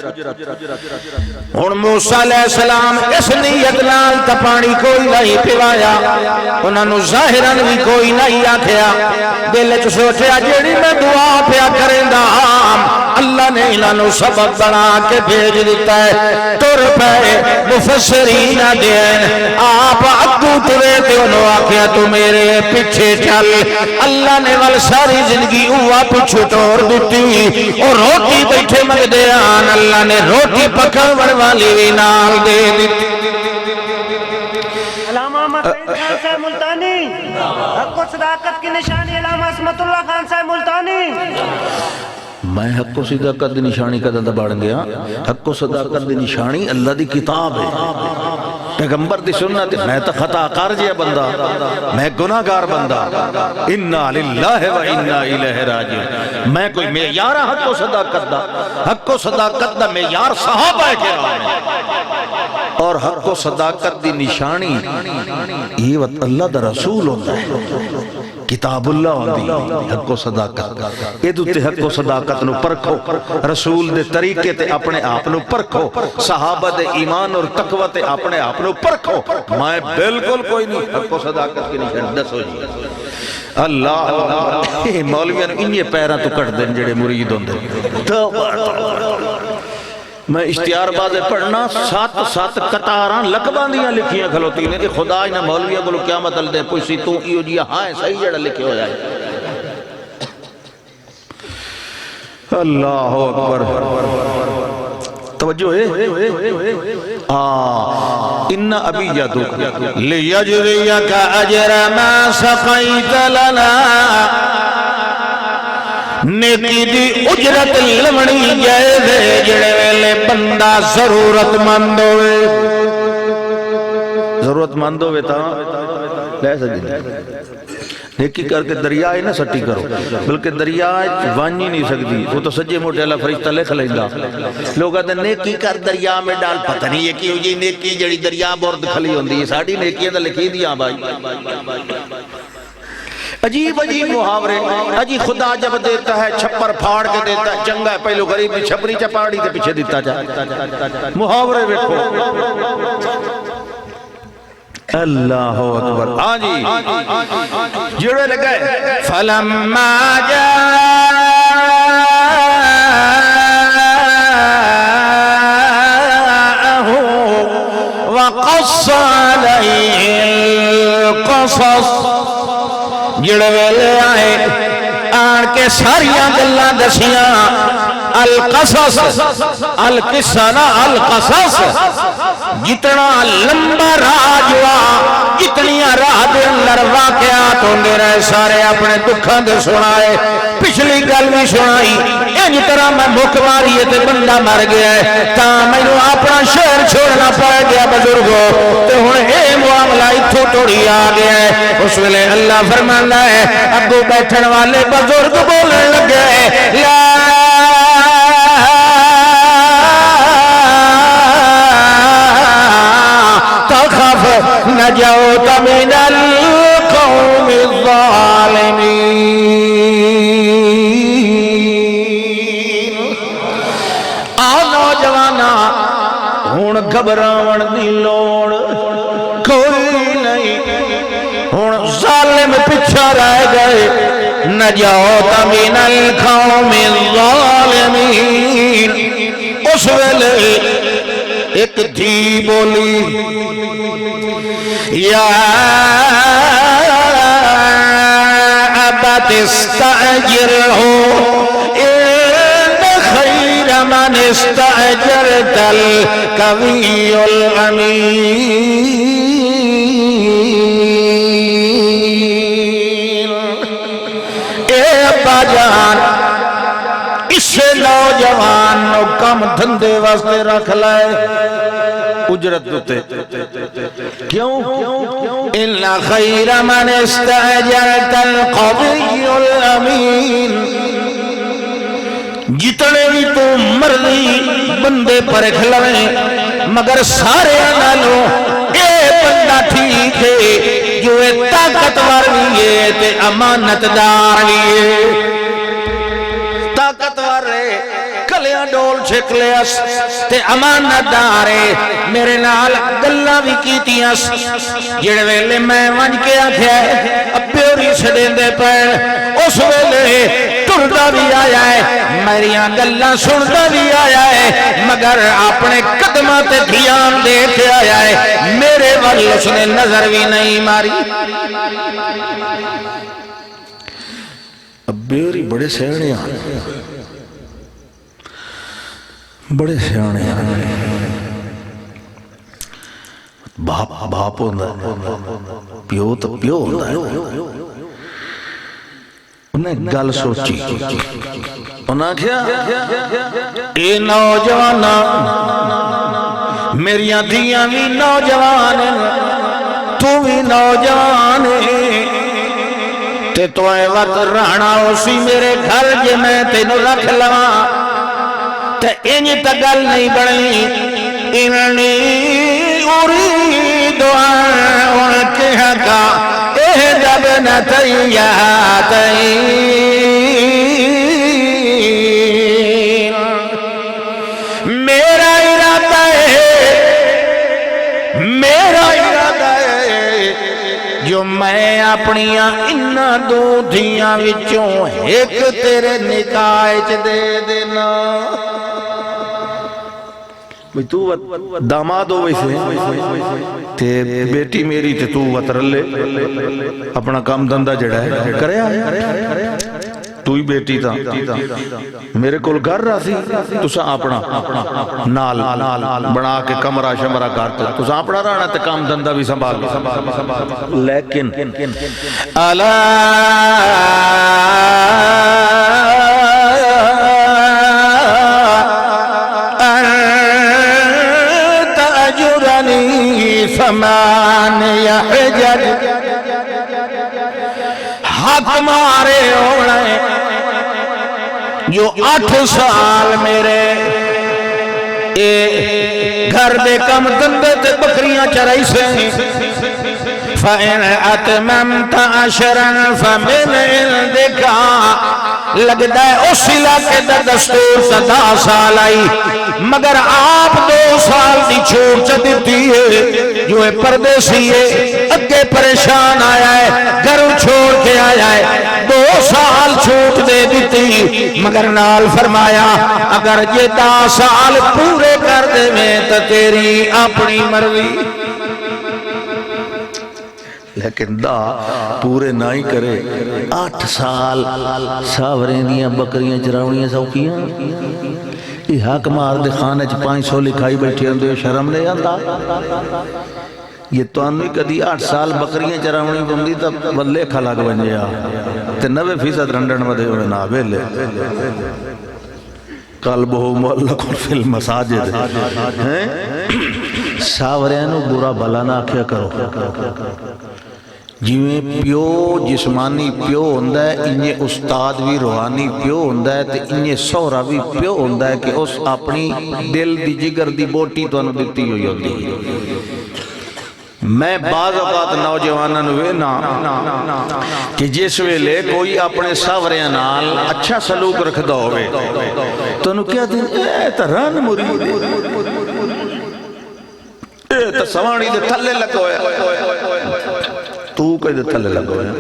ہن موسیٰ علیہ السلام اس نیت نال تے پانی کوئی نہیں پیوایا انہاں نوں ظاہراً بھی کوئی نہیں آکھیا دل وچ سوچیا جیڑی میں دعا پیا کریندا اللہ نے انہاں نوں سبب بنا کے بھیج دیتا ہے تر پے مفسرین دین آپ اگوں ترے تے انہوں آکھیا تو میرے پیچھے چل اللہ نے ول ساری زندگی اوہ پچھو ٹور دیتی اور روٹی بیٹھے مگ دیان اللہ نے روٹی پکاون والی بھی نال دے دیتی علامہ احمد سعید خان صاحب ملتانی حق و صداقت کی نشانی علامہ عصمت اللہ خان صاحب ملتانی میں حق و صداقت دی نشانی کا دندہ بڑھ گیا حق و صداقت دی نشانی اللہ دی کتاب ہے پیغمبر دی سنت میں تو خطا کار جیا بندہ میں گناہگار بندہ انا للہ و انا الیہ راجعون میں کوئی معیار حق و صداقت دا معیار صحابہ کرام اور حق و صداقت دی نشانی یہ اللہ دا رسول ہوتا ہے کتاب اللہ ہوندی حق و صداقت یہ دوتے حق و صداقت نو پرکھو رسول دے طریقے تے اپنے آپ نو پرکھو صحابہ دے ایمان اور تقوی تے اپنے آپ نو پرکھو میں بالکل کوئی نہیں حق و صداقت کی نشان دسو جی اللہ مولویاں انہی پیران تو کٹ دیں جڑے مرید ہوندے میں اشتہار بازے پڑھنا سات قطاراں لقباں دیاں لکھیاں کھلوتی ہیں کہ خدا انہاں مولویاں کو کیا مطلب دے پوچھی تو ایو جی ہاں صحیح جڑا لکھے ہو جائے اللہ اکبر توجہ ہے ان ابی یدوک لیجزیک اجر ما سقیت لنا نیکی دی اجرت لمنی جائے دے جڑے ویلے بندہ ضرورت مند ہوئے تا لے سکتے نیکی کر کے دریائے نہ سٹی کرو بلکہ دریائے وانی نہیں سکتی وہ تو سجے موٹے اللہ فرشتہ لکھ لیندہ لوگ کہتے ہیں نیکی کر دریا میں ڈال پتہ نہیں یہ کی ہو جی نیکی جڑی دریا بورد کھلی ہوندی ہے ساڑھی نیکیاں دا لکھی دیا بھائی عجیب محاورے عجیب خدا جب دیتا ہے چھپر پھاڑ کے دیتا ہے چنگا ہے پہلو غریب میں چھپری چپاڑی تے پیچھے دیتا جائے محاورے بیٹھو اللہ اکبر ہاں جی جڑے لگے فلما جاءه وقص عليه القصص جڑے ویلے آئے آن کے ساریاں گلاں دسیاں القصص القصہ القصص جتنا لمبا راج ہوا جتنی راہ دے اندر واقعات ہوندے رہے سارے اپنے دکھاں دے سنائے پچھلی گل بھی سنائی انج طرح میں بھوک ماری تے بندہ مر گیا ہے تا مینوں اپنا شہر چھوڑنا پڑ گیا بزرگوں تے ہن اے معاملہ ایتھوں توڑی آ گیا ہے اس ویلے اللہ فرماندا ہے اگوں بیٹھن والے بزرگ بولن لگے لا نجوت من القوم الظالمين آ نوجوانا ہن گھبراون دی لوڑ کوئی نہیں، ہن ظالم پیچھے رہ گئے، نجات من القوم الظالمین۔ اس ویلے ایک دھی بولی یا ابت استاجرہ ان خیر من استاجرت القوی الامین۔ اے ابا جان اس نوجوان نو کم دھندے واسطے رکھ لائے اجرت دوتے، کیوں؟ ان خیر من استاجرت القوی الامین، جتنے بھی تو مرضی بندے پر کھلویں مگر سارے نالوں اے بندہ ٹھیک ہے جو اے طاقتور بھی ہے تے امانتدار بھی ہے، طاقتور ہے کلیاں ڈول چھک لیاس تے امانتدار ہے میرے نال گلاں بھی کیتیاں، جڑے ویلے میں ونج کے آکھیا ہے ابیوری چھڑیں دے پیر اس ویلے ٹردا بھی آیا ہے میریاں گلاں سندا بھی آیا ہے مگر اپنے قدماں تے دھیان دے کے آیا ہے، میرے ول اس نے نظر بھی نہیں ماری۔ ابیوری بڑے سیانے ہیں، بڑے سیانے ہیں، باپ ہوندہ ہے، پیو تو پیو ہوندہ ہے۔ انہیں گل سوچی، انہاں کیا اے نوجوانا میریاں دھیاں بھی نوجوان تو بھی نوجوان تے تو اے وقت رہنا اسی میرے گھر جے میں تینوں رکھ لواں تے انج تا گل نہیں بنی، اننی اريد ان انكحك احدى ابنتي هاتين، میرا ارادہ ہے جو میں اپنیاں انہاں دو دھیاں وچوں ایک تیرے نکاح وچ دے دینا۔ تو داماد ہو ویسے تے بیٹی میری تے تو وطر لے اپنا کام دندہ جڑا ہے کریا تو ہی بیٹی تھا میرے کول گھر رہا سی تسا اپنا نال بنا کے کمرہ شمرہ کرتے تسا اپنا رہنا تے کام دندہ بھی سنبھال لیکن فمان یحجر حق مارے ہونے جو 8 سال میرے گھر دے کم دندے تے بکریاں چرائی سے فَإِنْ أَتْمَمْتَ عَشْرًا فَمِنْ عِنْدِكَ، لگتا ہے اس علاقے دا دستور 10 سال آئی مگر آپ 2 سال دی چھوٹ دیتی ہے، جو ہے پردیسی ہے اگے پریشان آیا ہے گھروں چھوڑ کے آیا ہے 2 سال چھوٹ دے دیتی مگر نال فرمایا اگر یہ 10 سال پورے کر دے میں تو تیری اپنی مرضی، لیکن دا پورے نہ ہی کرے 8 سال ساوریں دیاں بکریاں چراونیاں سوکیاں یہ حق مار دے خانے 500 لکھائی بیٹھی اندے شرم نہیں آتا یہ تو انہی کدی 8 سال بکریاں چراونی بندی تا بلے کھلا کے بن جیا تے 90% رنڈن ودے ہوئے نا بیلے قلبہ معلق فی المساجد ساوریانو برا بھلا نہ کیا کرو جیویں پیو جسمانی پیو ہوندہ ہے انہیں استاد بھی روحانی پیو ہوندہ ہے تے انہیں سورا بھی پیو ہوندہ ہے کہ اس اپنی دل دی جگر دی بوٹی تو انہوں دیتی ہوئی ہوتی ہے میں بعض اوقات نوجوانوں ہوئے نا کہ جس ویلے کوئی اپنے ساوریاں نال اچھا سلوک رکھدا ہوئے تو انہوں کیا دیں اے تا رن مرید اے تا سوانی دے تھلے لگویا تو کئی دے تھلے لگویا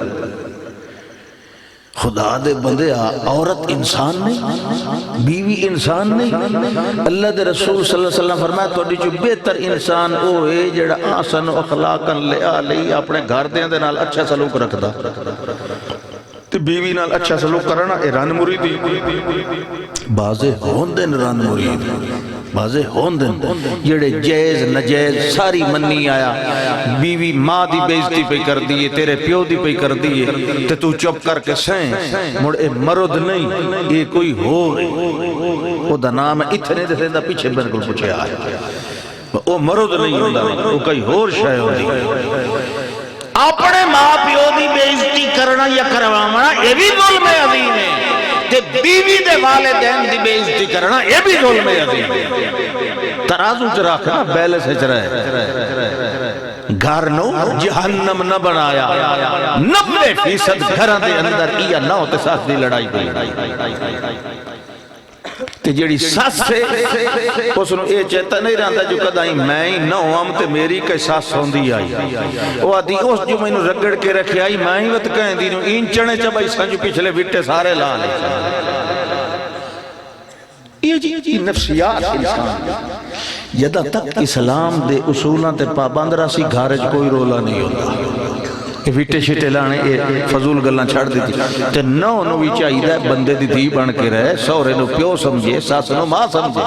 خدا دے بندے عورت انسان نہیں بیوی انسان نہیں اللہ دے رسول صلی اللہ علیہ وسلم فرمایا تو جو بہتر انسان او ہے جڑا آسن و اخلاقاً لیا لئی اپنے گھر دے نال اچھا سلوک رکھدا تے بیوی نال اچھا سلوک کرنا اے رن مریدی بازے ہوندن رن مرید بازے ہوندن جڑے جائز نجائز ساری منی آیا بیوی ماں دی بیزتی پہ کر دیئے تیرے پیو دی پہ کر دیئے تے تو چپ کر کے سین مڑ اے مرد نہیں یہ کوئی ہو او دا نام ہے اتنے دے دا پیچھے بلکل پوچھے آیا او مرد نہیں ہوندہ او کئی اور شاہ ہوندی اپنے ماں پیو دی بیزتی کرنا یا کروانا یہ بھی ظلم عظیم ہے تے بیوی دے والدین دی بیزتی کرنا یہ بھی ظلم عظیم ہے ترازو چ رکھنا بیلنس چ رہے گھر نو جہنم نہ بنایا 90% گھراں دے اندر یہ نہ ہوتے ساس دی لڑائی پئی تے جیڑی ساس سے اس نو اے چیتا نہیں رہندا جو کدائیں میں ہی نہ ہوں تے میری کئی ساس ہوندی آئی وہ آدھی اس جو میں نو رگڑ کے رکھے آئی میں ہی وقت کہیں دی نو این چڑھے چبائی سنجو پچھلے وٹے سارے لا لے یہ نفسیات انسان جدہ تک اسلام دے اصولاں تے پابند راسی گھارج کوئی رولا نہیں ہوتا ویٹے شیٹے لانے فضول گلنا چھڑ دیتی تے نو بھی چاہیے دے بندے دی دھی بن کے رہے سورے نو پیو سمجھے ساس نو ماں سمجھے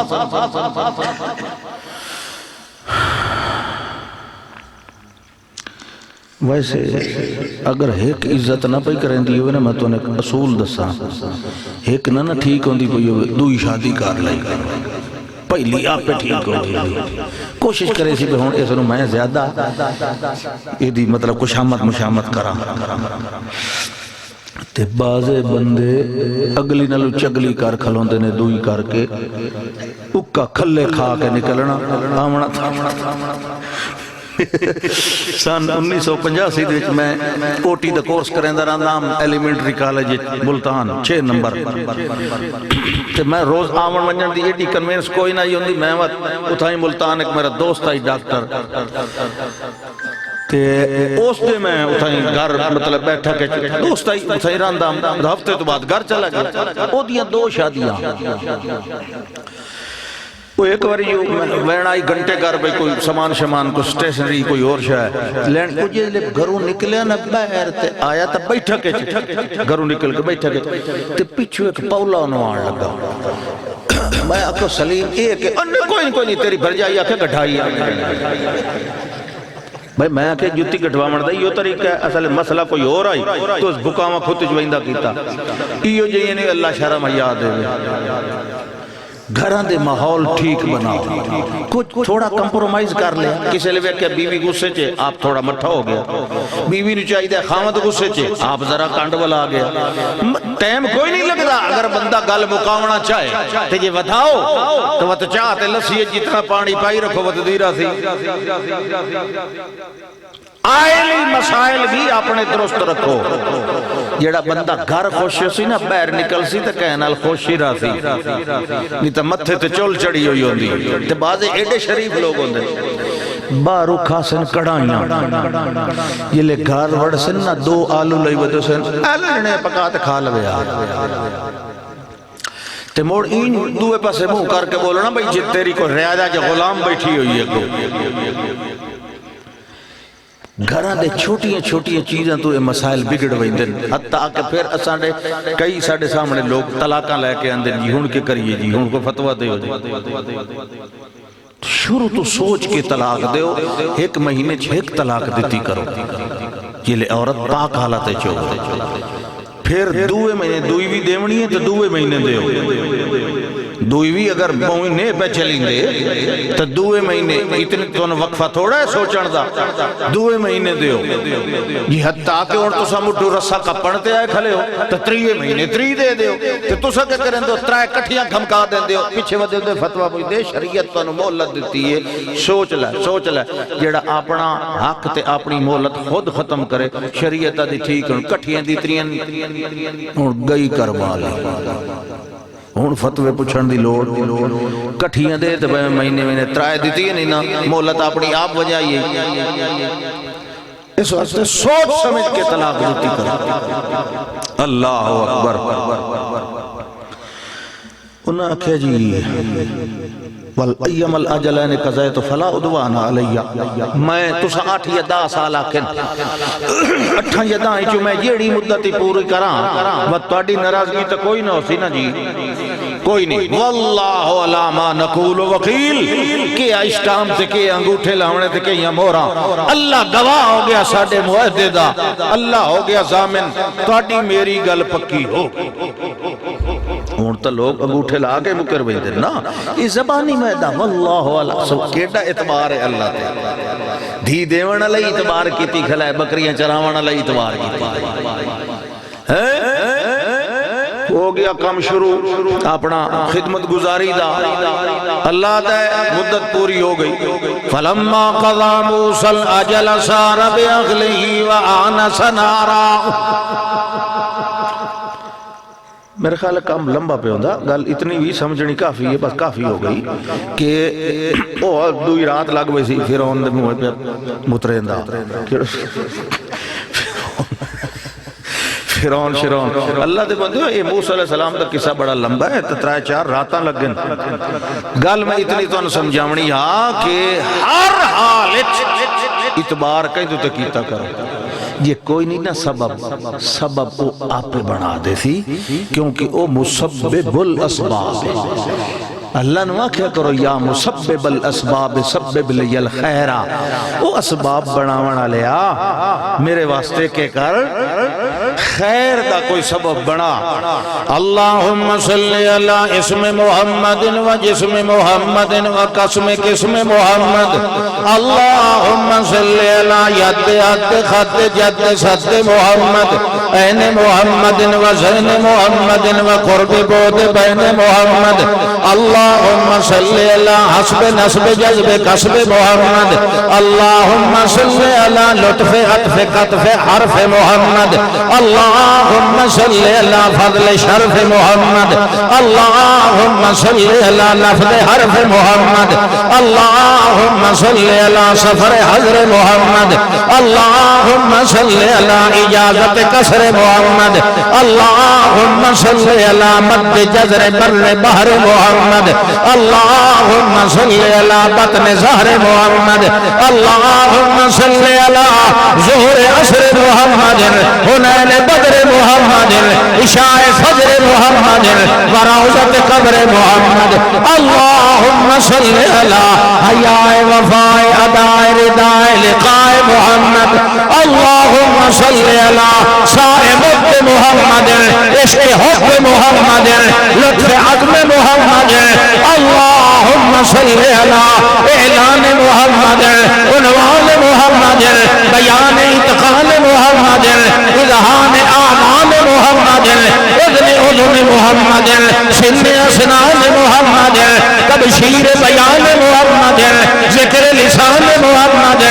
ویسے اگر ایک عزت نہ پئی کریں دی ہوئے نا میں تو نے اصول دسا ایک نہ ٹھیک ہوندی پئی ہوئے دوئی شادی کار لائی پہلی آپ پہ ٹھیک ہو گئی کوشش کرے سی بہن اس نو میں زیادہ یہ دی مطلب کشامت مشامت کرا تے بازے بندے اگلی نلو چگلی کار کھلوں دینے دوئی کار کے اکا کھلے کھا کے نکلنا آمنا تھا سن 1985 دیکھ میں اوٹی دا کورس کریں دا راندام ایلیمنٹری کالج ملتان 6 نمبر تے میں روز آمن منجن دی ایڈی کنوینس کوئی نہ ہوندی میں اتھائی ملتان ایک میرا دوست آئی ڈاکٹر تے اس دے میں اتھائی گھر مطلب بیٹھا کے دوست آئی اتھائی راندام ہفتے تو بعد گھر چلا گیا او دیا 2 شادیاں وہ ایک بار وین آئی گھنٹے گھر بھئی کوئی سامان شمان کو سٹیشنری کوئی اور شاہ لینڈ کو جے لے گھروں نکلیا نا باہر تے آیا تا بیٹھا کے گھروں نکل کے بیٹھا کے تے پیچھو ایک پولا انہوں آن لگا میں آکو سلیم ایک کوئی نہیں تیری بھر جائی آکے گھٹائی بھائی میں آکے جوتی گھٹوا مردہ یہ طریقہ ہے اصل مسئلہ کوئی اور آئی تو اس بکاما خود جوائندہ کیتا یہ جو یہ نہیں اللہ شرم یاد ہے گھران دے ماحول ٹھیک بناؤ کچھ تھوڑا کمپرومائز کر لے کسی لئے کہ بیوی غصے چے آپ تھوڑا مٹھا ہو گیا بیوی نو چاہیے دے خامد غصے چے آپ ذرا کانڈول آ گیا ٹائم کوئی نہیں لگ رہا اگر بندہ گل مقاونا چاہے تو یہ بتاؤ تو وہ تو چاہتے لسیے جتنا پانی پائی رکھو وہ تو دیرہ سی آئلی مسائل بھی اپنے درست رکھو جیڑا بندہ گھر خوشی سی نا بیر نکل سی تو کہنال خوشی رہا سی نہیں تو متھے تے چول چڑی ہوئی ہوندی تے بعضے ایڈے شریف لوگ ہوندے بارو کھاسن کڑائیاں یہ لے گھر وڑ سن نا 2 آلو لئی ودو سن آلو نے پکاتے کھا لگیا تے موڑ این دوے پاسے منہ کر کے بولو نا بھئی جت تیری کو ریاضہ جو غلام بیٹھی ہوئی ہے کو گھران دے چھوٹیاں چیزاں تو اے مسائل بگڑ وہیں دن حتیٰ کہ پھر اساں دے کئی ساڑھے سامنے لوگ طلاقاں لے کے اندر جی ہون کے کریے جی ہون کو فتوہ دے ہو شروع تو سوچ کے طلاق دے ہو 1 مہینے 1 طلاق دیتی کرو یہ لے عورت پاک حالت چو پھر 2 مہینے 2 بھی دیونی ہے تو 2 مہینے دے ہو دوئی بھی اگر مہینے پہ چلیں دے تو دوے مہینے اتنے تو وقفہ تھوڑا ہے سوچن دا دوے مہینے دیو یہ حتیٰ کہ اور تسا مٹھو رسا کا پڑھتے آئے کھلے ہو تو تریے مہینے تری دے دیو تو تسا کیا کریں دو ترائے کٹھیاں کھمکا دیں دیو پیچھے ودے دے فتوہ پوچھ دے شریعت تو مہلت دیتی ہے سوچ لے جیڑا اپنا حق تے اپنی مہلت خود ختم کرے شریعت دی ٹھیک ہوں کٹھیاں دی تریاں اور گئی کروالی ہون فتوے پچھن دی لوڑ کٹھیاں دے تو مہینے ترائے دیتی ہے نہیں نا مہلت اپنی آپ وجائیے اس واسطے سوچ سمجھ کے طلاق دیتی کر اللہ اکبر انہاں کہا جی والایام الاجلین قضیت فلا عدوان علی میں تسا 8 یا 10 سال آکن 8 یا 10 جو میں جیڑی مدتی پوری کراں و تواڈی ناراضگی تو کوئی نہ ہوسی نا جی کوئی نہیں واللہ علی ما نقول وکیل کہ اشتام تے کہ انگوٹھے لاونے تے کہ یا مہراں اللہ گواہ ہو گیا ساڈے معاہدے دا اللہ ہو گیا ضامن تواڈی میری گل پکی ہو ہون تا لوگ انگوٹھے لا کے مکر بیندے نا اس زبانی میدہ واللہ علیہ سب کیڑا اعتبار ہے اللہ تے دھی دیوان علیہ اعتبار کیتی کھلائے بکریاں چراوان علیہ اعتبار کیتی ہو گیا کم شروع اپنا خدمت گزاری دا اللہ دا مدت پوری ہو گئی فلما قضا موسیٰ الاجل سار باہلہ وآنس نارا میرے خیال ہے کام لمبا پہ ہوندہ گل اتنی بھی سمجھنی کافی ہے بس کافی ہو گئی کہ دوئی رات لگ بے سی فیرون دے موہ پہ مترین دا فیرون شیرون اللہ دے بندے اے موسیٰ علیہ السلام دا قصہ بڑا لمبا ہے تترائے 4 راتاں لگن گل میں اتنی تو سمجھاونی ہاں کہ ہر حالت اتبار کہیں تو تکیتا کرو یہ کوئی نہیں نا سبب وہ آپ بنا دے سی کیونکہ وہ مسبب الاسباب اللہ نوا کیا کرو یا مسبب الاسباب سبب لی الخیرہ وہ اسباب بناونا لیا میرے واسطے کے کر خیر دا کوئی سبب بنا اللہم صلی اللہ اسم محمد و جسم محمد و قسم محمد اللہم صلی اللہ ید ید خط جد صد محمد این محمد و زین محمد و قرب بود بین محمد اللہم صلی اللہ حسب نسب جذب قصب محمد اللہم صلی اللہ لطف عطف قطف حرف محمد اللہم صلی اللہ فضل شرف محمد اللہم صلی اللہ لفظ حرف محمد اللہم صلی اللہ سفر حضر محمد اللہم صلی اللہ اجازت کسر محمد اللہم صلی اللہ مد جزر بر بحر محمد اللہم صلی اللہ بطن زہر محمد اللہم صلی اللہ ظہر عصر محمد حنین بدر محمد عشاء فجر محمد وروضت قبر محمد اللہم صلی اللہ حیاء وفاء اداء رداء لقاء محمد اللہم صلی اللہ صائمت محمد عشق حب محمد لطف عظم محمد اللہم صلی اللہ اعلان محمد عنوان محمد بیان انتقال محمد اذہان آمان محمد اذن اذن محمد سن اسنان محمد تبشیر بیان محمد ذکر لسان محمد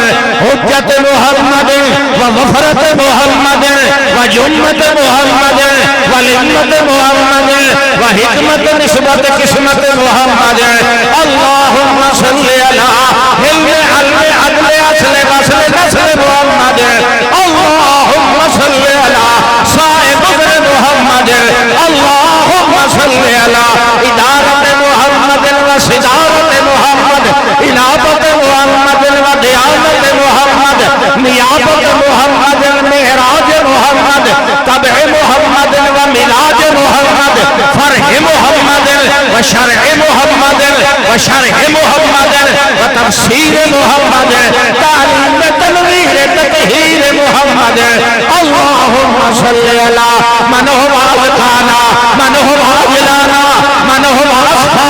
حجت محمد وغفرت محمد وجمت محمد ولمت محمد وحکمت نسبت قسمت محمد اللہم صلی اللہ علم علم عدل اصل وصل نسل محمد اللہم صلی اللہ صائب ابن محمد اللہم صلی اللہ ادارت محمد و صدارت محمد انابت محمد و دیانت محمد نیابت محمد معراج محمد طبع محمد و ملاج محمد فرح محمد و شرع محمد و شرح محمد و تفسیر محمد تعلیم تنویر تطہیر محمد اللہم صلی اللہ من هو الخانا من هو الجلانا من هو الأصحاب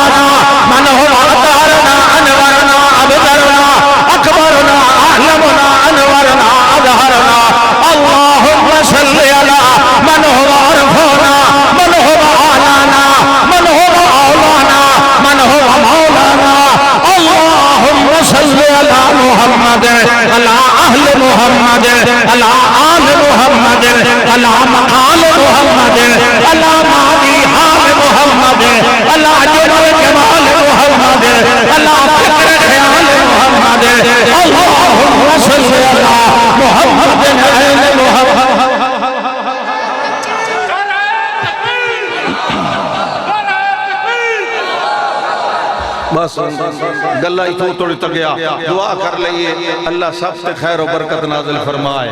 محمد علی آل محمد علی مقال محمد علی ماضی حال محمد علی جلال جمال محمد علی فکر خیال محمد اللہم صل علی محمد عین محمد. بس گلہ ہی تو توڑی تک گیا. دعا کر لئیے اللہ سب سے خیر و برکت نازل فرمائے.